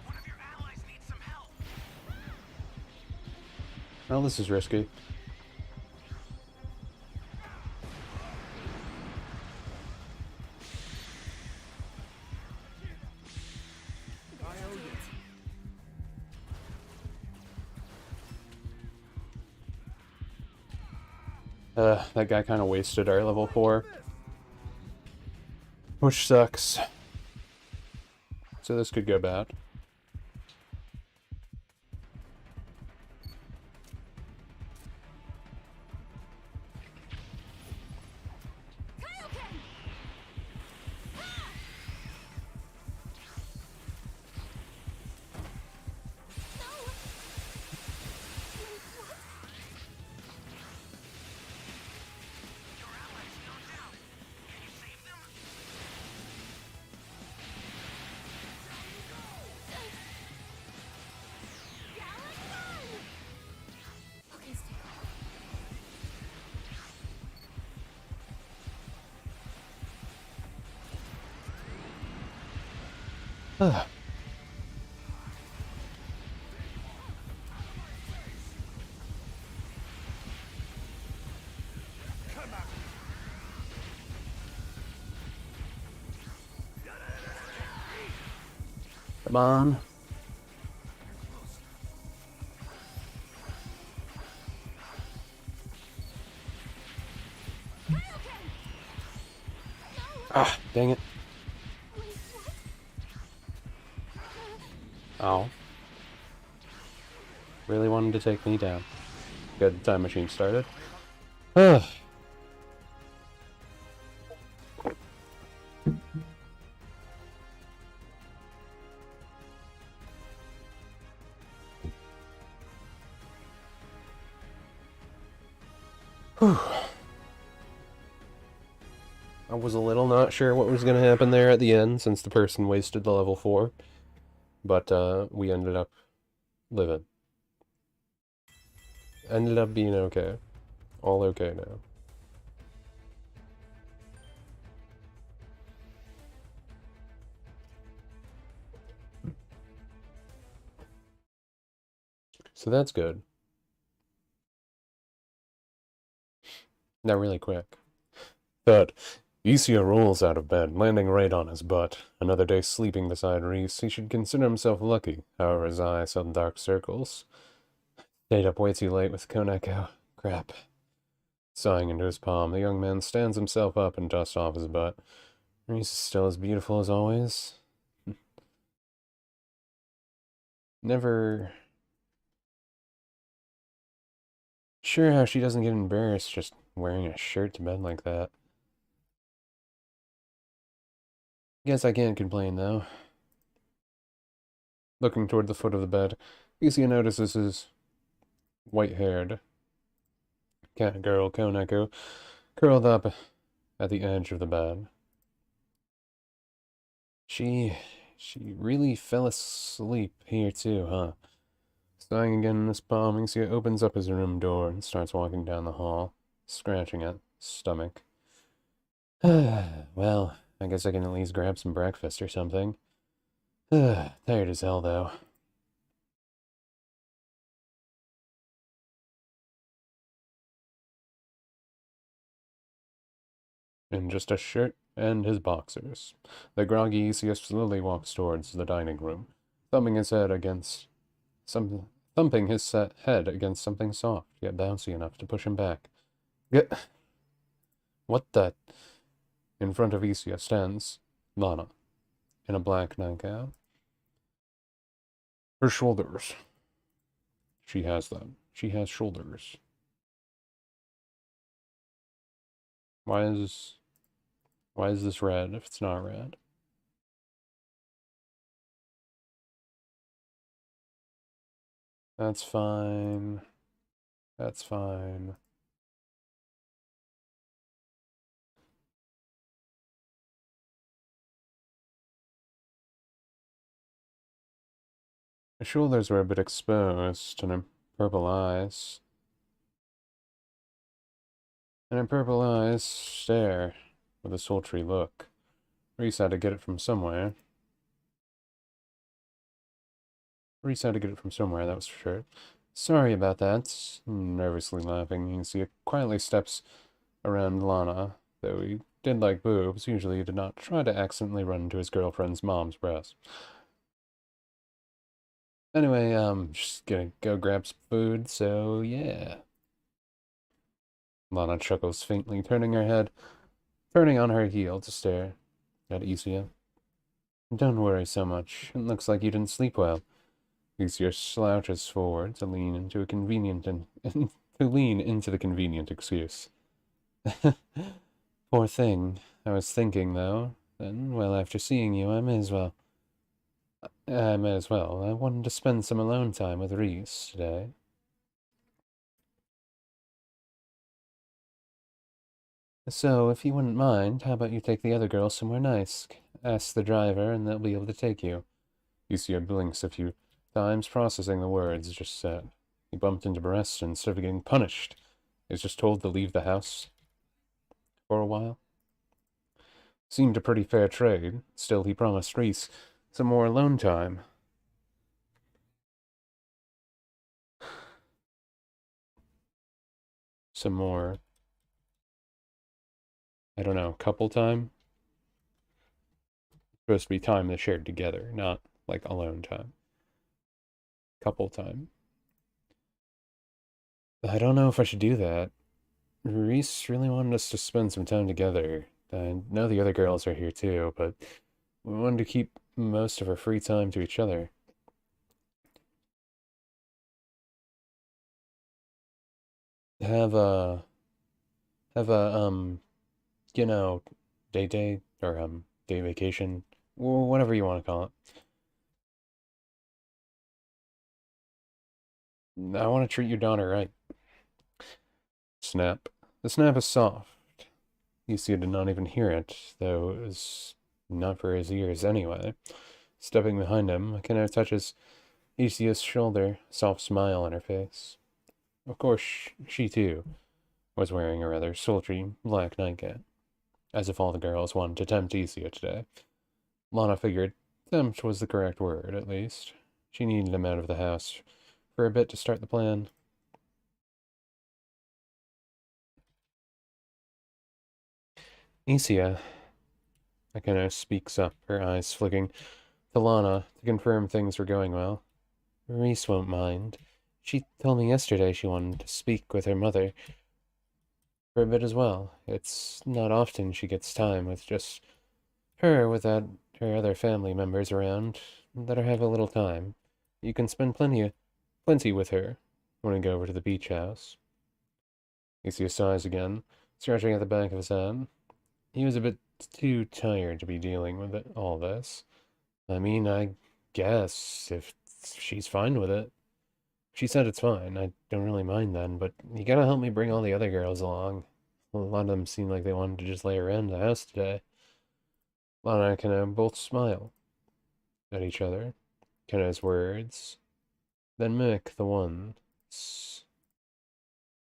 One of your allies needs some help. Well, this is risky. That guy kind of wasted our level 4. Which sucks. So this could go bad. Your allies knocked out. Can you save them? Okay, stay calm. Come on. Ah, dang it. Oh. Really wanted to take me down. Good, time machine started. Ugh. Whew. I was a little not sure what was going to happen there at the end since the person wasted the level 4. But we ended up living. Ended up being okay. All okay now. So that's good. Now really quick. Third, Isia rolls out of bed, landing right on his butt. Another day sleeping beside Reese, he should consider himself lucky. However, his eyes saw dark circles. Stayed up way too late with Koneko. Crap. Sighing into his palm, the young man stands himself up and dusts off his butt. Reese is still as beautiful as always. Never sure how she doesn't get embarrassed just wearing a shirt to bed like that. Guess I can't complain, though. Looking toward the foot of the bed, Isia notices his white-haired cat girl, Koneko, curled up at the edge of the bed. She really fell asleep here too, huh? Sighing again in this palm, Ixia opens up his room door and starts walking down the hall, scratching at his stomach. Well, I guess I can at least grab some breakfast or something. Tired as hell, though. In just a shirt and his boxers, the groggy Ixia slowly walks towards the dining room, thumping his head against thumping his head against something soft yet bouncy enough to push him back. Get what the? In front of Isia stands Lana in a black nightgown. Her shoulders. She has them. She has shoulders. Why is this red if it's not red? That's fine. That's fine. Her shoulders were a bit exposed, and her purple eyes. And her purple eyes stare with a sultry look. Reese had to get it from somewhere. Reese had to get it from somewhere, that was for sure. Sorry about that. Nervously laughing, you see it quietly steps around Lana. Though he did like boobs, usually he did not try to accidentally run into his girlfriend's mom's breast. Anyway, just gonna go grab some food, so yeah. Lana chuckles faintly, turning on her heel to stare at Isia. Don't worry so much. It looks like you didn't sleep well. Isia slouches forward to lean into the convenient excuse. Poor thing. I was thinking, though, then, well, after seeing you, I may as well. I wanted to spend some alone time with Reese today. So, if you wouldn't mind, how about you take the other girl somewhere nice? Ask the driver, and they'll be able to take you. Isia blinks a few times, processing the words just said. He bumped into Brest, and instead of getting punished, he was just told to leave the house for a while. Seemed a pretty fair trade. Still, he promised Reese some more alone time. Some more, I don't know, couple time? Supposed to be time they shared together, not like alone time. Couple time. I don't know if I should do that. Reese really wanted us to spend some time together. I know the other girls are here too, but we wanted to keep most of our free time to each other. Have a have a you know, day or day vacation, whatever you want to call it. I want to treat your daughter right. Snap. The snap is soft. Lucia did not even hear it, though it was not for his ears anyway. Stepping behind him, Akina touches Isia's shoulder, soft smile on her face. Of course, she too was wearing a rather sultry black nightgown, as if all the girls wanted to tempt Isia today. Lana figured tempt was the correct word, at least. She needed him out of the house for a bit to start the plan. Isia, Akina speaks up, her eyes flicking to Lana to confirm things were going well. Reese won't mind. She told me yesterday she wanted to speak with her mother for a bit as well. It's not often she gets time with just her without her other family members around. Let her have a little time. You can spend plenty with her when we go over to the beach house. You see his sighs again, scratching at the back of his head. He was a bit too tired to be dealing with all this. I mean, I guess if she's fine with it. She said it's fine. I don't really mind then, but you gotta help me bring all the other girls along. A lot of them seem like they wanted to just lay around the house today. Lana and Kana both smile at each other. Kana's words then mimic the ones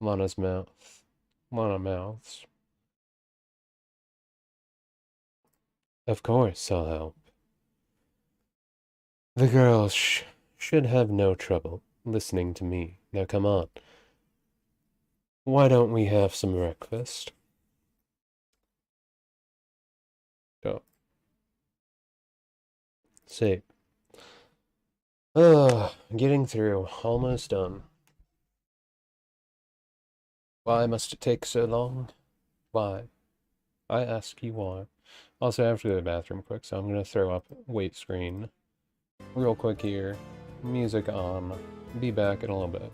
Lana's mouth. Lana mouths. Of course, I'll help. The girls should have no trouble listening to me. Now come on. Why don't we have some breakfast? Go. See. Getting through. Almost done. Why must it take so long? Why? I ask you why. Also, I have to go to the bathroom quick, so I'm gonna throw up wait screen real quick here. Music on. Be back in a little bit.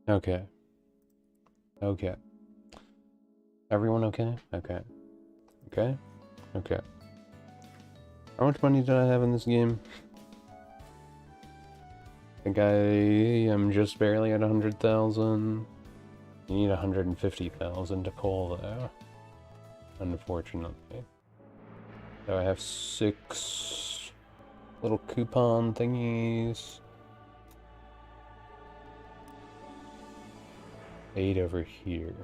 Okay. Okay. Everyone okay? Okay. Okay? Okay. How much money did I have in this game? I think I am just barely at 100,000. You need 150,000 to pull though. Unfortunately. So I have 6 little coupon thingies. 8 over here.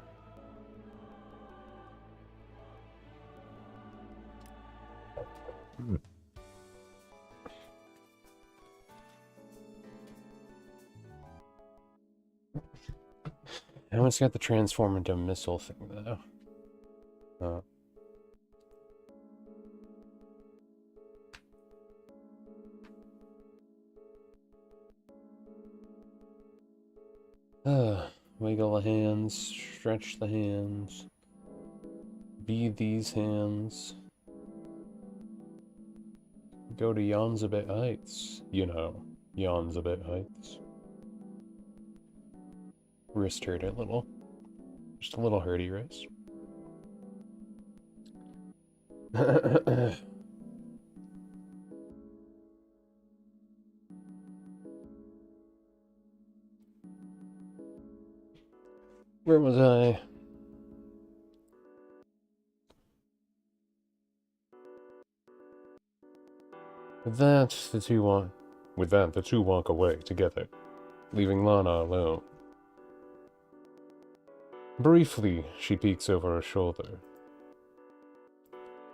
I almost got the transform into a missile thing though. Wiggle the hands, stretch the hands, be these hands. Go to Yawns a Bit Heights, you know, Yawns a Bit Heights. Wrist hurt a little. Just a little hurty wrist. Where was I? With that, the two walk away together, leaving Lana alone. Briefly, she peeks over her shoulder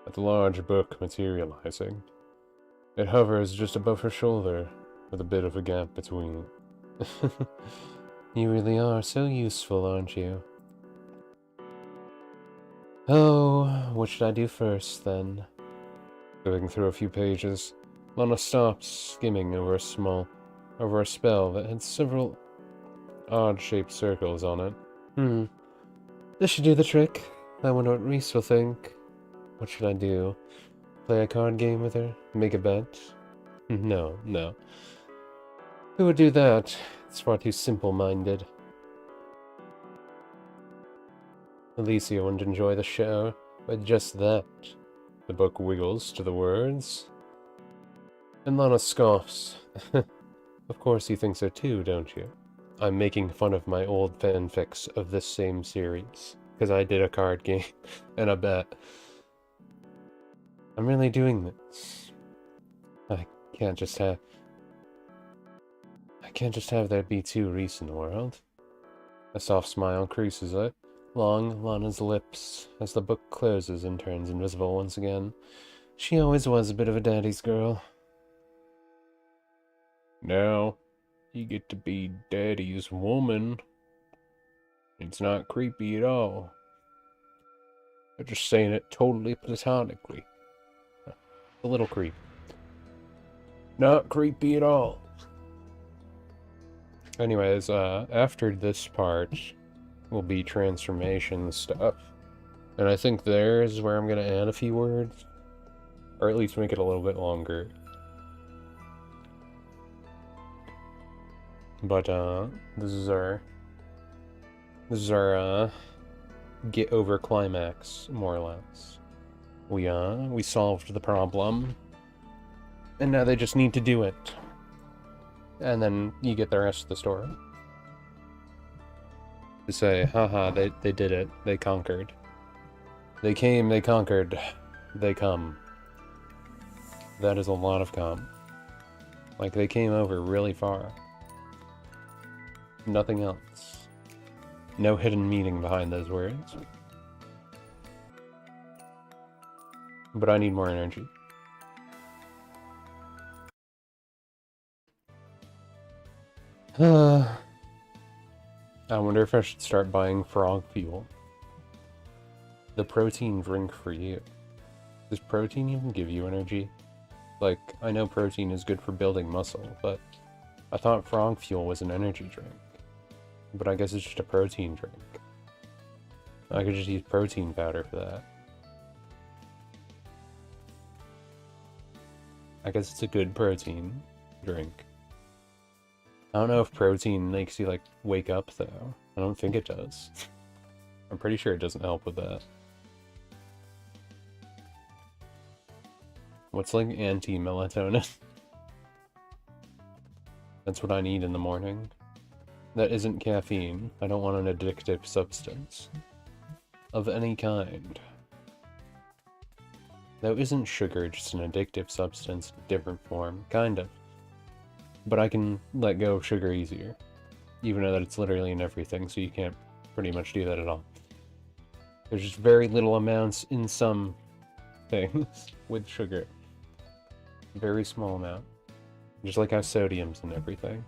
at the large book materializing. It hovers just above her shoulder, with a bit of a gap between. You really are so useful, aren't you? Oh, what should I do first, then? Going through a few pages, Lana stops, skimming over a spell that had several odd-shaped circles on it. This should do the trick. I wonder what Reese will think. What should I do? Play a card game with her? Make a bet? No. Who would do that? It's far too simple-minded. Alicia wouldn't enjoy the show, but just that. The book wiggles to the words. And Lana scoffs. Of course you think so too, don't you? I'm making fun of my old fanfics of this same series, because I did a card game and a bet. I'm really doing this. I can't just have there be two Reese in the world. A soft smile creases along Lana's lips as the book closes and turns invisible once again. She always was a bit of a daddy's girl. Now, you get to be daddy's woman. It's not creepy at all. I'm just saying it totally platonically. A little creepy. Not creepy at all. Anyways, after this part will be transformation stuff. And I think there's where I'm gonna add a few words. Or at least make it a little bit longer. But, this is our get over climax, more or less. We solved the problem. And now they just need to do it. And then you get the rest of the story. To say, haha, they did it. They conquered. They came, they conquered. They come. That is a lot of come. Like, they came over really far. Nothing else. No hidden meaning behind those words. But I need more energy. I wonder if I should start buying frog fuel. The protein drink for you. Does protein even give you energy? Like, I know protein is good for building muscle, but I thought frog fuel was an energy drink. But I guess it's just a protein drink. I could just use protein powder for that. I guess it's a good protein drink. I don't know if protein makes you, like, wake up, though. I don't think it does. I'm pretty sure it doesn't help with that. What's, like, anti-melatonin? That's what I need in the morning. That isn't caffeine. I don't want an addictive substance. Of any kind. Though isn't sugar just an addictive substance in a different form? Kind of. But I can let go of sugar easier. Even though that it's literally in everything, so you can't pretty much do that at all. There's just very little amounts in some things with sugar. Very small amount. Just like how sodium's in everything.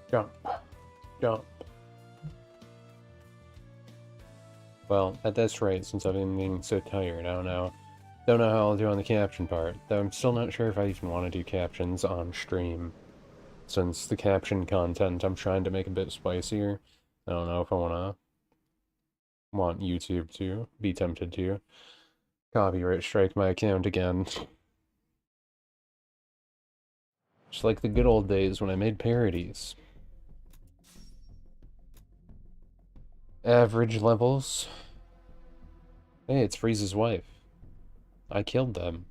Jump. Jump. Well, at this rate, since I've been being so tired, I don't know how I'll do on the caption part. Though I'm still not sure if I even want to do captions on stream. Since the caption content I'm trying to make a bit spicier. I don't know if I want YouTube to be tempted to copyright strike my account again. Just like the good old days when I made parodies. Average levels. Hey, it's Frieza's wife. I killed them.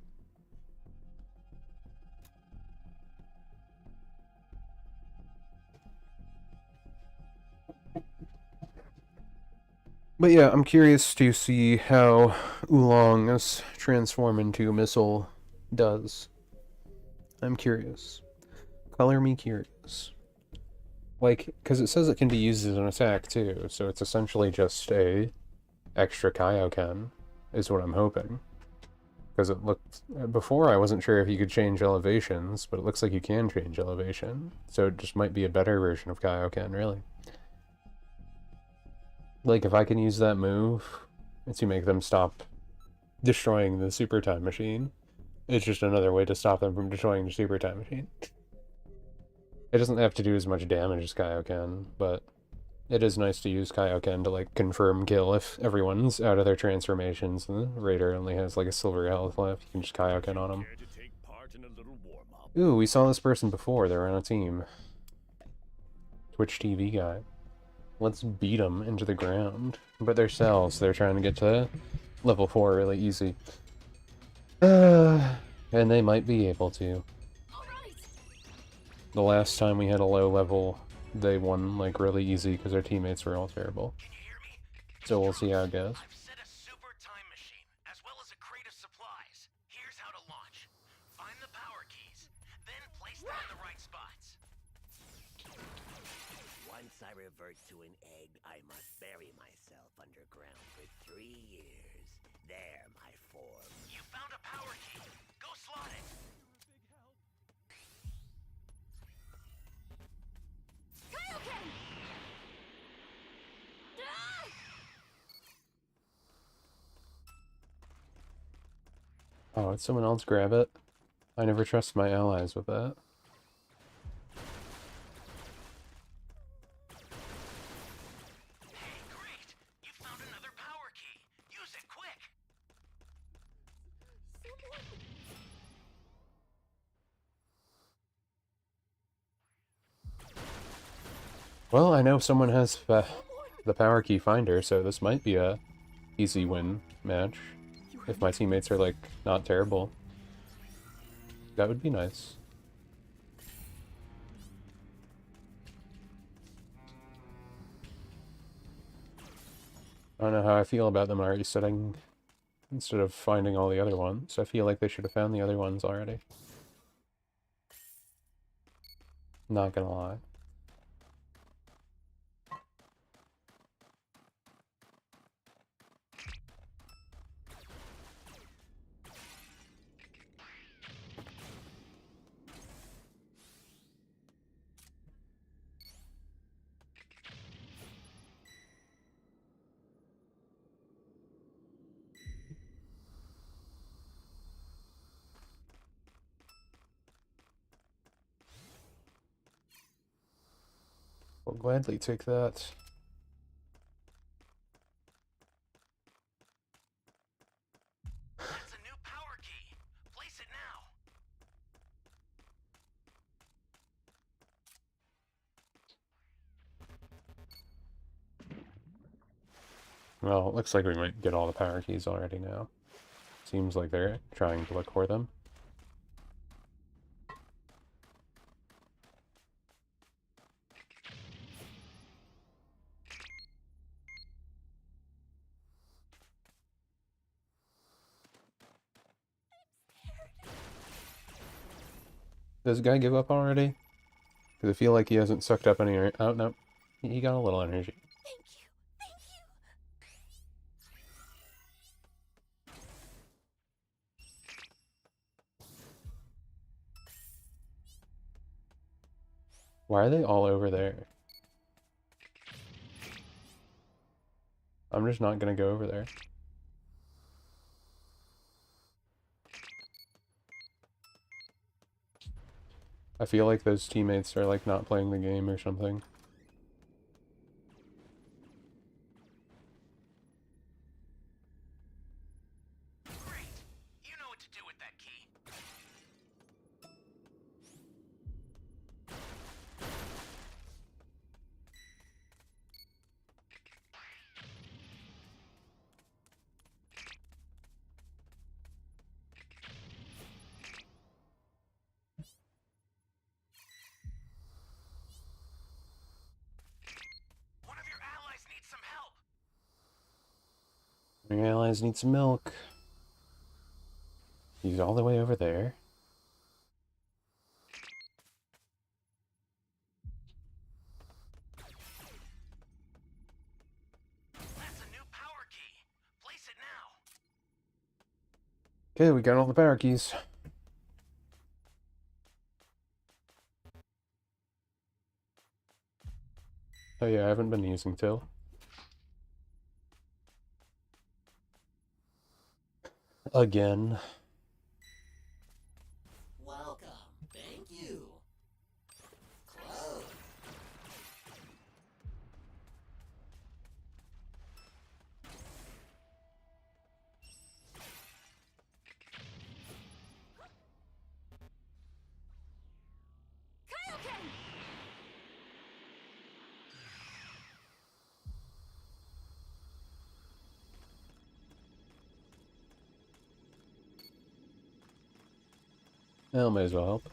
But yeah, I'm curious to see how Oolong's transform into missile does. I'm curious. Color me curious. Like, because it says it can be used as an attack too, so it's essentially just a extra Kaioken, is what I'm hoping. Because it looked... Before, I wasn't sure if you could change elevations, but it looks like you can change elevation. So it just might be a better version of Kaioken, really. Like, if I can use that move to make them stop destroying the Super Time Machine, it's just another way to stop them from destroying the Super Time Machine. It doesn't have to do as much damage as Kaioken, but it is nice to use Kaioken to, like, confirm kill if everyone's out of their transformations and the Raider only has, like, a silver health left. You can just Kaioken on him. Care to take part in a little warm-up? Ooh, we saw this person before. They were on a team. Twitch TV guy. Let's beat them into the ground. But they're cells. They're trying to get to level 4 really easy. And they might be able to. The last time we had a low level, they won, like, really easy because their teammates were all terrible. Can you hear me? So we'll see how it goes. I've set a super time machine, as well as a crate of supplies. Here's how to launch. Find the power keys, then place them in the right spots. Once I revert to an egg, I must bury myself underground for 3 years. There, my form. You found a power key. Go slot it. Kaioken! Ah! Oh, did someone else grab it? I never trust my allies with that. Hey, great! You found another power key. Use it quick. Well, I know someone has the power key finder, so this might be a easy win match. If my teammates are, like, not terrible. That would be nice. I don't know how I feel about them already setting instead of finding all the other ones. I feel like they should have found the other ones already. Not gonna lie. We'll gladly take that. That's a new power key. Place it now. Well, it looks like we might get all the power keys already now. Seems like they're trying to look for them. Does the guy give up already? Because I feel like he hasn't sucked up any... Oh, no. He got a little energy. Thank you. Thank you. Why are they all over there? I'm just not gonna go over there. I feel like those teammates are, like, not playing the game or something. Great. You know what to do with that key. Your allies need some milk. He's all the way over there. That's a new power key. Place it now. Okay, we got all the power keys. Oh yeah, I haven't been using Till. Again. Welcome. Thank you. Close. Kaioken! Well, may as well help.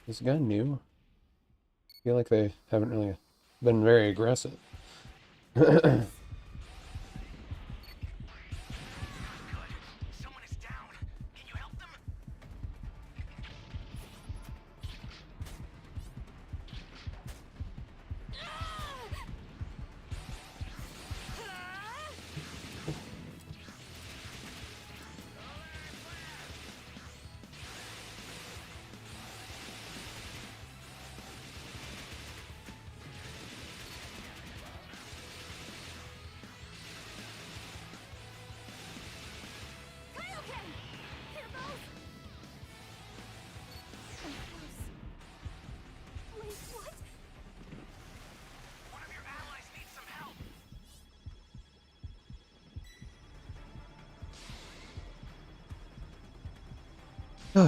Is the guy new? I feel like they haven't really been very aggressive. Someone is down. Can you help them? Kaioken! Here goes! I'm close. Wait, what? One of your allies needs some help. The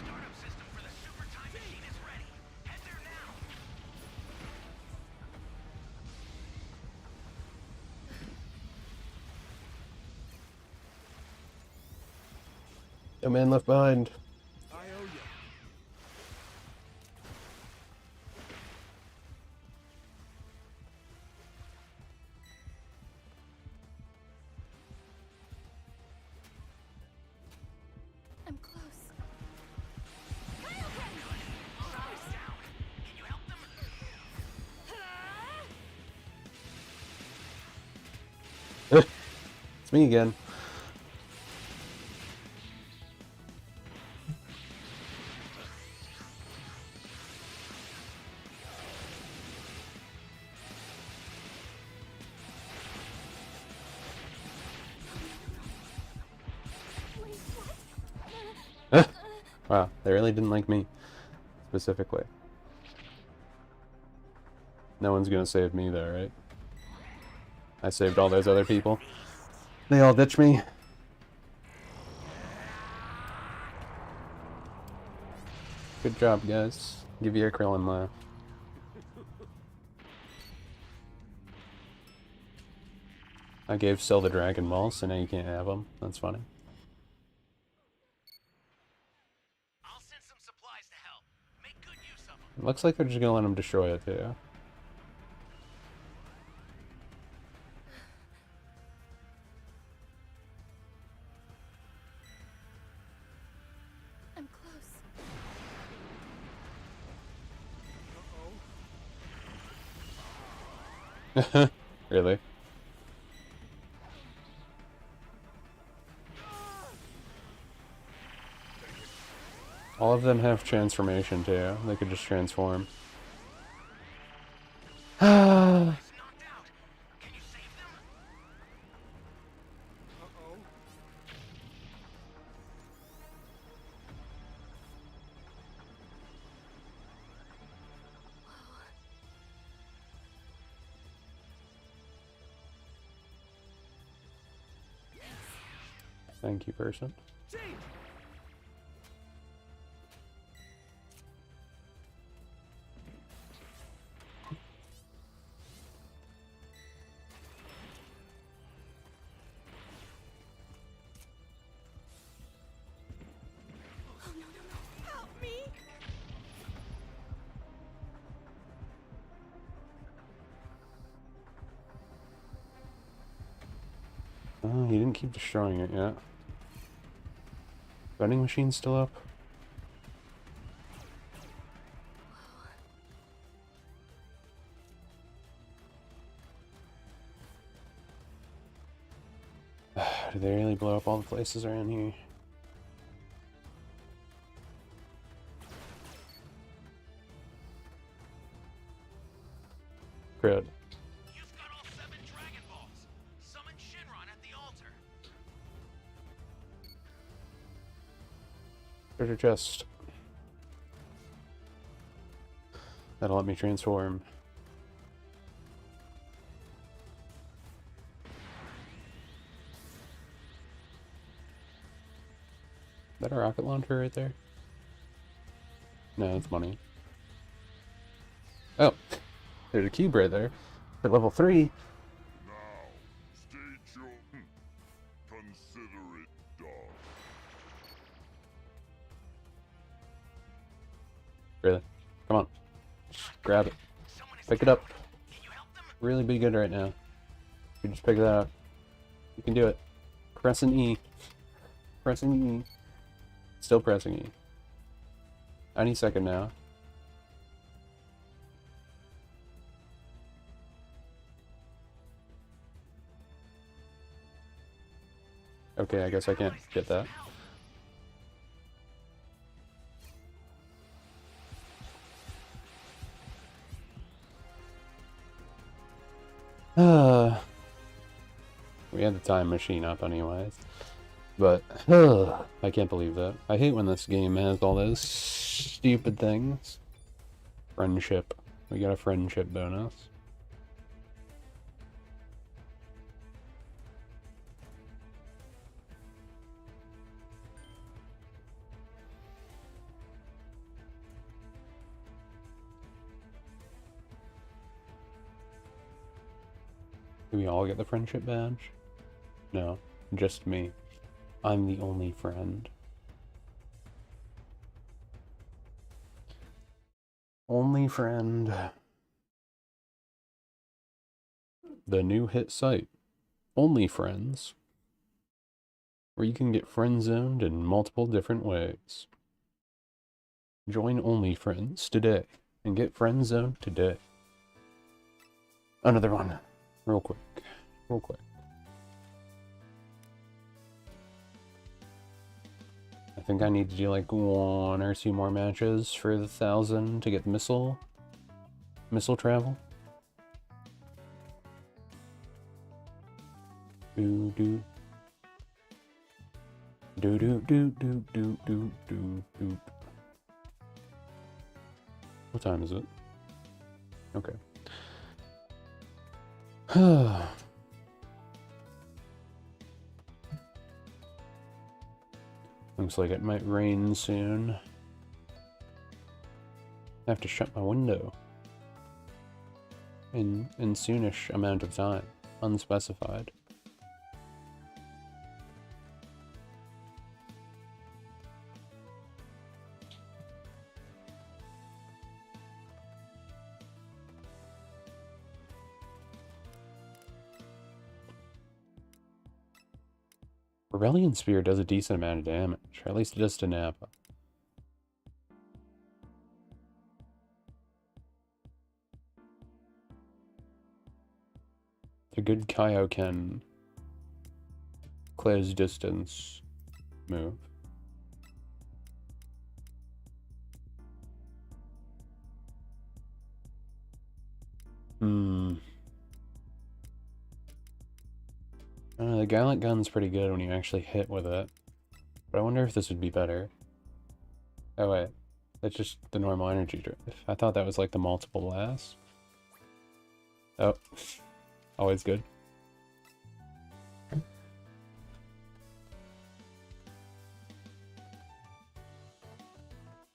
startup system for the super time machine is ready. Head there now. No man left behind. I'm close. Someone's down. Can you help them? It's me again. Wait, what? Wow, they really didn't like me. Specifically. No one's gonna save me though, right? I saved all those other people. They all ditch me. Good job, guys. Give you a Krillin laugh. I gave Cell the Dragon Ball, so now you can't have them. That's funny. I'll send some supplies to help. Make good use of them. It looks like they're just gonna let him destroy it too. I'm close. Really? All of them have transformation too. They could just transform. Ah. It's knocked out. Can you save them? Thank you, person. Oh, he didn't keep destroying it yet. Vending machine's still up? Do they really blow up all the places around here? Crud. You've got all 7 Dragon Balls. Summon Shinron at the altar. Treasure chest. That'll let me transform. Is that a rocket launcher right there? No, it's money. Oh, there's a cube right there. For level 3. Now, state your... Consider it done. Really? Come on. Just grab it. Someone is Pick it down. up. Can you help them? Really be good right now. You just pick that up. You can do it. Pressing E. Pressing E. Still pressing E. Any second now. Okay, I guess I can't get that. We had the time machine up anyways. But, I can't believe that. I hate when this game has all those stupid things. Friendship. We got a friendship bonus. Do we all get the friendship badge? No, just me. I'm the only friend. Only friend. The new hit site. Only Friends. Where you can get friend zoned in multiple different ways. Join Only Friends today and get friend zoned today. Another one. Real quick. Real quick. I think I need to do like 1 or 2 more matches for the 1,000 to get missile travel. Do do do do do do do do do do. What time is it? Okay. Looks like it might rain soon. I have to shut my window. In soonish amount of time. Unspecified. Rebellion Spear does a decent amount of damage, or at least it does to Nappa. It's a good Kaioken close distance move. The Gallant Gun's pretty good when you actually hit with it. But I wonder if this would be better. Oh wait, that's just the normal energy drive. I thought that was like the multiple blast. Oh, always good.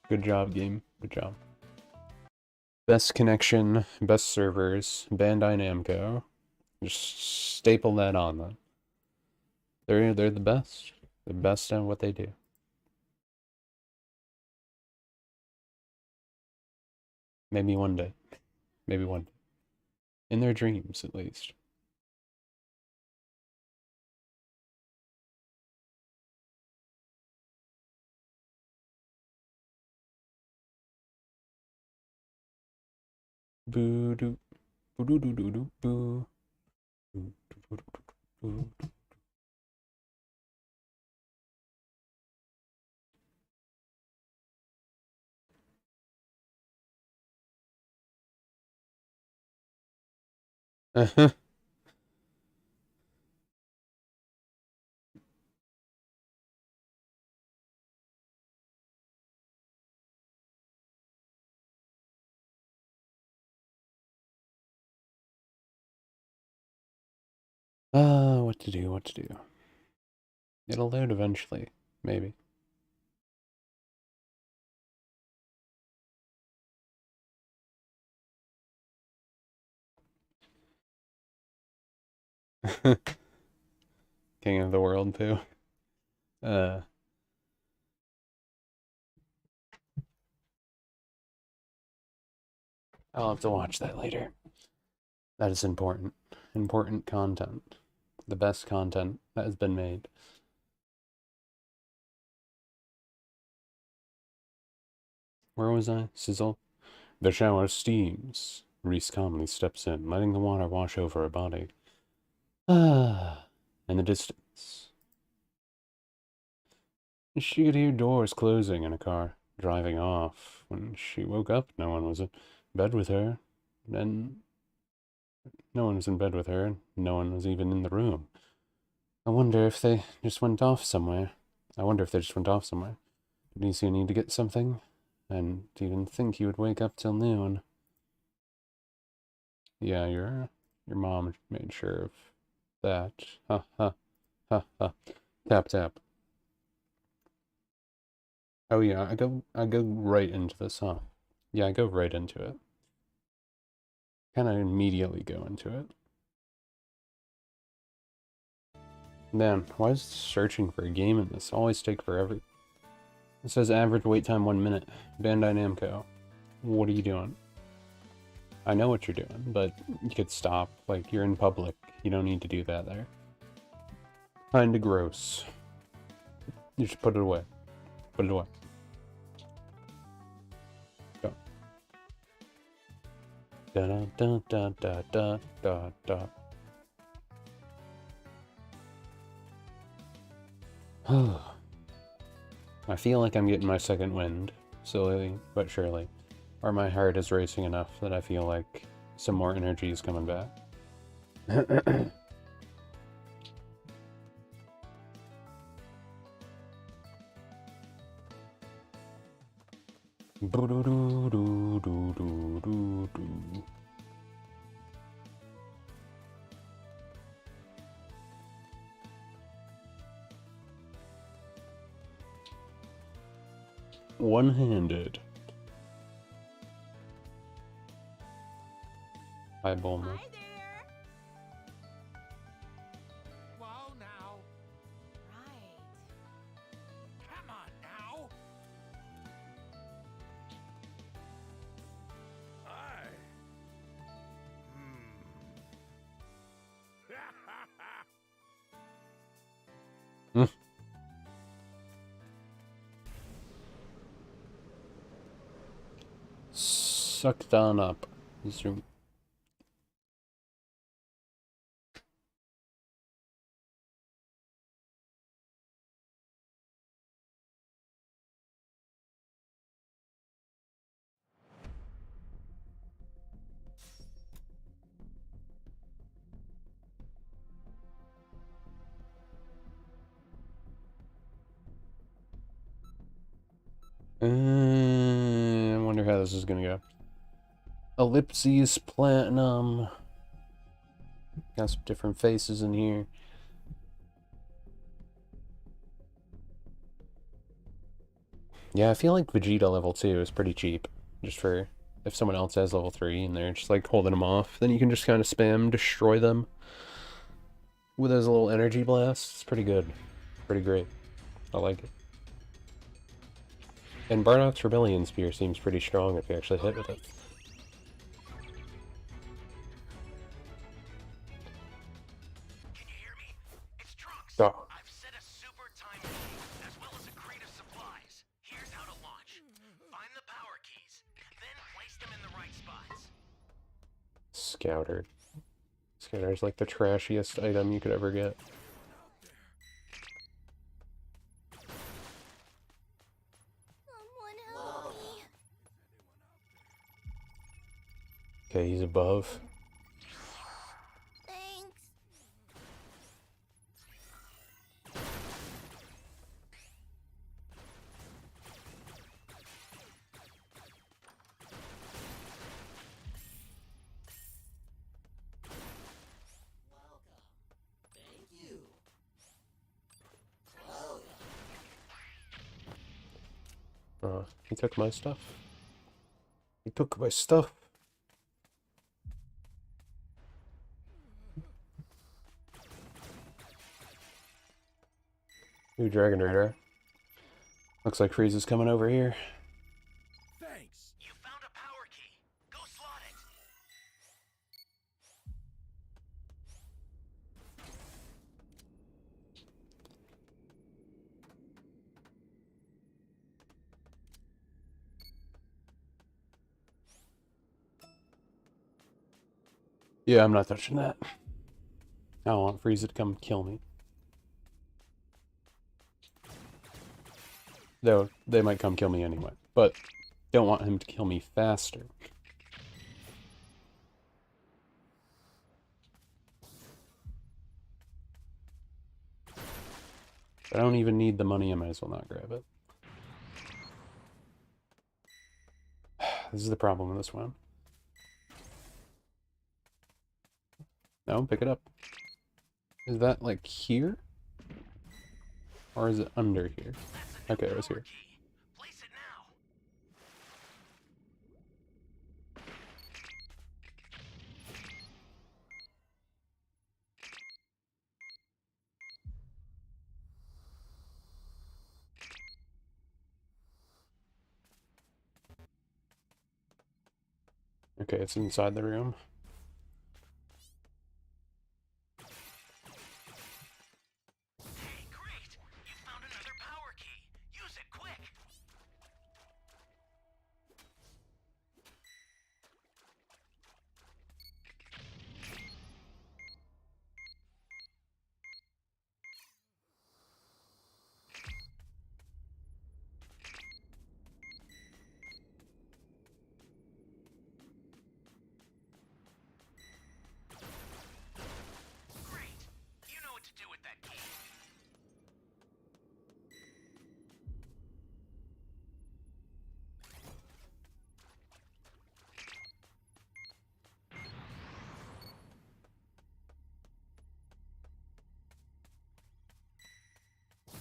Good job, game. Good job. Best connection, best servers, Bandai Namco. Just staple that on them. They're the best. The best at what they do. Maybe one day. Maybe one day. In their dreams, at least. Boo doo. Boo doo doo doo doo boo. Boo doo doo doo doo doo. Uh-huh. What to do, what to do. It'll load eventually, maybe. King of the world, too. Uh, I'll have to watch that later. That is important. Important content. The best content that has been made. Where was I? Sizzle? The shower steams. Reese calmly steps in, letting the water wash over her body. Ah, in the distance. She could hear doors closing in a car, driving off. When she woke up, no one was in bed with her. And no one was in bed with her. No one was even in the room. I wonder if they just went off somewhere. Did you need to get something? And didn't think he would wake up till noon. Yeah, your mom made sure of that. Ha ha ha ha. Tap tap. Oh yeah, I go right into this, huh? Yeah, I go right into it. Kinda immediately go into it. Man, why is searching for a game in this always take forever? It says average wait time 1 minute. Bandai Namco. What are you doing? I know what you're doing, but you could stop. Like, you're in public. You don't need to do that there. Kinda gross. You should put it away. Put it away. Go. Da da da da da da da da. I feel like I'm getting my second wind, slowly but surely. Or my heart is racing enough that I feel like some more energy is coming back. One-handed. Hi, Bulma. Hi there. Whoa now. Right. Come on now. Hi. Sucked on up. Zoom. I wonder how this is gonna go. Ellipses, platinum. Got some different faces in here. Yeah, I feel like Vegeta level 2 is pretty cheap. Just for if someone else has level 3 and they're just like holding them off, then you can just kind of spam, destroy them with those little energy blasts. It's pretty good. Pretty great. I like it. And Bardock's Rebellion Spear seems pretty strong if you actually hit with it. Can you hear me? It's Trunks. Oh. I've set a super time machine, as well as a crate of supplies. Here's how to launch. Find the power keys, then place them in the right spots. Scouter. Scouter's like the trashiest item you could ever get. Someone help me. Okay, he's above. Thanks. He took my stuff. He took my stuff. Ooh, Dragon Raider. Looks like Freeze is coming over here. Thanks. You found a power key. Go slot it. Yeah, I'm not touching that. I don't want Frieza to come kill me. Though, they might come kill me anyway. But, don't want him to kill me faster. I don't even need the money, I might as well not grab it. This is the problem with this one. No, pick it up. Is that, like, here? Or is it under here? That's a new Okay, it was power here. key. Place it now. Okay, it's inside the room. Hey, great! You found another power key. Use it quick. Great. You know what to do with that key.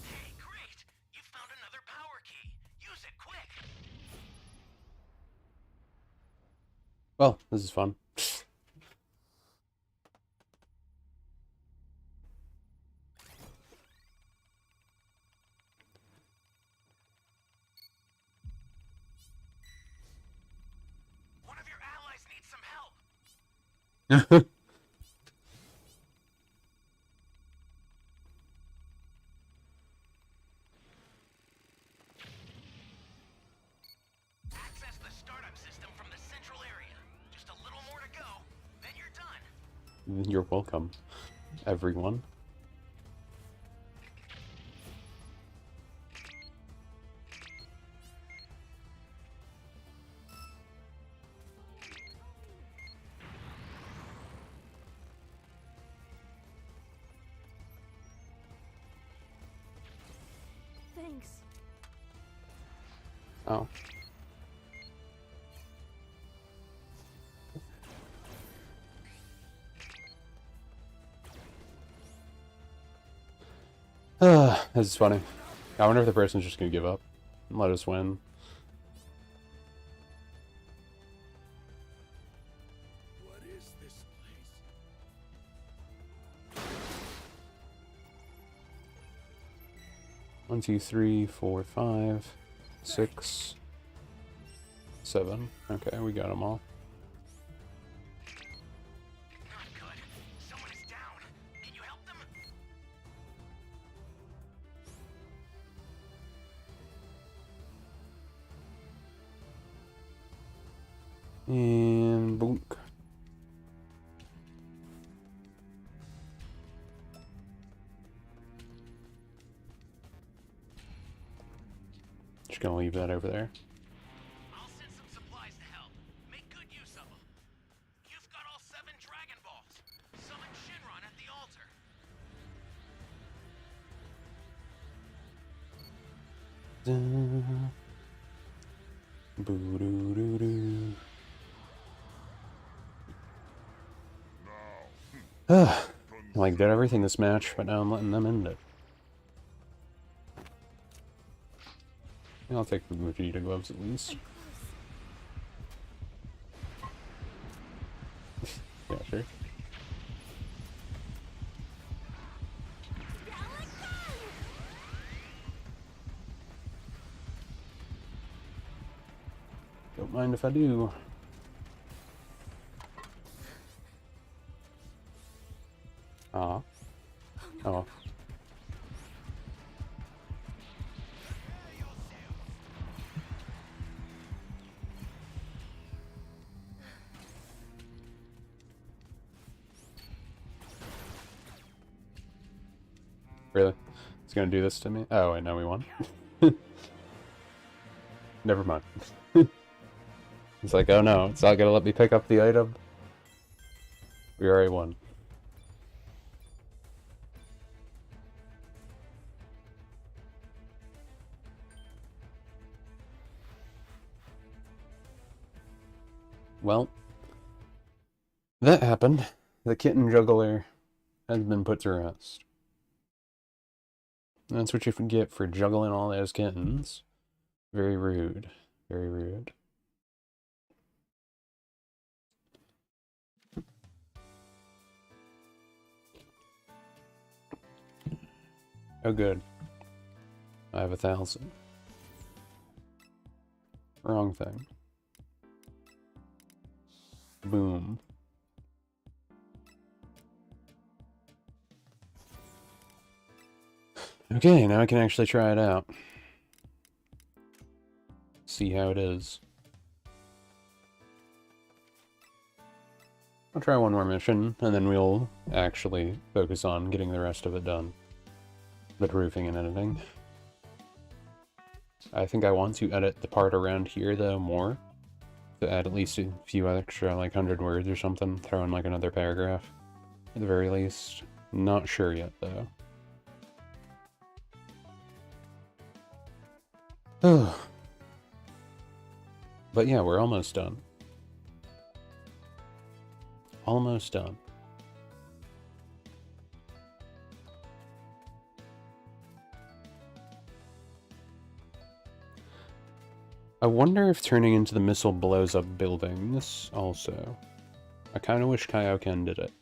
Hey, great! You found another power key. Use it quick. Well, this is fun. One of your allies needs some help. Access the startup system from the central area. Just a little more to go, then you're done. You're welcome, everyone. Thanks. Oh. This is funny. I wonder if the person's just gonna give up and let us win. What is this place? 1, 2, 3, 4, 5, 6, 7. Okay, we got them all. Not good. Someone is down. Can you help them? And boonk. Just gonna leave that over there. I'll send some supplies to help. Make good use of them. You've got all 7 Dragon Balls. Summon Shinron at the altar. Boo-doo-doo-doo. Like, did everything this match, but now I'm letting them end it. I'll take the Vegeta gloves at least. Yeah, sure. Don't mind if I do. Ah. Oh. Really? It's gonna do this to me? Oh, wait, no, we won. Never mind. It's like, oh no, it's not gonna let me pick up the item. We already won. Well, that happened. The kitten juggler has been put to rest. That's what you get for juggling all those kittens. Very rude. Very rude. Oh good. I have 1,000. Wrong thing. Boom. Okay, now I can actually try it out. See how it is. I'll try one more mission, and then we'll actually focus on getting the rest of it done. The proofing and editing. I think I want to edit the part around here, though, more. To add at least a few extra, like 100 words or something. Throw in, like, another paragraph. At the very least. Not sure yet, though. But yeah, we're almost done. Almost done. I wonder if turning into the missile blows up buildings, also. I kind of wish Kaioken did it.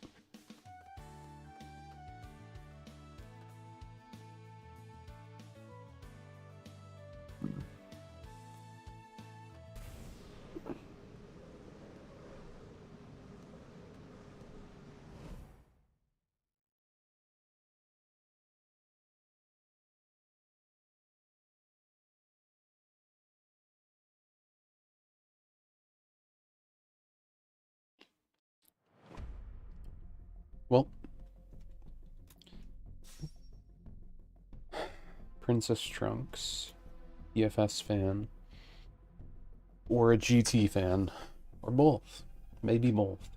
Well, Princess Trunks, EFS fan, or a GT fan, or both. Maybe both.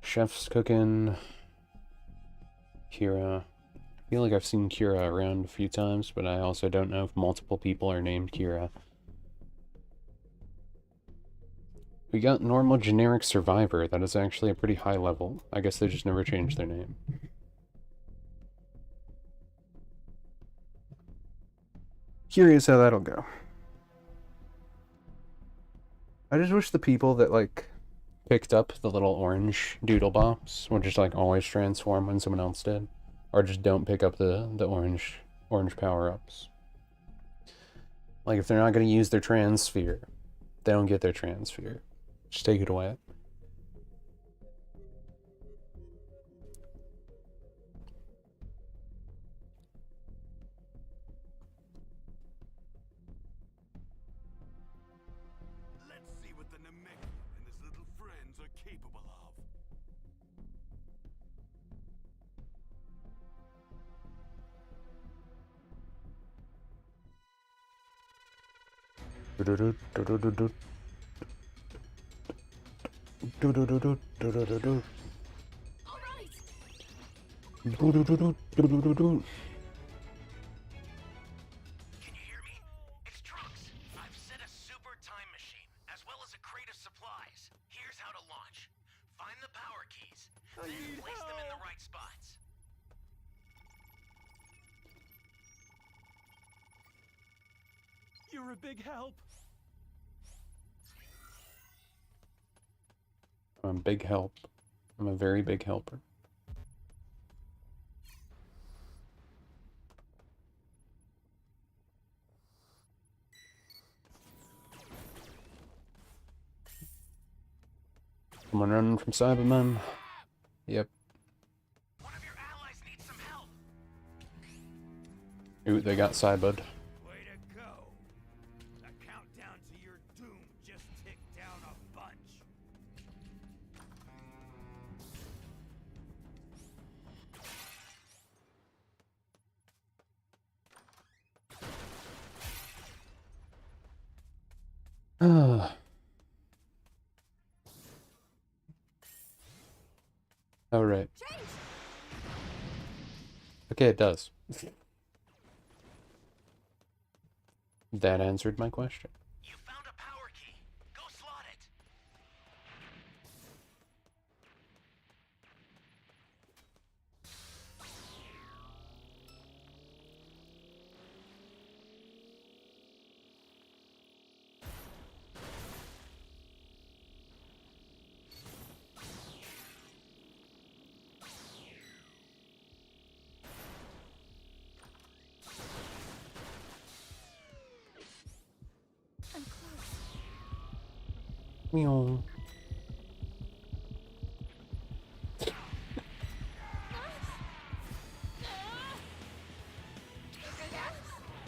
Chef's cooking, Kira. I feel like I've seen Kira around a few times, but I also don't know if multiple people are named Kira. We got normal generic survivor. That is actually a pretty high level. I guess they just never changed their name. Curious how that'll go. I just wish the people that, like, picked up the little orange doodle bops would just, like, always transform when someone else did. Or just don't pick up the orange power-ups. Like, if they're not going to use their transsphere, they don't get their transsphere. Just take it away. Let's see what the Namekian and his little friends are capable of. All right. Can you hear me? It's Trunks. I've set a super time machine, as well as a crate of supplies. Here's how to launch. Find the power keys, then place them in the right spots. You're a big help. I'm a big help. I'm a very big helper. Someone running from Cybermen. Yep. One of your allies needs some help. Ooh, they got Cybud. Way to go. The countdown to your doom just ticked down a bunch. Ah. Oh, right. Change. Okay, it does. That answered my question. You found a power key. Go slot it. I'm close. Meow.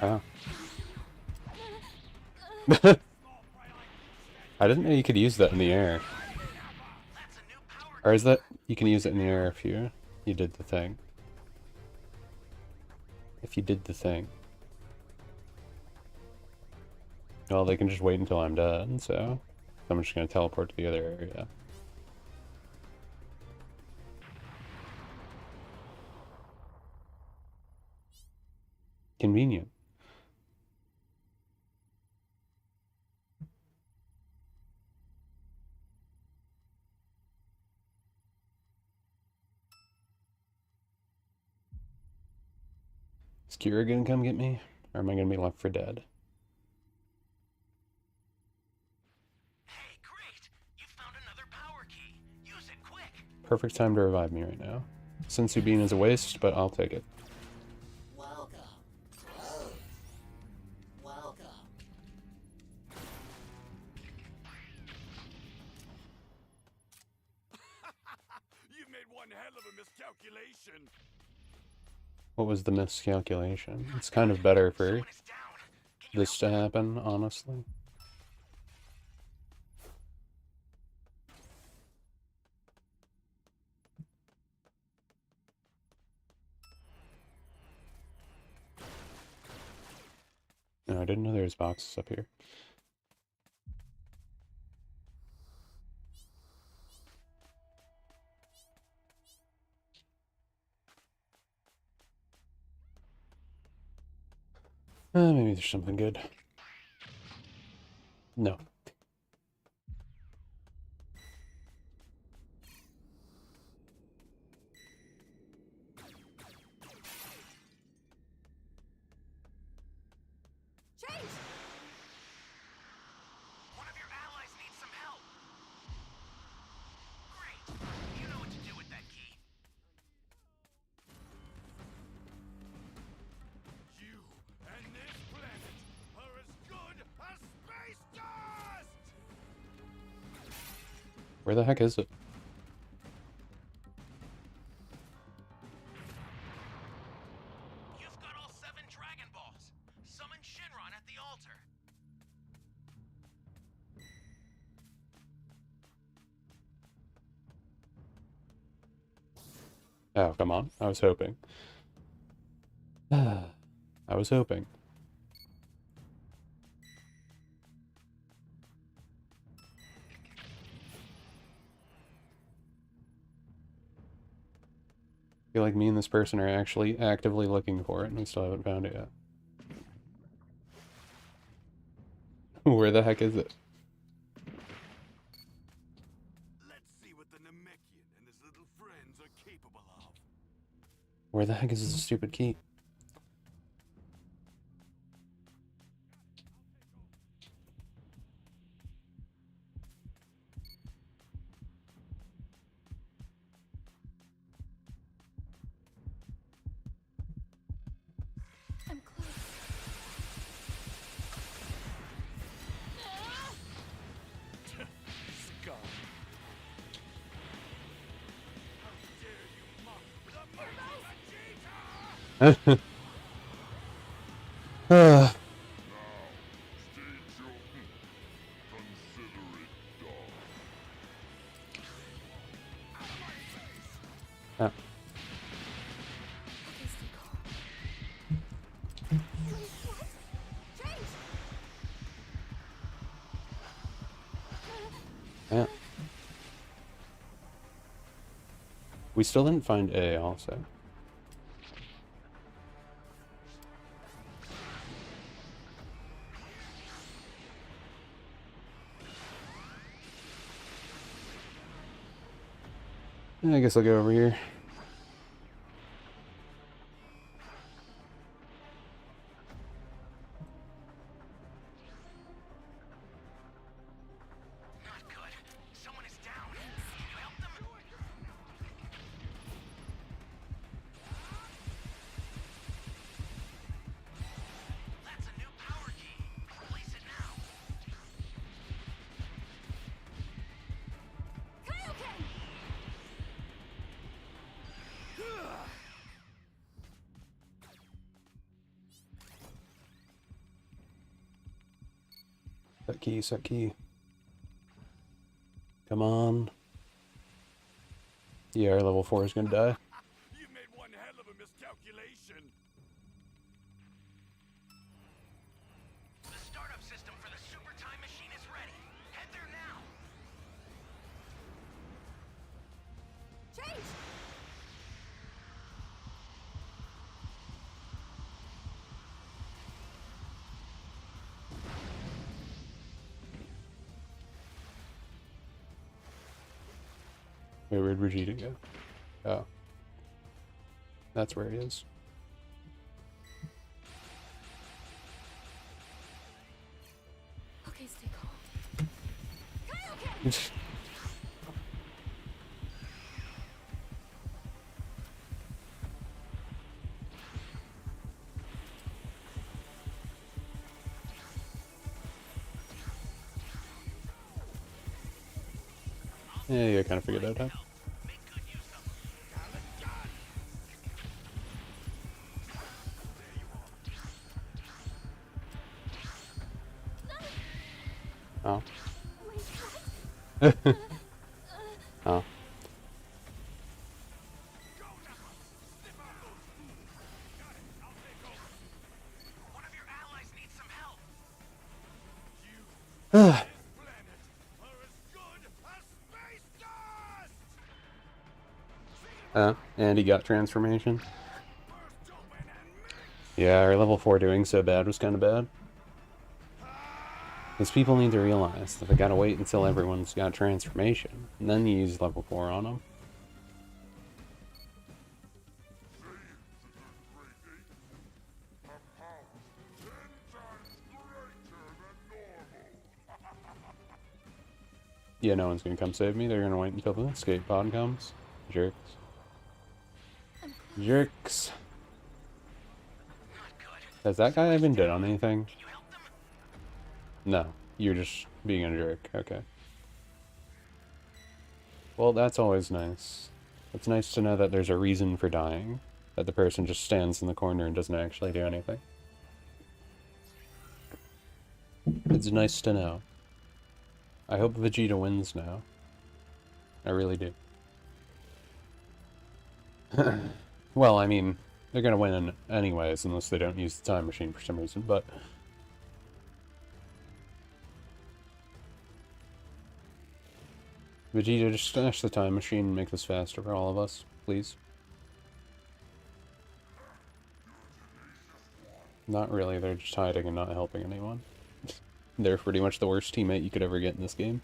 Ah. I didn't know you could use that in the air. That's a new power Or is that you can use it in the air if you did the thing. If you did the thing. Well, they can just wait until I'm done, so I'm just gonna teleport to the other area. Convenient. Is Kira gonna come get me? Or am I gonna be left for dead? Hey, great! You found another power key. Use it quick. Perfect time to revive me right now. Sensu Bean is a waste, but I'll take it. Welcome. Close. Welcome. You made one hell of a miscalculation. What was the miscalculation? It's kind of better for Someone is down. Can you this to happen, honestly. No, I didn't know there was boxes up here. Maybe there's something good. No. Change. One of your allies needs some help. Great. You know what to do with that key. You and this planet are as good as space dust! Where the heck is it? You've got all 7 Dragon Balls. Summon Shinron at the altar. Oh, come on. I was hoping. I was hoping. feel like me and this person are actually actively looking for it, and we still haven't found it yet. Where the heck is it? Let's see what the Namekian and his little friends are capable of. Where the heck is this stupid key? I'm close. Scum. How dare you mock the mighty Vegeta! Ah, Stage your consider it done. ah. Okay, stay calm. Wait, what? Change! Yeah. We still didn't find A also. I guess I'll go over here. Not good. Someone is down. Can you help them? That's a new power key. Place it now. Kaioken! Set key, set key. Come on. Yeah, our level 4 is gonna die. You made one hell of a miscalculation. The startup system for the super time machine is ready. Head there now. Change! Wait, where'd Vegeta go? Oh. That's where he is. Okay, stay calm. Kaioken! Yeah, I kind of figured that out. Make good use of them. Oh. Wait, what? Oh. One of your allies needs some help. Ah. Planet are as good as space dust! And he got transformation. Burst open and melt! Yeah, our level 4 doing so bad was kind of bad. Because people need to realize that they gotta wait until everyone's got transformation, and then you use level 4 on them. Yeah, no one's gonna come save me. They're gonna wait until the escape pod comes. Jerks. Jerks. Not good. Has that guy even done anything? Can you help them? No. You're just being a jerk. Okay. Well, that's always nice. It's nice to know that there's a reason for dying. That the person just stands in the corner and doesn't actually do anything. It's nice to know. I hope Vegeta wins now. I really do. Well, I mean, they're gonna win anyways, unless they don't use the time machine for some reason, but... Vegeta, just smash the time machine and make this faster for all of us, please. Not really, they're just hiding and not helping anyone. They're pretty much the worst teammate you could ever get in this game.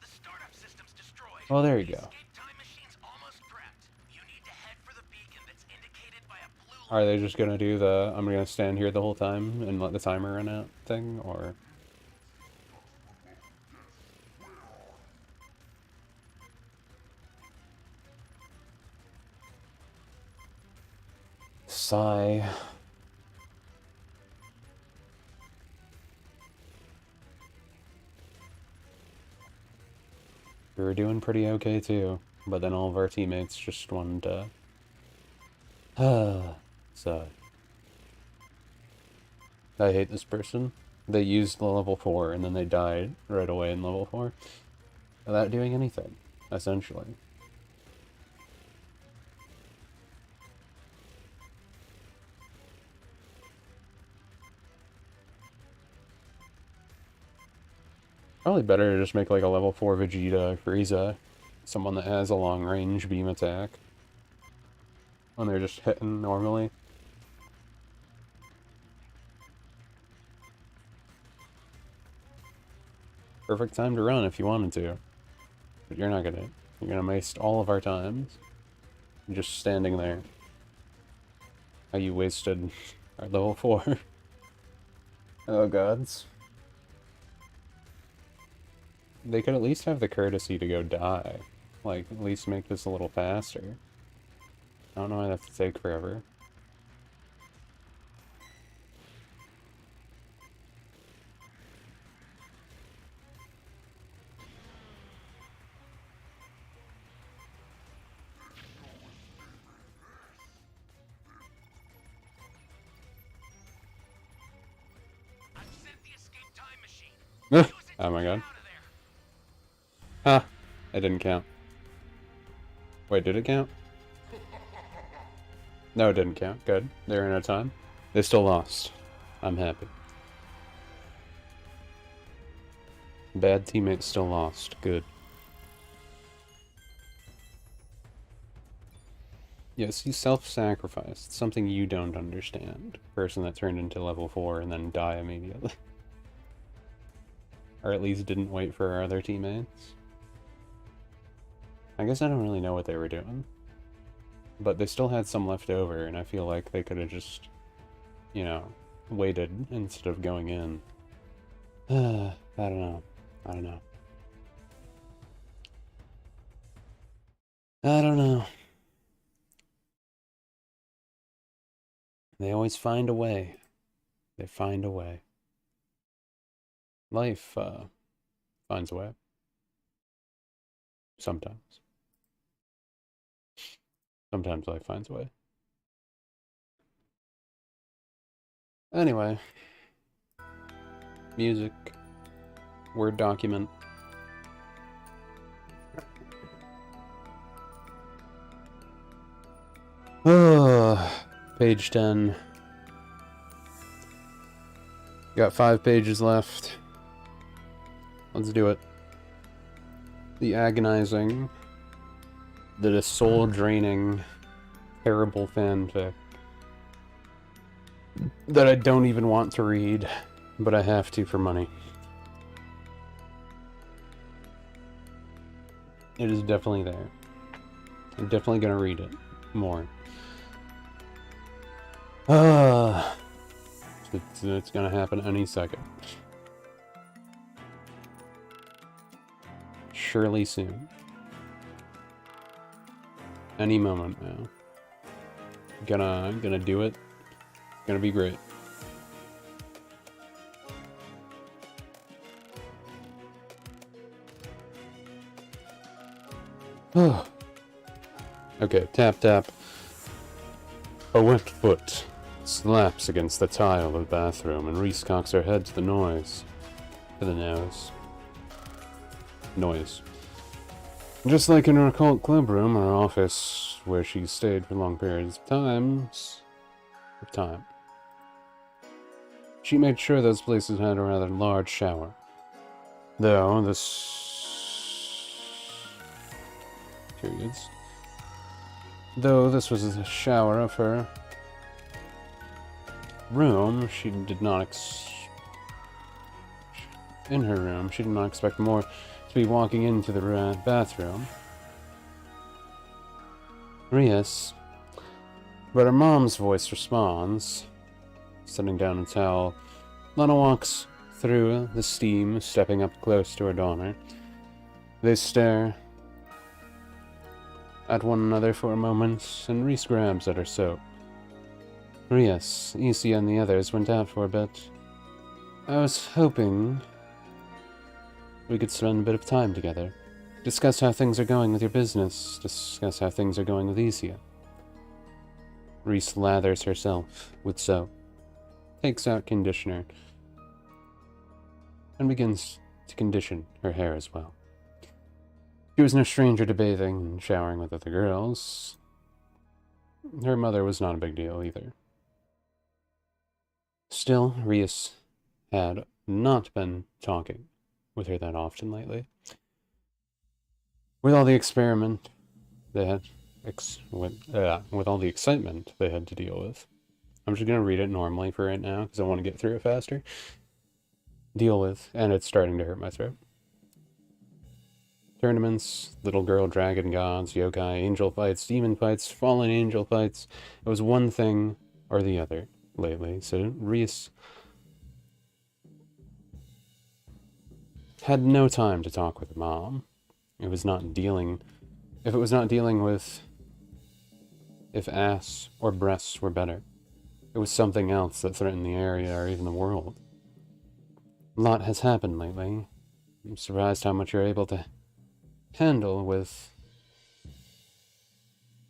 The startup system's destroyed. Well, there you The go. escape time machine's almost prepped. You need to head for the beacon that's indicated by a blue Are light. they just gonna do the I'm gonna stand here the whole time and let the timer run out thing, or... Sigh. We were doing pretty okay too, but then all of our teammates just wanted to... Sigh. I hate this person. They used level 4 and then they died right away in level 4. Without doing anything, essentially. Probably better to just make like a level 4 Vegeta Frieza. Someone that has a long range beam attack. When they're just hitting normally. Perfect time to run if you wanted to. But you're not gonna. You're gonna waste all of our times. Just standing there. How you wasted our level 4. Oh gods. They could at least have the courtesy to go die. Like, at least make this a little faster. I don't know why that has to take forever. I've sent the escape time machine. Use it to Oh my get god. out of there. Ha! It didn't count. Wait, did it count? No, it didn't count. Good. They ran out of time. They still lost. I'm happy. Bad teammates still lost. Good. Yes, you self-sacrificed. Something you don't understand. Person that turned into level 4 and then die immediately. Or at least didn't wait for our other teammates. I guess I don't really know what they were doing. But they still had some left over, and I feel like they could have just, you know, waited instead of going in. I don't know. I don't know. I don't know. They always find a way. They find a way. Life, finds a way. Sometimes. Sometimes life finds a way. Anyway. Music. Word document. Page 10. Got 5 pages left. Let's do it. The agonizing, the soul-draining, terrible fanfic that I don't even want to read, but I have to for money. It is definitely there. I'm definitely gonna read it more. It's gonna happen any second. Surely soon. Any moment now. Gonna do it. Gonna be great. Okay, tap tap. A wet foot slaps against the tile of the bathroom, and Reese cocks her head to the noise. To the nose. Noise. Just like in her occult club room or office, where she stayed for long periods of time. She made sure those places had a rather large shower. Though, Though this was a shower of her room, she did not in her room, she did not expect more to be walking into the bathroom. Rias. But her mom's voice responds, sitting down a towel. Lana walks through the steam, stepping up close to her daughter. They stare at one another for a moment, and Reese grabs at her soap. Rias, Isi, and the others went out for a bit. I was hoping we could spend a bit of time together. Discuss how things are going with your business. Discuss how things are going with Isia. Reese lathers herself with soap, takes out conditioner, and begins to condition her hair as well. She was no stranger to bathing and showering with other girls. Her mother was not a big deal either. Still, Rias had not been talking with her that often lately. With all the experiment they had, with all the excitement they had to deal with. I'm just gonna read it normally for right now because I want to get through it faster. Deal with, and it's starting to hurt my throat. Tournaments, little girl dragon gods, yokai, angel fights, demon fights, fallen angel fights. It was one thing or the other lately, so Reese had no time to talk with her mom. If it was not dealing with if ass or breasts were better, it was something else that threatened the area or even the world. A lot has happened lately. I'm surprised how much you're able to handle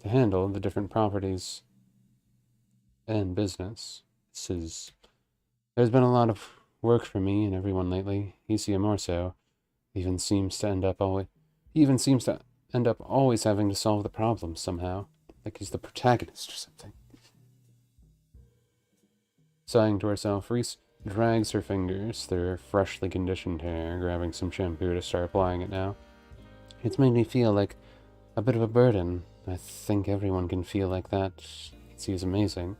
the different properties and business. There's been a lot of work for me and everyone lately. Isia more so. He even seems to end up always having to solve the problem somehow, like he's the protagonist or something. Sighing to herself, Reese drags her fingers through her freshly conditioned hair, grabbing some shampoo to start applying it now. It's made me feel like a bit of a burden. I think everyone can feel like that. He's amazing.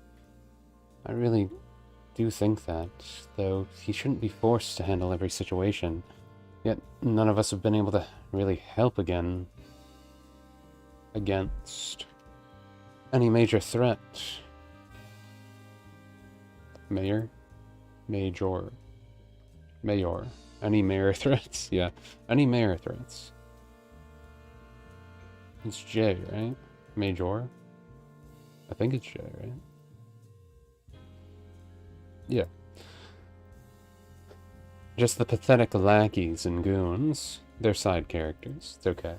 I really do think that, though he shouldn't be forced to handle every situation. Yet none of us have been able to really help against any major threat. Mayor? Any mayor threats? Yeah, any mayor threats. It's J, right? Major? I think it's J, right? Yeah. Just the pathetic lackeys and goons. They're side characters. It's okay.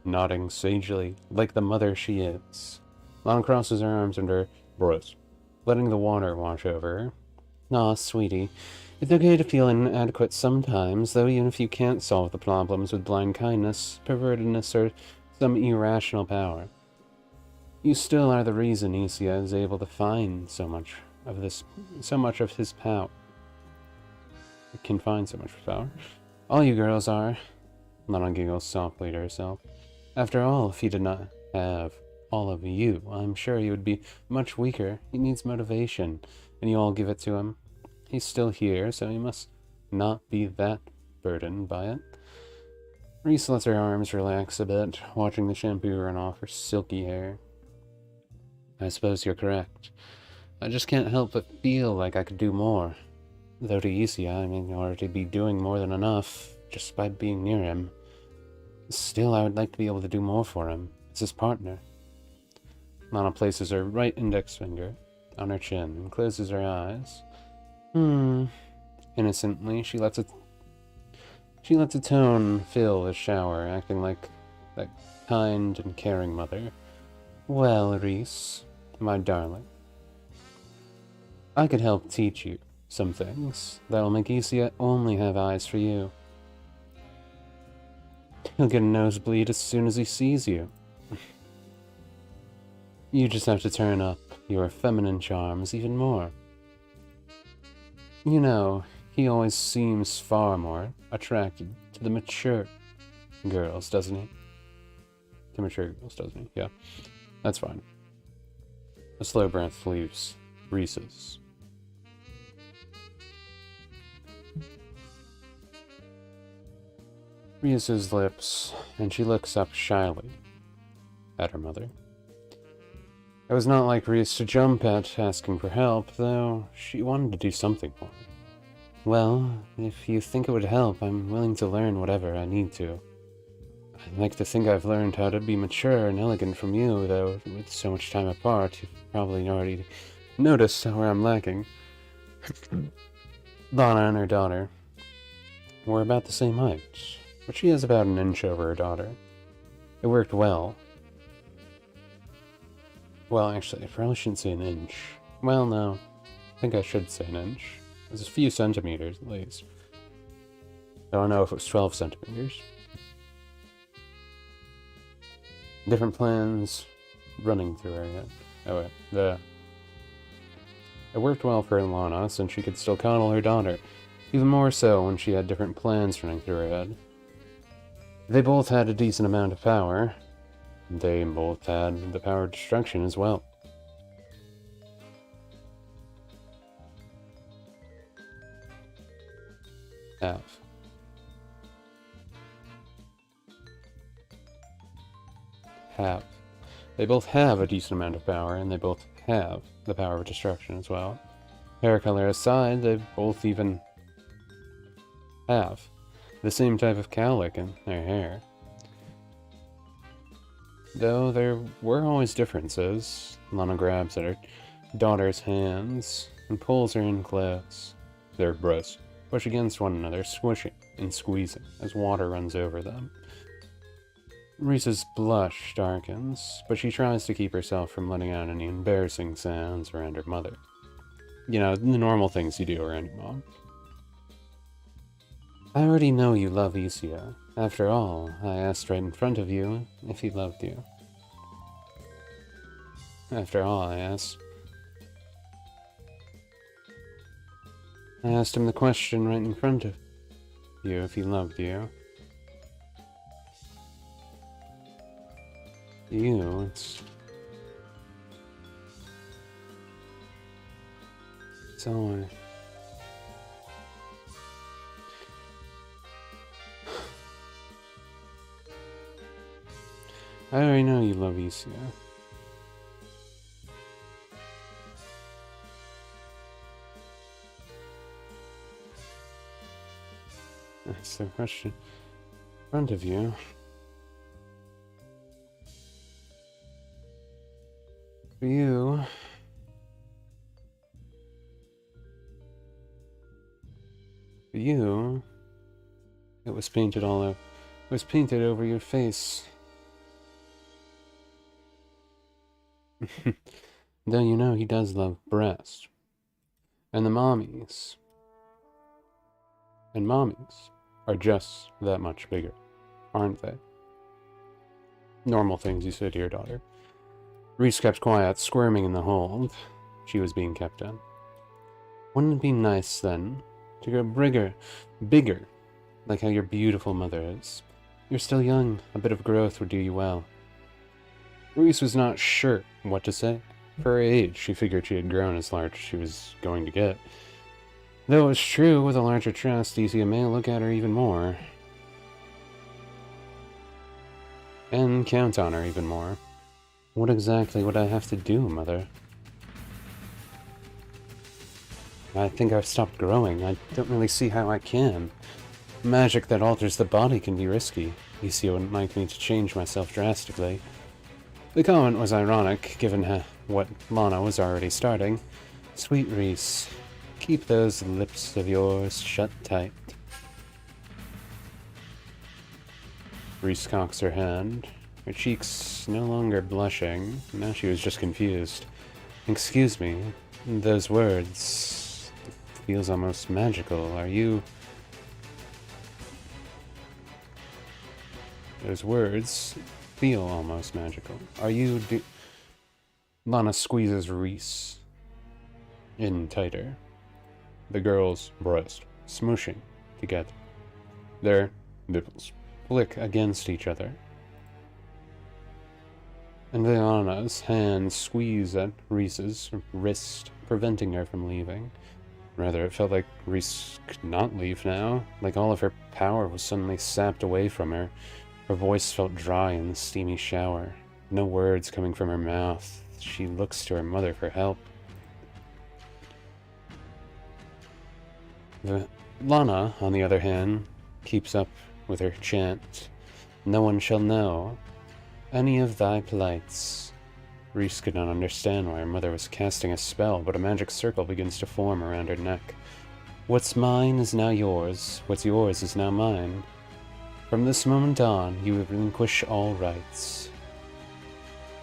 Nodding sagely, like the mother she is. Lana crosses her arms under her breast, letting the water wash over her. Aw, sweetie. It's okay to feel inadequate sometimes, though, even if you can't solve the problems with blind kindness, pervertedness, or some irrational power. You still are the reason Isia is able to find so much of his power. It can find so much power. All you girls are. Lana giggles softly to herself. After all, if he did not have all of you, I'm sure he would be much weaker. He needs motivation, and you all give it to him. He's still here, so he must not be that burdened by it. Reese lets her arms relax a bit, watching the shampoo run off her silky hair. I suppose you're correct. I just can't help but feel like I could do more. Though to Isia, I mean, already be doing more than enough, just by being near him. Still, I would like to be able to do more for him. It's his partner. Lana places her right index finger on her chin and closes her eyes. Innocently, she lets a tone fill the shower, acting like that kind and caring mother. Well, Reese, my darling, I could help teach you some things that'll make Isia only have eyes for you. He'll get a nosebleed as soon as he sees you. You just have to turn up your feminine charms even more. You know, he always seems far more attracted to the mature girls, doesn't he? To mature girls, doesn't he? Yeah. That's fine. A slow breath leaves Reese's. Reese's lips, and she looks up shyly at her mother. It was not like Reese to jump at asking for help, though she wanted to do something for her. Well, if you think it would help, I'm willing to learn whatever I need to. I'd like to think I've learned how to be mature and elegant from you, though with so much time apart, you've probably already noticed where I'm lacking. Lana and her daughter were about the same height, but she is about an inch over her daughter. It worked well. Well, actually, I probably shouldn't say an inch. Well, no. I think I should say an inch. It was a few centimeters, at least. I don't know if it was 12 centimeters. Different plans running through her head. Oh, wait. It worked well for Lana, since she could still coddle her daughter. Even more so when she had different plans running through her head. They both had a decent amount of power. They both had the power of destruction as well. Have. They both have a decent amount of power, and they both have the power of destruction as well. Hair color aside, they both even have the same type of cowlick in their hair. Though there were always differences. Lana grabs at her daughter's hands and pulls her in close. Their breasts push against one another, squishing and squeezing as water runs over them. Reese's blush darkens, but she tries to keep herself from letting out any embarrassing sounds around her mother. You know, the normal things you do around your mom. I already know you love Isia. After all, I asked right in front of you if he loved you. After all, I asked him the question right in front of you if he loved you. It's all I already know you love Isia. That's the question in front of you. For you, it was painted all over. It was painted over your face. Though you know he does love breast. And the mommies. And mommies are just that much bigger, aren't they? Normal things you say to your daughter. Reese kept quiet, squirming in the hold she was being kept in. Wouldn't it be nice, then, to grow bigger, like how your beautiful mother is? You're still young. A bit of growth would do you well. Reese was not sure what to say. For her age, she figured she had grown as large as she was going to get. Though it was true, with a larger chest, Isia may look at her even more. And count on her even more. What exactly would I have to do, Mother? I think I've stopped growing. I don't really see how I can. Magic that alters the body can be risky. Isia wouldn't like me to change myself drastically. The comment was ironic, given what Lana was already starting. Sweet Reese, keep those lips of yours shut tight. Reese cocks her hand, her cheeks no longer blushing. Now she was just confused. Excuse me, those words... It feels almost magical. Are you... Those words feel almost magical. Are you... Lana squeezes Reese in tighter. The girl's breast smooshing together. Their nipples flick against each other. and Viana's hands squeeze at Reese's wrist, preventing her from leaving. Rather, it felt like Reese could not leave now, like all of her power was suddenly sapped away from her. Her voice felt dry in the steamy shower. No words coming from her mouth. She looks to her mother for help. Lana, on the other hand, keeps up with her chant. No one shall know any of thy plights. Reese could not understand why her mother was casting a spell, but a magic circle begins to form around her neck. What's mine is now yours. What's yours is now mine. From this moment on, you relinquish all rights.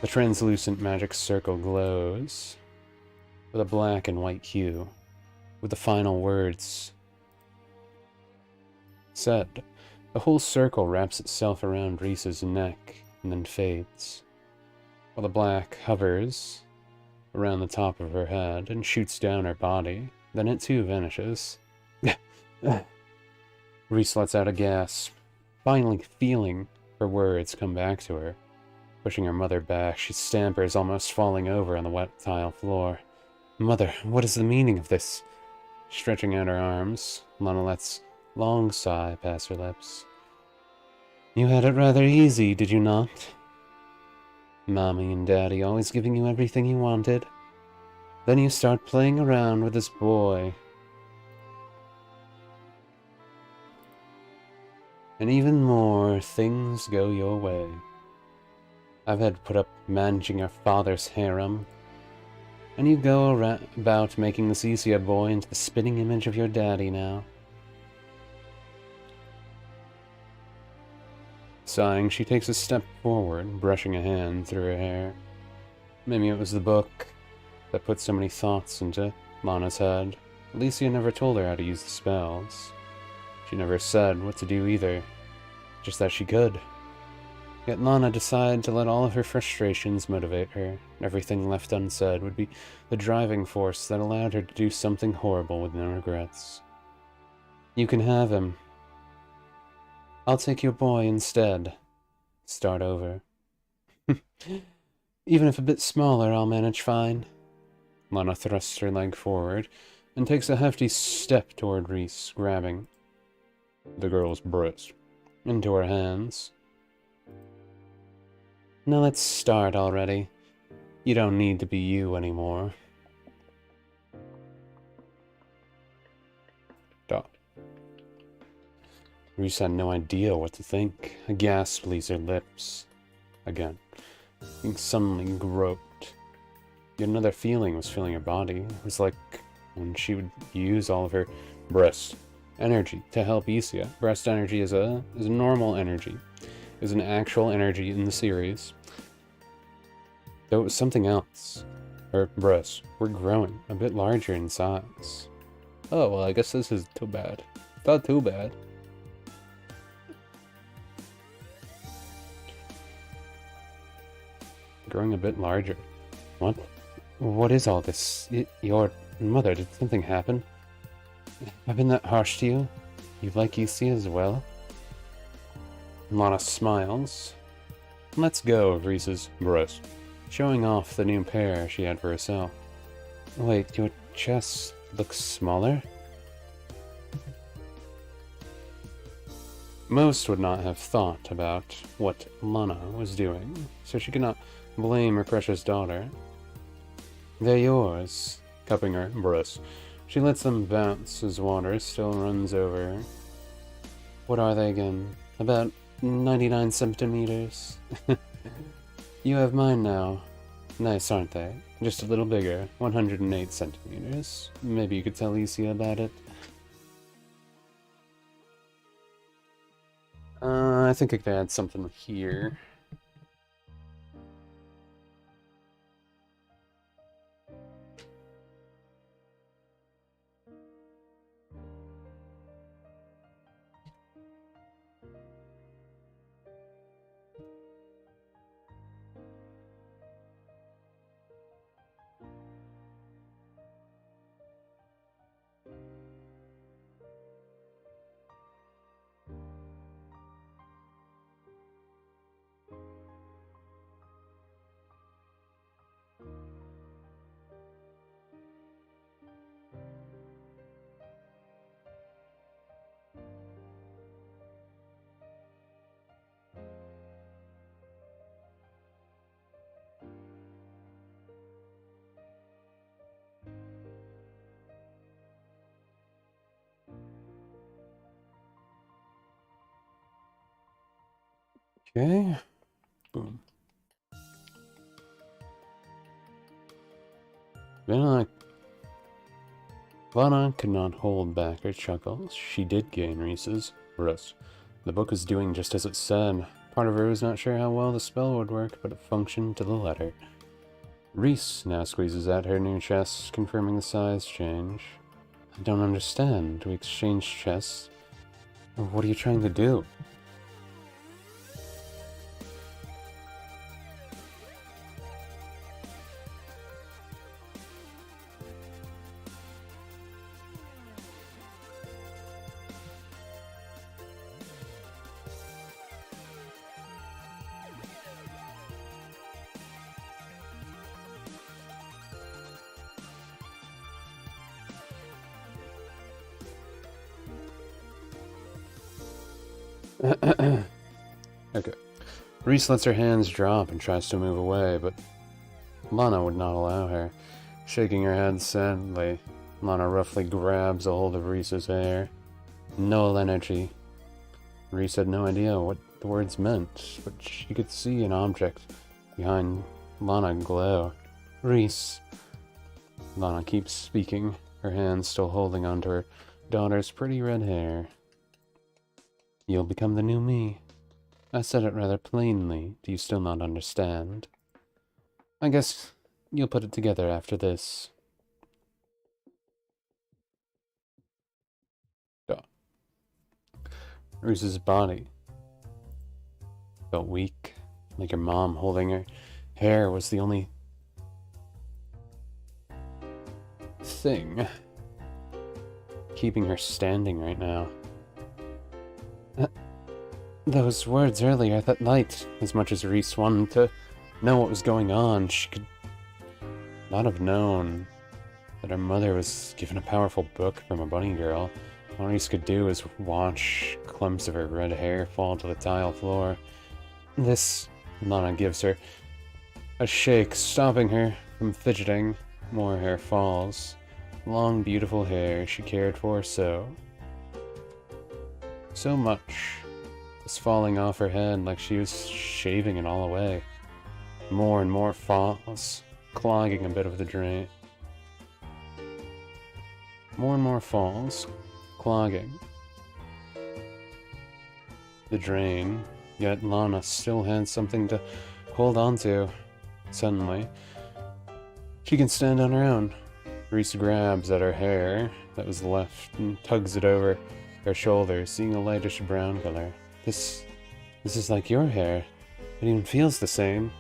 The translucent magic circle glows with a black and white hue, with the final words said. The whole circle wraps itself around Reese's neck and then fades, while the black hovers around the top of her head and shoots down her body. Then it too vanishes. Reese lets out a gasp, finally feeling her words come back to her. Pushing her mother back, she stampers, almost falling over on the wet tile floor. Mother, what is the meaning of this? Stretching out her arms, Lana lets a long sigh pass her lips. You had it rather easy, did you not? Mommy and Daddy always giving you everything you wanted. Then you start playing around with this boy. And even more, things go your way. I've had to put up managing your father's harem. And you go about making the Cecia boy into the spitting image of your daddy now. Sighing, she takes a step forward, brushing a hand through her hair. Maybe it was the book that put so many thoughts into Lana's head. Alicia never told her how to use the spells. She never said what to do either, just that she could. Yet Lana decided to let all of her frustrations motivate her. Everything left unsaid would be the driving force that allowed her to do something horrible with no regrets. You can have him. I'll take your boy instead. Start over. Even if a bit smaller, I'll manage fine. Lana thrusts her leg forward and takes a hefty step toward Reese, grabbing the girl's breast into her hands. Now let's start already. You don't need to be you anymore. Stop. Reese had no idea what to think. A gasp leaves her lips. Again, being suddenly groped. Yet another feeling was filling her body. It was like when she would use all of her breast energy to help Isia. Breast energy is a normal energy. Is an actual energy in the series. Though it was something else. Her breasts were growing a bit larger in size. Oh, well, I guess this is too bad. Not too bad. Growing a bit larger. What? What is all this? Your mother, did something happen? Have I been that harsh to you? You like Isia as well? Lana smiles. Let's go of Reese's breast, showing off the new pair she had for herself. Wait, your chest looks smaller? Most would not have thought about what Lana was doing, so she could not blame her precious daughter. They're yours, cupping her breasts. She lets them bounce as water still runs over her. What are they again? About 99 centimeters. You have mine now. Nice, aren't they? Just a little bigger. 108 centimeters. Maybe you could tell Isia about it. I think I could add something here. Okay. Boom. Lana could not hold back her chuckles. She did gain Reese's wrist. The book was doing just as it said. Part of her was not sure how well the spell would work, but it functioned to the letter. Reese now squeezes at her new chest, confirming the size change. I don't understand. We exchange chests? What are you trying to do? Okay. Reese lets her hands drop and tries to move away, but Lana would not allow her. Shaking her head sadly, Lana roughly grabs a hold of Reese's hair. Null energy. Reese had no idea what the words meant, but she could see an object behind Lana glow. Reese. Lana keeps speaking, her hands still holding onto her daughter's pretty red hair. You'll become the new me. I said it rather plainly. Do you still not understand? I guess you'll put it together after this. Duh. Reese's body felt weak, like her mom holding her hair was the only thing keeping her standing right now. Those words earlier, that light, as much as Reese wanted to know what was going on, she could not have known that her mother was given a powerful book from a bunny girl. All Reese could do was watch clumps of her red hair fall to the tile floor. This, Lana gives her a shake, stopping her from fidgeting. More hair falls. Long, beautiful hair she cared for so much. Was falling off her head like she was shaving it all away. More and more falls, clogging a bit of the drain. More and more falls, clogging the drain, yet Lana still had something to hold on to. Suddenly, she can stand on her own. Reese grabs at her hair that was left and tugs it over her shoulders, seeing a lightish brown color. This is like your hair. It even feels the same.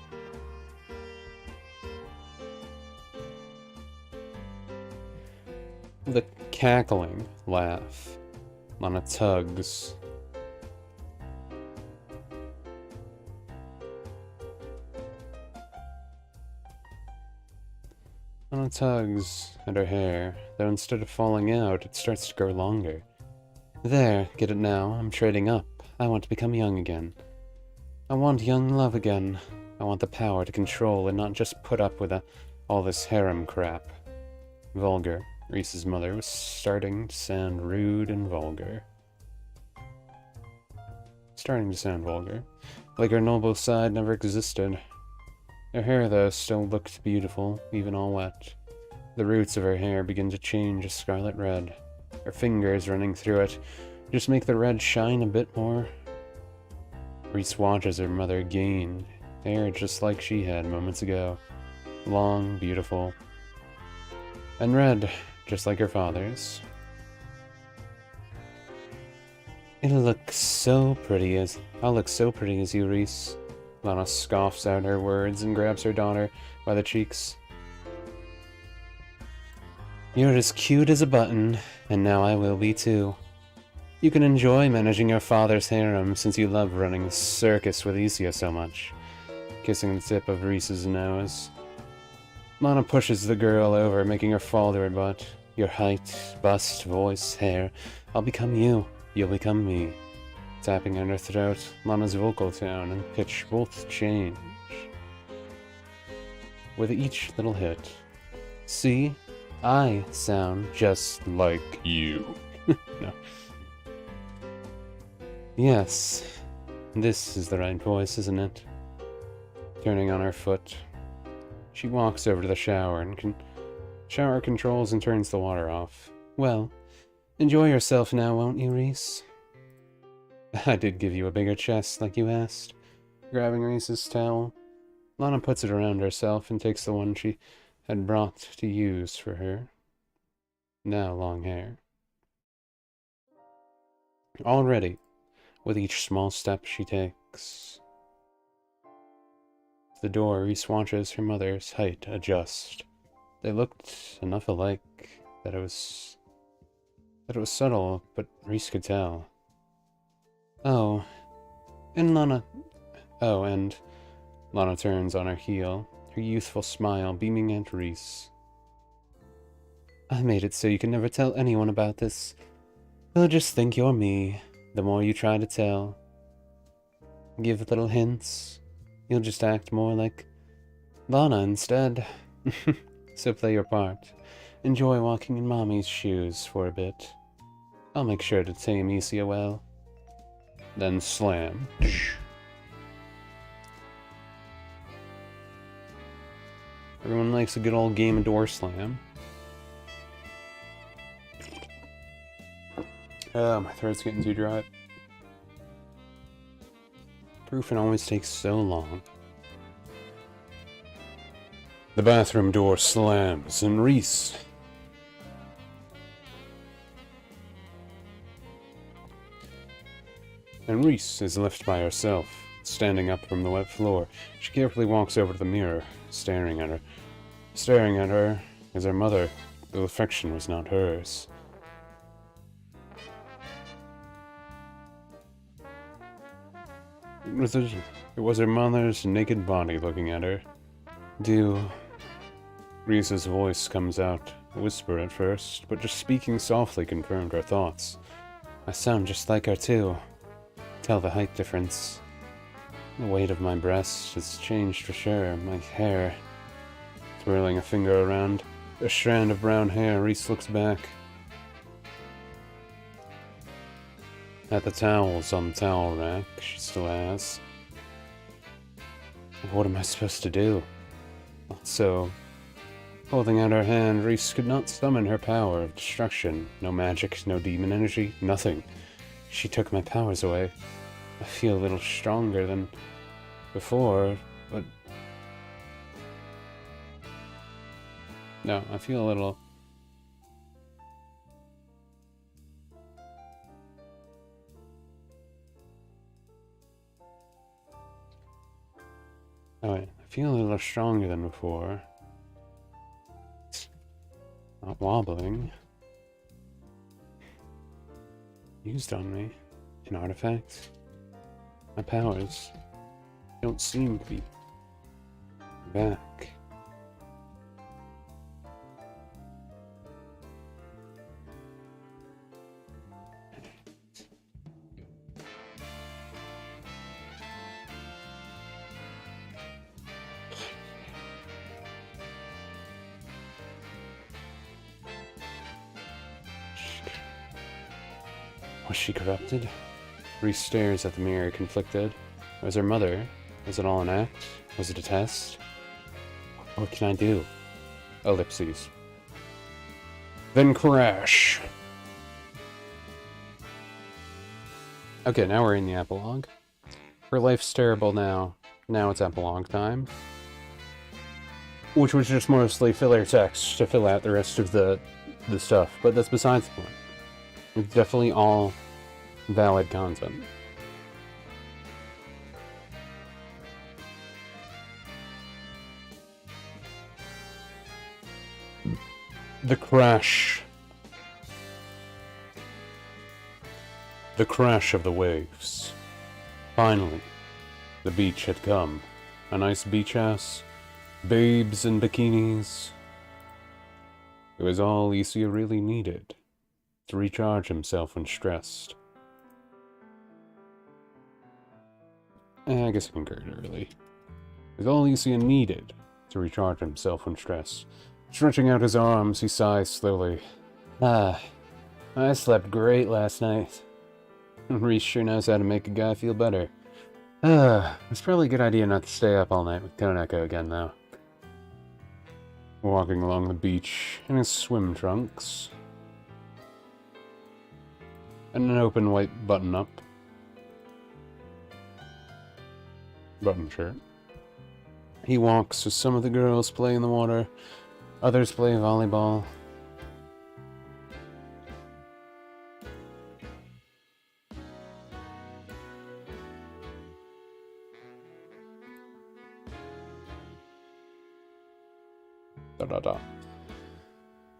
The cackling laugh. Lana tugs. Lana tugs at her hair, though instead of falling out, it starts to grow longer. There, get it now? I'm trading up. I want to become young again. I want young love again. I want the power to control and not just put up with all this harem crap. Vulgar. Reese's mother was starting to sound rude and vulgar. Like her noble side never existed. Her hair, though, still looked beautiful, even all wet. The roots of her hair begin to change a scarlet red. Her fingers running through it just make the red shine a bit more. Reese watches her mother gain hair just like she had moments ago. Long, beautiful, and red, just like her father's. I'll look so pretty as you, Reese. Lana scoffs out her words and grabs her daughter by the cheeks. You're as cute as a button, and now I will be too. You can enjoy managing your father's harem since you love running the circus with Isia so much. Kissing the tip of Reese's nose. Lana pushes the girl over, making her fall to her butt. Your height, bust, voice, hair. I'll become you. You'll become me. Tapping on her throat, Lana's vocal tone and pitch both change with each little hit. See? I sound just like you. No. Yes. This is the right voice, isn't it? Turning on her foot, she walks over to the shower and shower controls and turns the water off. Well, enjoy yourself now, won't you, Reese? I did give you a bigger chest, like you asked. Grabbing Reese's towel, Lana puts it around herself and takes the one she had brought to use for her. Now long hair. Already, with each small step she takes. The door, Reese watches her mother's height adjust. They looked enough alike that it was subtle, but Reese could tell. And Lana turns on her heel, her youthful smile beaming at Reese. I made it so you can never tell anyone about this. They'll just think you're me, the more you try to tell. Give little hints. You'll just act more like Lana instead. So play your part. Enjoy walking in Mommy's shoes for a bit. I'll make sure to tame Isia well. Then slam. Everyone likes a good old game of door slam. My throat's getting too dry. Proofing always takes so long. The bathroom door slams, and Reese is left by herself, standing up from the wet floor. She carefully walks over to the mirror, staring at her. Staring at her is her mother, though affection was not hers. It was her mother's naked body looking at her. Reese's voice comes out, a whisper at first, but just speaking softly confirmed her thoughts. I sound just like her too. Tell the height difference. The weight of my breast has changed for sure. My hair. Twirling a finger around a strand of brown hair, Reese looks back at the towels on the towel rack she still has. What am I supposed to do? Also, holding out her hand, Reese could not summon her power of destruction. No magic, no demon energy, nothing. She took my powers away. I feel a little stronger than before, but... No, I feel a little... Oh wait, I feel a little stronger than before. It's not wobbling. Used on me. An artifact. My powers don't seem to be back. Was she corrupted? Reese stares at the mirror, conflicted. Was her mother? Was it all an act? Was it a test? What can I do? Ellipses. Then crash! Okay, now we're in the epilogue. Her life's terrible now. Now it's epilogue time. Which was just mostly filler text to fill out the rest of the stuff, but that's besides the point. It's definitely all valid content. The crash. The crash of the waves. Finally, the beach had come. A nice beach house, babes in bikinis. It was all Isia really needed to recharge himself when stressed. I guess I concurred early. It was all Isia needed to recharge himself when stressed. Stretching out his arms, he sighs slowly. I slept great last night. Reese sure knows how to make a guy feel better. It's probably a good idea not to stay up all night with Koneko again, though. Walking along the beach in his swim trunks. And an open white button-up. Button shirt. He walks as some of the girls play in the water, others play volleyball. Da-da-da.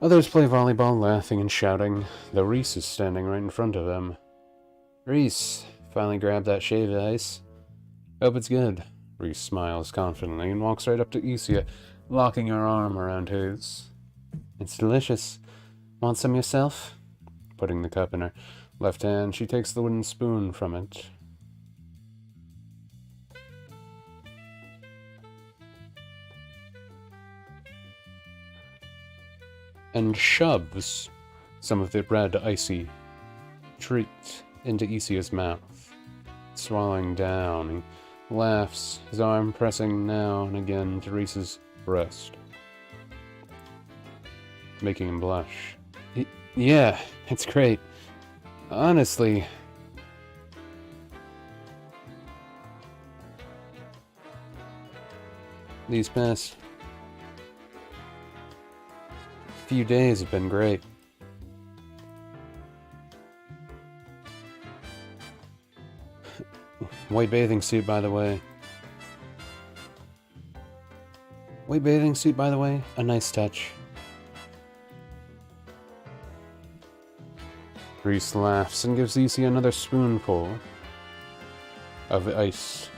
Others play volleyball, laughing and shouting, though Reese is standing right in front of him. Reese, finally grabbed that shaved ice. Hope it's good. Reese smiles confidently and walks right up to Isia, locking her arm around his. It's delicious. Want some yourself? Putting the cup in her left hand, she takes the wooden spoon from it. And shoves some of the red, icy treat into Isia's mouth. Swallowing down, he laughs, his arm pressing now and again to Reese's breast, making him blush. Yeah, it's great. Honestly. These past few days have been great. White bathing suit, by the way. White bathing suit, by the way. A nice touch. Reese laughs and gives Isia another spoonful of ice,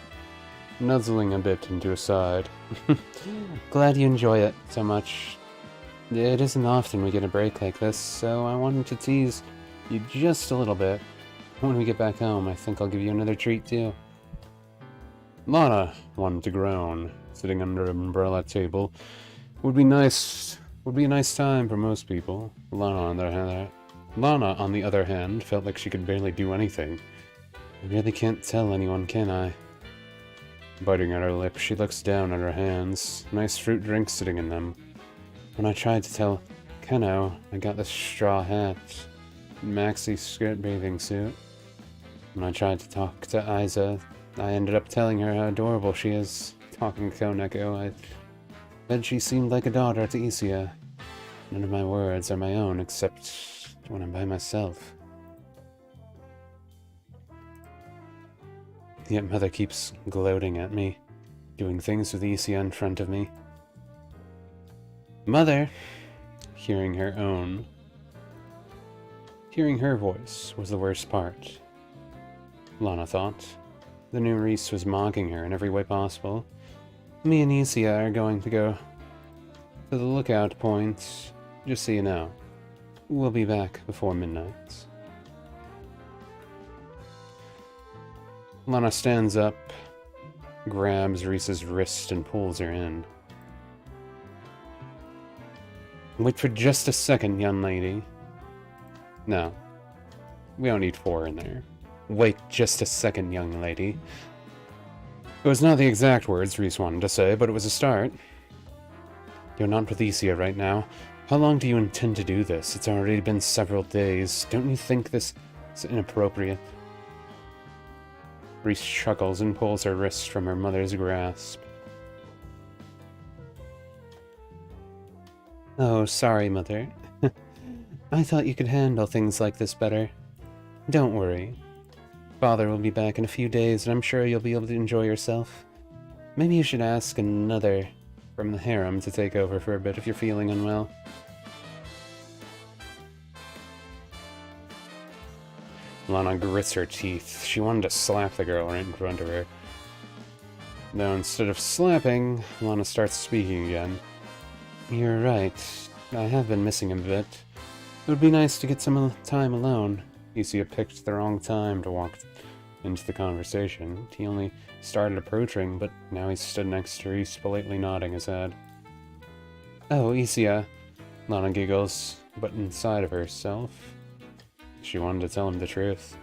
nuzzling a bit into his side. Glad you enjoy it so much. It isn't often we get a break like this, so I wanted to tease you just a little bit. When we get back home, I think I'll give you another treat too. Lana wanted to groan, sitting under an umbrella table. Would be a nice time for most people. Lana, on the other hand, felt like she could barely do anything. I really can't tell anyone, can I? Biting at her lip, she looks down at her hands. Nice fruit drink sitting in them. When I tried to tell Keno I got this straw hat, maxi skirt bathing suit. When I tried to talk to Isa, I ended up telling her how adorable she is. Talking to Koneko, I said she seemed like a daughter to Isia. None of my words are my own, except when I'm by myself. Yet Mother keeps gloating at me, doing things with Isia in front of me. Mother, hearing her voice was the worst part. Lana thought. The new Reese was mocking her in every way possible. Me and Isia are going to go to the lookout point, just so you know. We'll be back before midnight. Lana stands up, grabs Reese's wrist and pulls her in. Wait for just a second, young lady. No. We don't need 4 in there. Wait just a second, young lady. It was not the exact words Reese wanted to say, but it was a start. You're not with Isia right now. How long do you intend to do this? It's already been several days. Don't you think this is inappropriate? Reese chuckles and pulls her wrist from her mother's grasp. Oh, sorry, Mother. I thought you could handle things like this better. Don't worry. Father will be back in a few days, and I'm sure you'll be able to enjoy yourself. Maybe you should ask another from the harem to take over for a bit if you're feeling unwell. Lana grits her teeth. She wanted to slap the girl right in front of her. Now, instead of slapping, Lana starts speaking again. You're right. I have been missing him a bit. It would be nice to get some time alone. Isia picked the wrong time to walk into the conversation. He only started approaching, but now he stood next to Reese, politely nodding his head. Oh, Isia. Lana giggles, but inside of herself, she wanted to tell him the truth.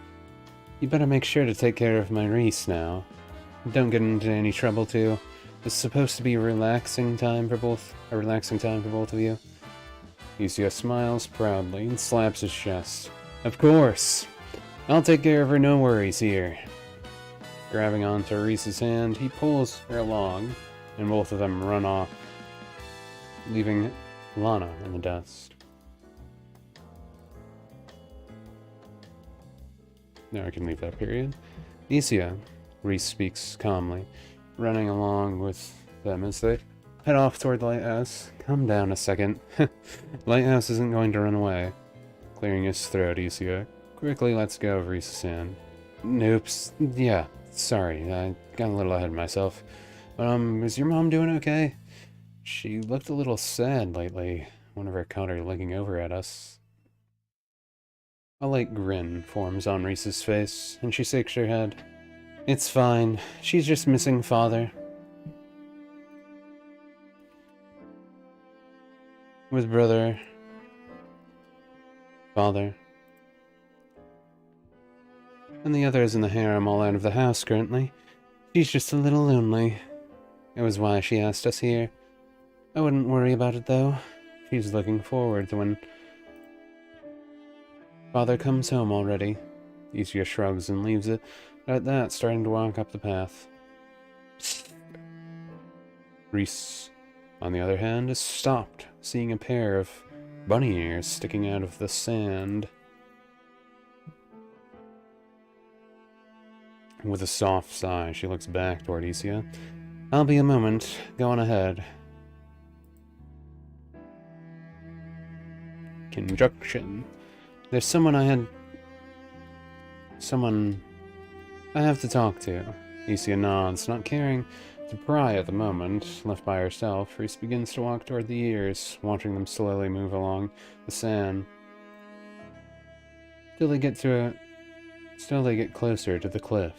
You better make sure to take care of my Reese now. Don't get into any trouble, too. It's supposed to be a relaxing time for both of you. Lucia smiles proudly and slaps his chest. Of course! I'll take care of her, no worries here. Grabbing onto Reese's hand, he pulls her along, and both of them run off, leaving Lana in the dust. Now I can leave that period. Lucia, Reese speaks calmly, running along with them as they head off toward the lighthouse. Calm down a second. Lighthouse isn't going to run away. Clearing his throat, Lucia quickly lets go of Reese's hand. Noops. Yeah, sorry, I got a little ahead of myself. Is your mom doing okay? She looked a little sad lately, whenever I caught her looking over at us. A light grin forms on Reese's face, and she shakes her head. It's fine. She's just missing Father. With brother. Father. And the others in the harem all out of the house currently. She's just a little lonely. It was why she asked us here. I wouldn't worry about it, though. She's looking forward to when Father comes home already. Lucia shrugs and leaves it at that, starting to walk up the path. Reese, on the other hand, is stopped, seeing a pair of bunny ears sticking out of the sand. With a soft sigh, she looks back toward Lucia. I'll be a moment. Go on ahead. Conjunction. There's someone I have to talk to. Lucia nods, not caring to pry at the moment. Left by herself, Reese begins to walk toward the ears, watching them slowly move along the sand. Still they get closer to the cliff.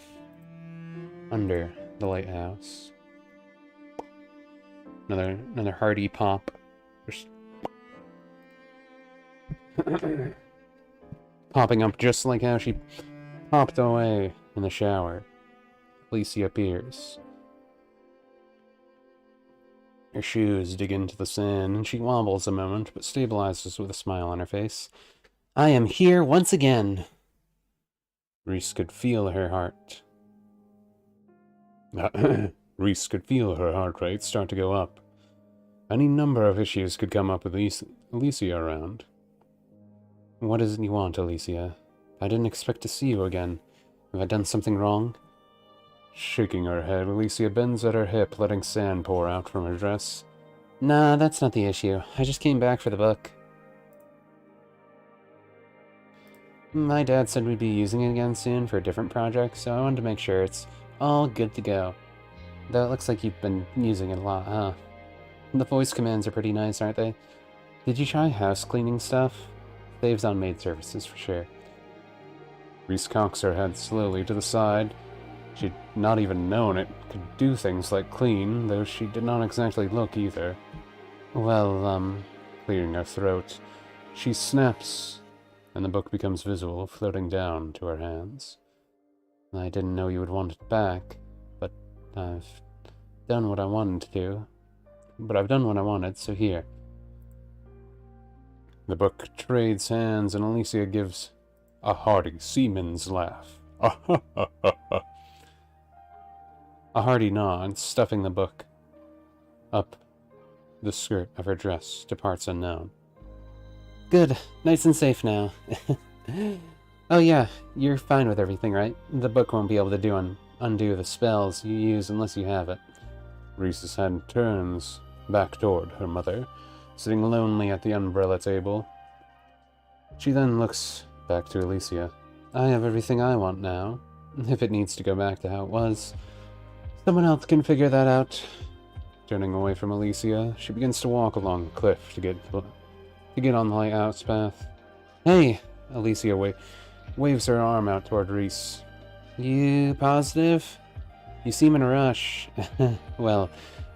Under the lighthouse. Another hearty pop. Popping up just like how she popped away in the shower. Lucia appears. Her shoes dig into the sand, and she wobbles a moment, but stabilizes with a smile on her face. I am here once again. Reese could feel her heart. Reese could feel her heart rate start to go up. Any number of issues could come up with Alicia around. What is it you want, Alicia? I didn't expect to see you again. Have I done something wrong? Shaking her head, Alicia bends at her hip, letting sand pour out from her dress. Nah, that's not the issue. I just came back for the book. My dad said we'd be using it again soon for a different project, so I wanted to make sure it's all good to go. Though it looks like you've been using it a lot, huh? The voice commands are pretty nice, aren't they? Did you try house cleaning stuff? Saves on maid services for sure. Reese cocks her head slowly to the side. She'd not even known it could do things like clean, though she did not exactly look either. Well, clearing her throat, she snaps, and the book becomes visible, floating down to her hands. I didn't know you would want it back, but I've done what I wanted to. I've done what I wanted, so here. The book trades hands, and Alicia gives a hearty seaman's laugh. A hearty nod, stuffing the book up the skirt of her dress to parts unknown. Good. Nice and safe now. Oh yeah, you're fine with everything, right? The book won't be able to undo the spells you use unless you have it. Reese's head turns back toward her mother, sitting lonely at the umbrella table. She then looks back to Alicia. I have everything I want now. If it needs to go back to how it was, someone else can figure that out. Turning away from Alicia, she begins to walk along the cliff to get on the lighthouse path. Hey! Alicia waves her arm out toward Reese. You positive? You seem in a rush. Well,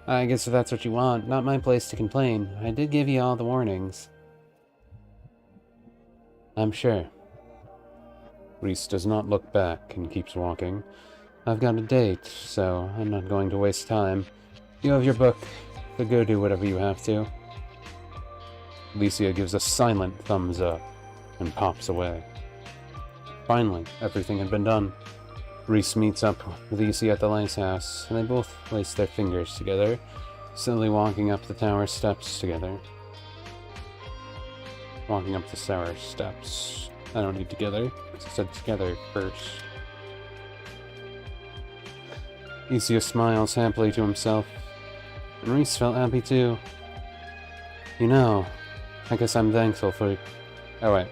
I guess if that's what you want, not my place to complain. I did give you all the warnings. I'm sure. Reese does not look back and keeps walking. I've got a date, so I'm not going to waste time. You have your book, so go do whatever you have to. Alicia gives a silent thumbs up and pops away. Finally, everything had been done. Reese meets up with Alicia at the lighthouse, and they both place their fingers together, slowly walking up the tower steps together. Walking up the tower steps. I don't need together, because I said together first. Alicia smiles happily to himself, and Reese felt happy too. You know, I guess I'm thankful for... Oh wait.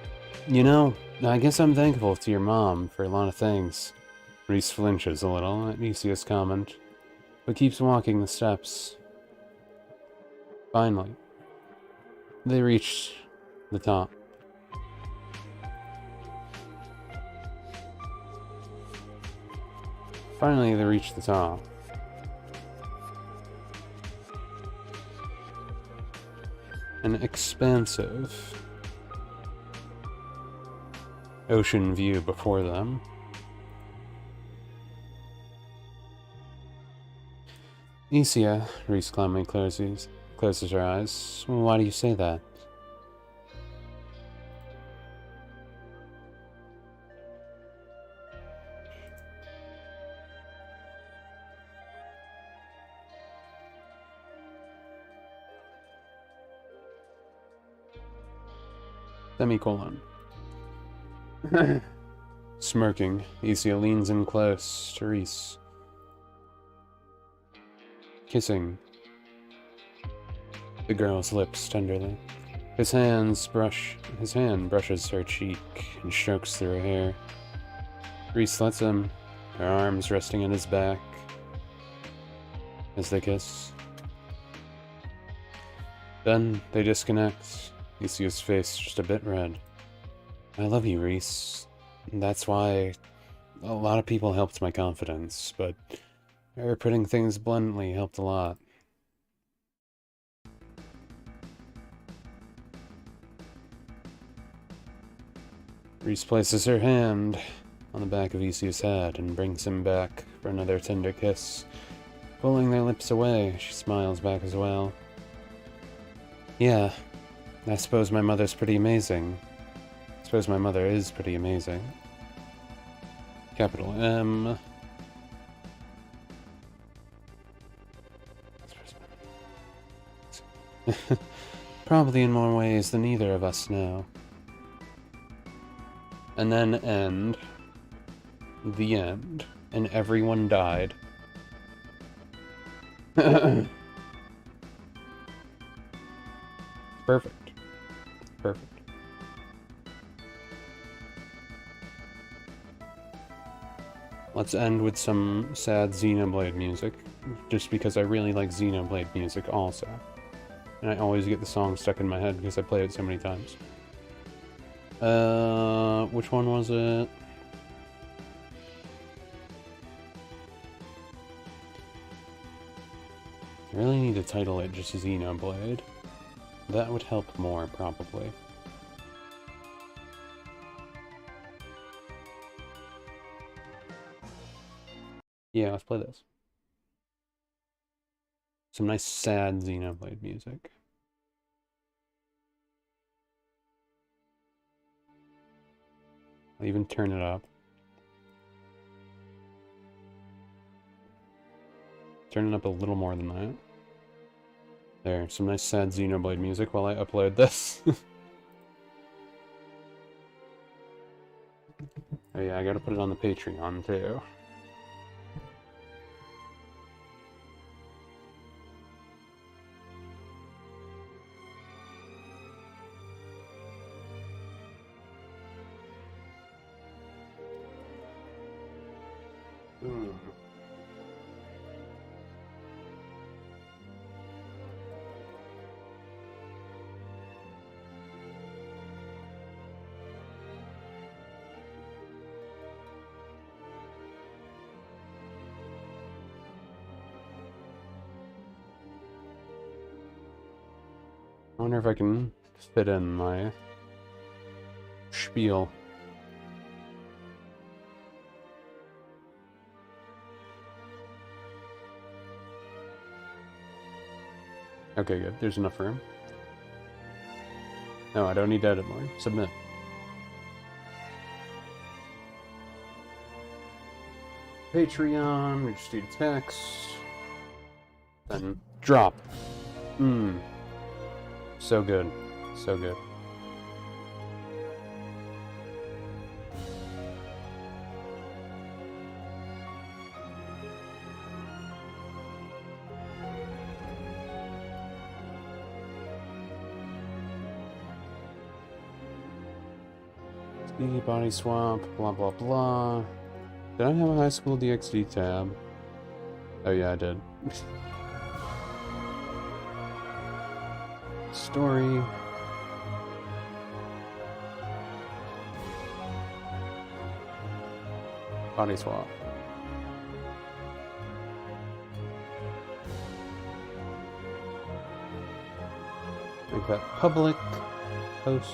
You know, I guess I'm thankful to your mom for a lot of things. Reese flinches a little at Alicia's comment, but keeps walking the steps. Finally, they reach the top. Finally, they reach the top. An expansive ocean view before them. Alicia, Reese calmly closes her eyes. Why do you say that? Semicolon. Smirking, Alicia leans in close to Reese. Kissing the girl's lips tenderly. His hand brushes her cheek and strokes through her hair. Reese lets him, her arms resting on his back as they kiss. Then they disconnect. Alicia's face just a bit red. I love you, Reese. That's why a lot of people helped my confidence, but her putting things bluntly helped a lot. Reese places her hand on the back of Alicia's head and brings him back for another tender kiss. Pulling their lips away, she smiles back as well. Yeah, I suppose my mother's pretty amazing. I suppose my mother is pretty amazing. Capital M. Probably in more ways than either of us know. And then end. The end. And everyone died. Perfect. Perfect. Let's end with some sad Xenoblade music, just because I really like Xenoblade music also. And I always get the song stuck in my head because I play it so many times. Which one was it? I really need to title it just Xenoblade. That would help more, probably. Yeah, let's play this. Some nice sad Xenoblade music. I'll even turn it up. Turn it up a little more than that. There, some nice sad Xenoblade music while I upload this. Oh yeah, I gotta put it on the Patreon too. I wonder if I can fit in my spiel. Okay, good. There's enough room. No, I don't need to edit more. Submit. Patreon, we just do text. Then drop. So good. So good. Speedy body swap, blah blah blah. Did I have a high school DxD tab? Oh yeah, I did. Story. Body swap. Make that public. Post.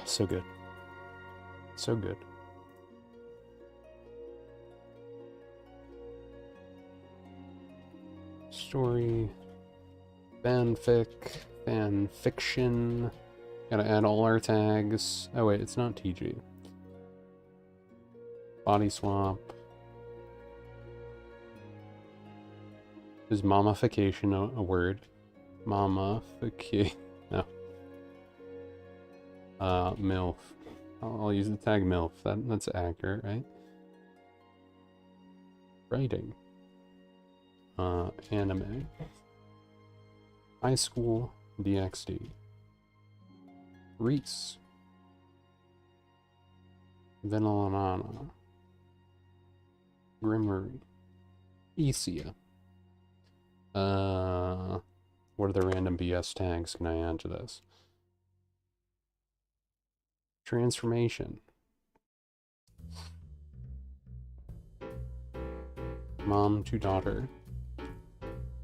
So good. So good. Story. Fanfic. Fanfiction. Gotta add all our tags. Oh wait, it's not TG. Body swap. Is mommification a word? Mommification. No. MILF. I'll use the tag MILF. That's accurate, right? Writing. Anime. High school DxD. Reese. Vinalana. Grimmery. Isia. What are the random BS tags can I add to this? Transformation. Mom to daughter.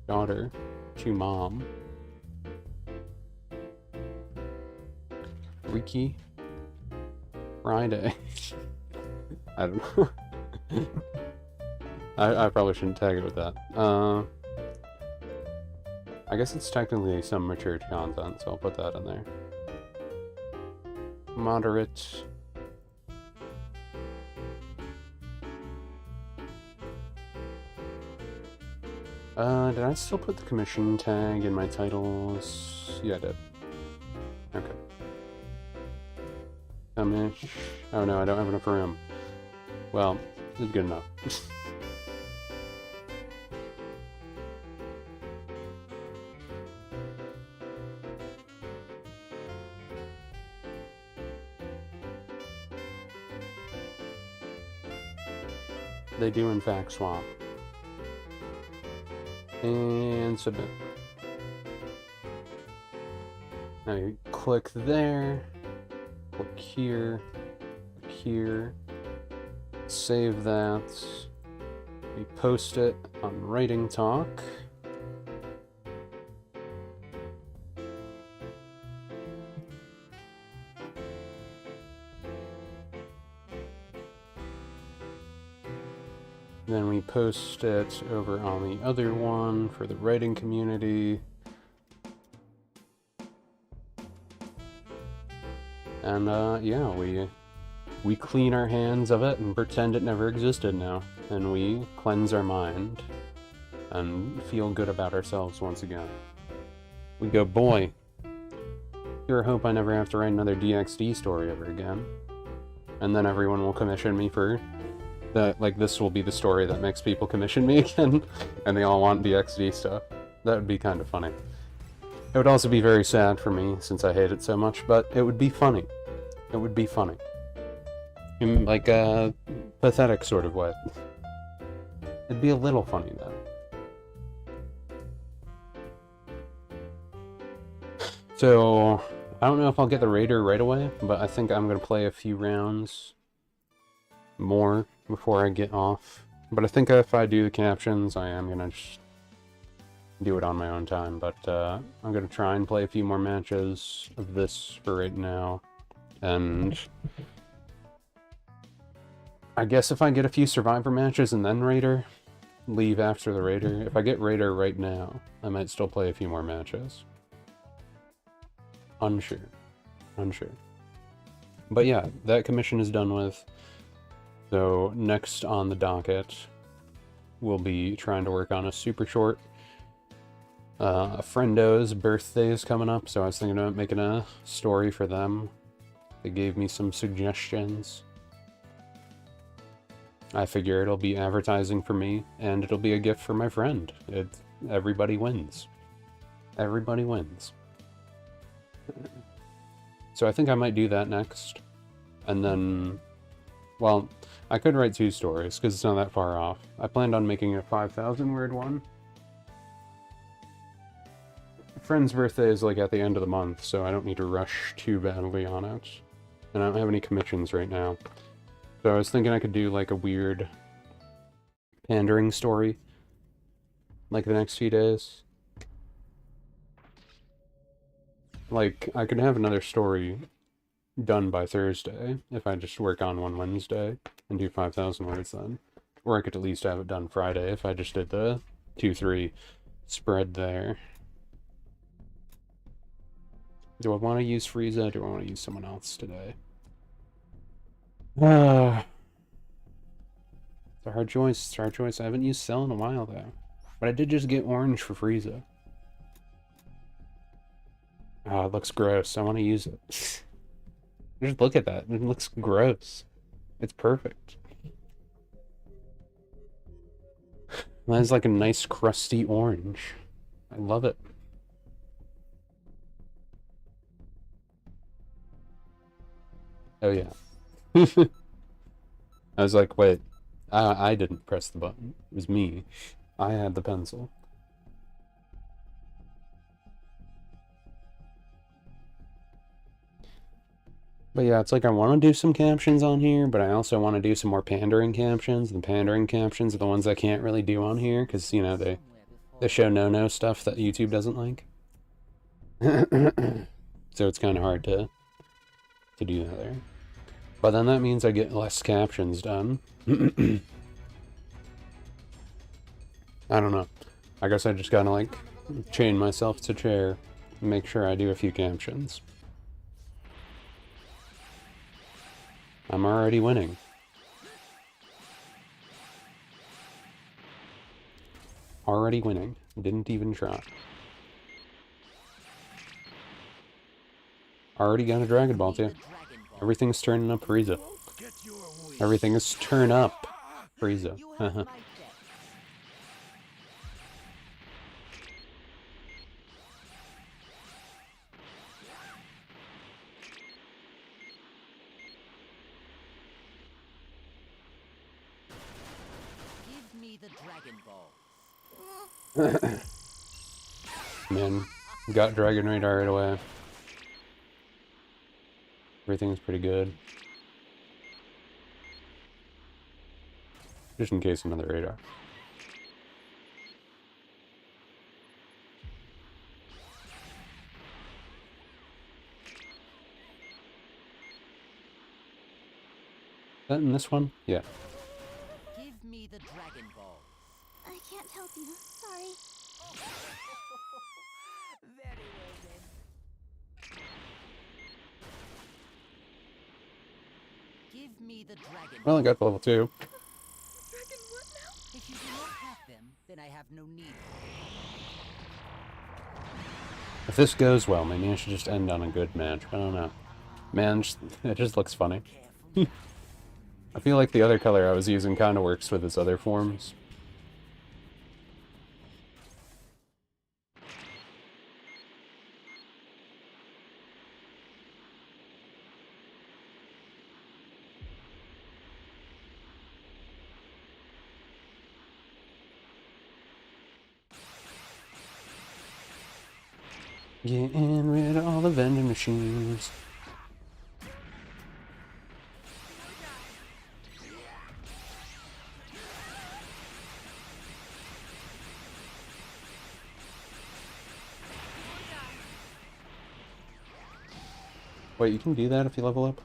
Daughter to mom. Freaky Friday. I don't know. I probably shouldn't tag it with that. I guess it's technically some mature content, so I'll put that in there. Moderate. Did I still put the commission tag in my titles? Yeah, I did. Okay. Commish. Oh no, I don't have enough room. Well, it's good enough. They do in fact swap. And submit. Now you click there, click here, save that. We post it on Writing Talk. Then we post it over on the other one for the writing community. And yeah, we clean our hands of it and pretend it never existed now. And we cleanse our mind and feel good about ourselves once again. We go, boy, sure hope I never have to write another DxD story ever again. And then everyone will commission me for that, like, this will be the story that makes people commission me again, and they all want DxD stuff. That would be kind of funny. It would also be very sad for me, since I hate it so much, but it would be funny. It would be funny. In, like, a pathetic sort of way. It'd be a little funny, though. So, I don't know if I'll get the Raider right away, but I think I'm going to play a few rounds more before I get off. But I think if I do the captions, I am going to just do it on my own time, but I'm gonna try and play a few more matches of this for right now, and I guess if I get a few Survivor matches and then Raider, leave after the Raider. If I get Raider right now, I might still play a few more matches. Unsure. But yeah, that commission is done with. So next on the docket, we'll be trying to work on a super short. A friendo's birthday is coming up, so I was thinking about making a story for them. They gave me some suggestions. I figure it'll be advertising for me, and it'll be a gift for my friend. Everybody wins. Everybody wins. So I think I might do that next. And then, well, I could write 2 stories, because it's not that far off. I planned on making a 5,000 word one. Friend's birthday is like at the end of the month, so I don't need to rush too badly on it. And I don't have any commissions right now. So I was thinking I could do like a weird pandering story, like the next few days. Like, I could have another story done by Thursday, if I just work on one Wednesday, and do 5,000 words then. Or I could at least have it done Friday, if I just did the 2-3 spread there. Do I want to use Frieza, or do I want to use someone else today? It's a hard choice, it's a hard choice. I haven't used Cell in a while, though. But I did just get orange for Frieza. Oh, it looks gross. I want to use it. Just look at that. It looks gross. It's perfect. Mine's like a nice crusty orange. I love it. Oh yeah. I was like, wait, I didn't press the button. It was me. I had the pencil. But yeah, it's like I want to do some captions on here, but I also want to do some more pandering captions. The pandering captions are the ones I can't really do on here, because, you know, they show no-no stuff that YouTube doesn't like. So it's kind of hard to do that there. But then that means I get less captions done. I don't know. I guess I just gotta, like, chain myself to chair and make sure I do a few captions. I'm already winning. Already winning. Didn't even try. Already got a Dragon Ball too. Everything's turning up Frieza. Everything is turn up Frieza. Give me the Dragon Ball. Man, got Dragon Radar right away. Everything's pretty good. Just in case another radar. Is that in this one? Yeah. Give me the Dragon Ball. I can't help you. Sorry. Very well then. Give me the Dragon Well, I Ball. got level 2. Dragon, what now? If you do not have them, then I have no need. If this goes well, maybe I should just end on a good match. I don't know. Man, it just looks funny. I feel like the other color I was using kind of works with its other forms. Getting rid of all the vending machines. Wait, you can do that if you level up?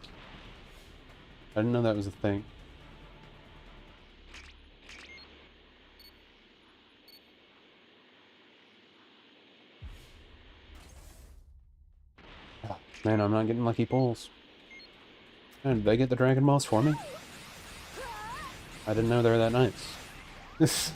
I didn't know that was a thing. Ah, man, I'm not getting lucky pulls. Man, did they get the Dragon Balls for me? I didn't know they were that nice.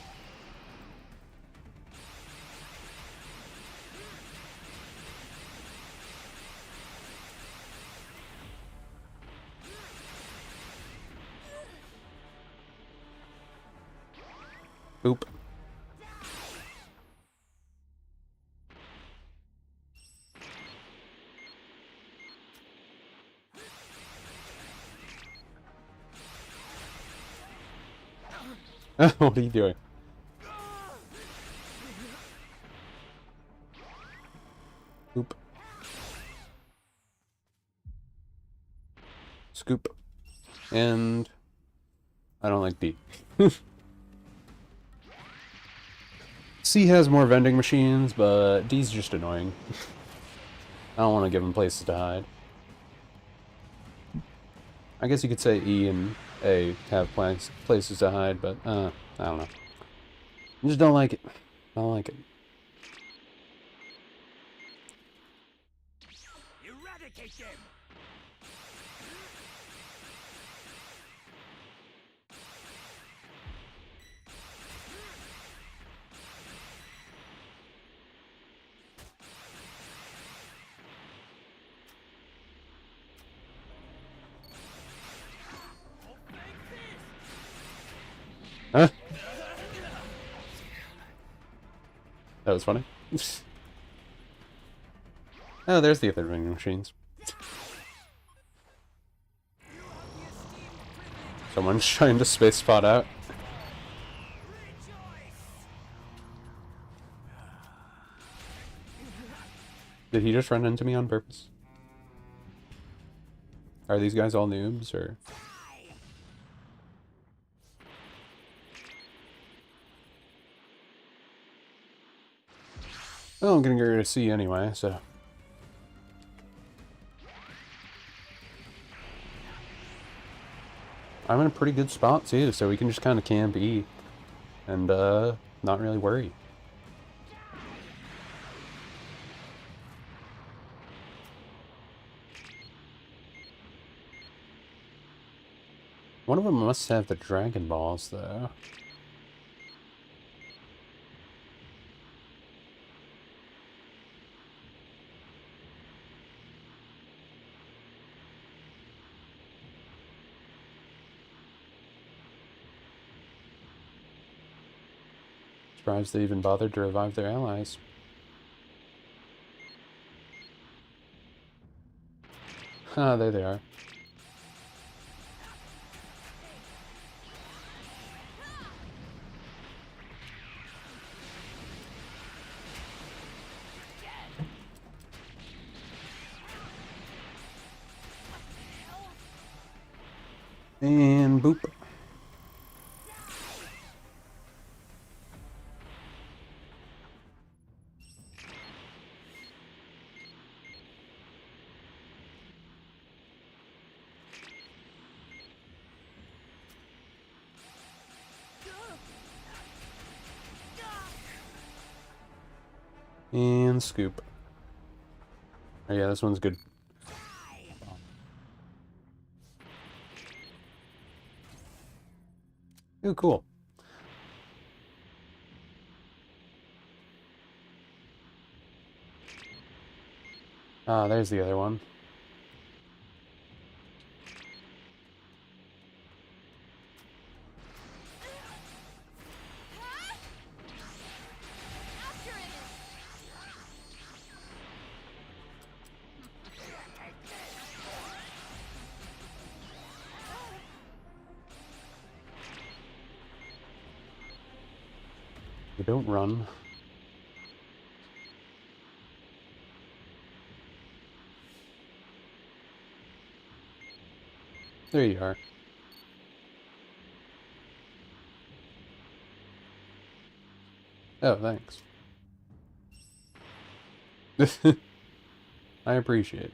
Oop. What are you doing? Oop. Scoop. And I don't like D. C has more vending machines, but D's just annoying. I don't want to give him places to hide. I guess you could say E and A have places to hide, but I don't know. I just don't like it. I don't like it. Eradicate them! Huh? That was funny. Oh, there's the other vending machines. Someone's trying to space spot out. Did he just run into me on purpose? Are these guys all noobs, or...? Well, I'm gonna get rid of C anyway, so... I'm in a pretty good spot, too, so we can just kind of camp E. And, not really worry. One of them must have the Dragon Balls, though. Surprised they even bothered to revive their allies. Ah, there they are. And boop. And scoop. Oh yeah, this one's good. Ooh, cool. Ah, there's the other one. You don't run. There you are. Oh, thanks. I appreciate it.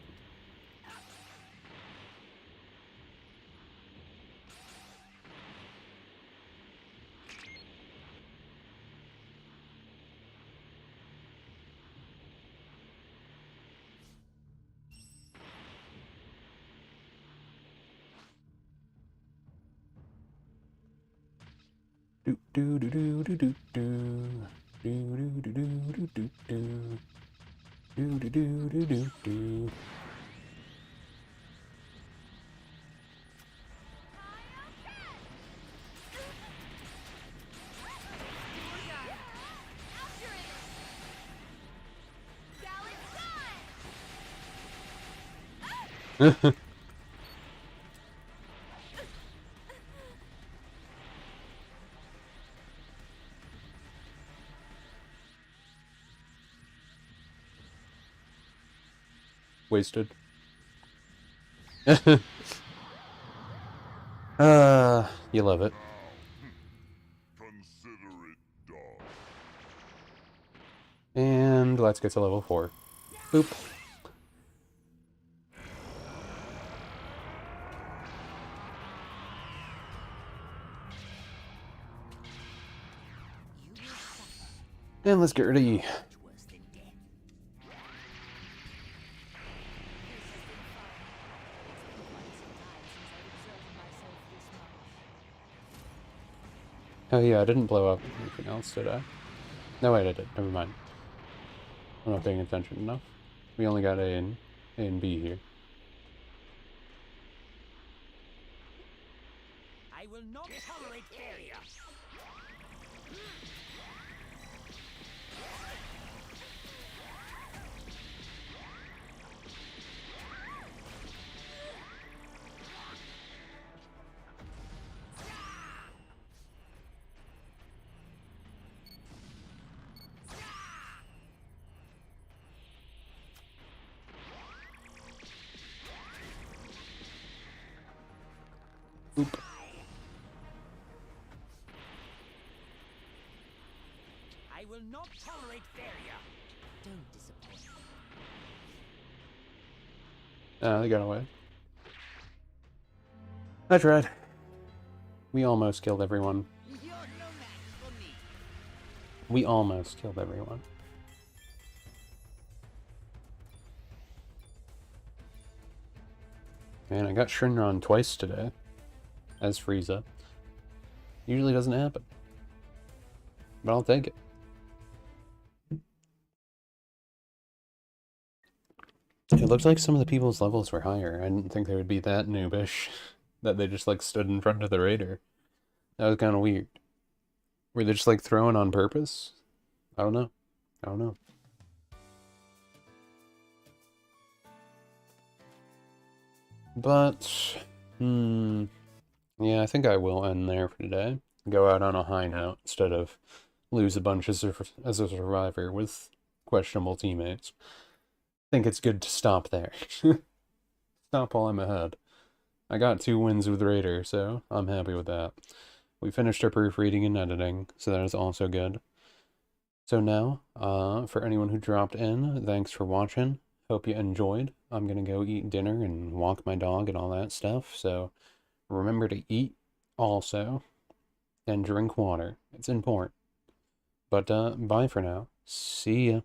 Do do do do do do do. Do do do do do do do. Do do do do do do. Wasted. You love it. Consider it done. And let's get to level 4. Boop. And let's get rid of E. Much worse than death. Oh yeah, I didn't blow up anything else, did I? No, wait, I did. Never mind. I'm not paying attention enough. We only got A and B here. I will not tolerate failure. Boop. I will not tolerate failure. Don't disappoint me. They got away. I tried. We almost killed everyone. You're no match for me. We almost killed everyone. Man, I got Shinron twice today. As Frieza. Usually doesn't happen. But I'll take it. It looked like some of the people's levels were higher. I didn't think they would be that noobish. That they just like stood in front of the raider. That was kind of weird. Were they just like throwing on purpose? I don't know. I don't know. But, yeah, I think I will end there for today. Go out on a high note instead of lose a bunch as a survivor with questionable teammates. I think it's good to stop there. Stop while I'm ahead. I got 2 wins with Raider, so I'm happy with that. We finished our proofreading and editing, so that is also good. So now, for anyone who dropped in, thanks for watching. Hope you enjoyed. I'm gonna go eat dinner and walk my dog and all that stuff, so remember to eat also, and drink water. It's important. But, bye for now. See ya.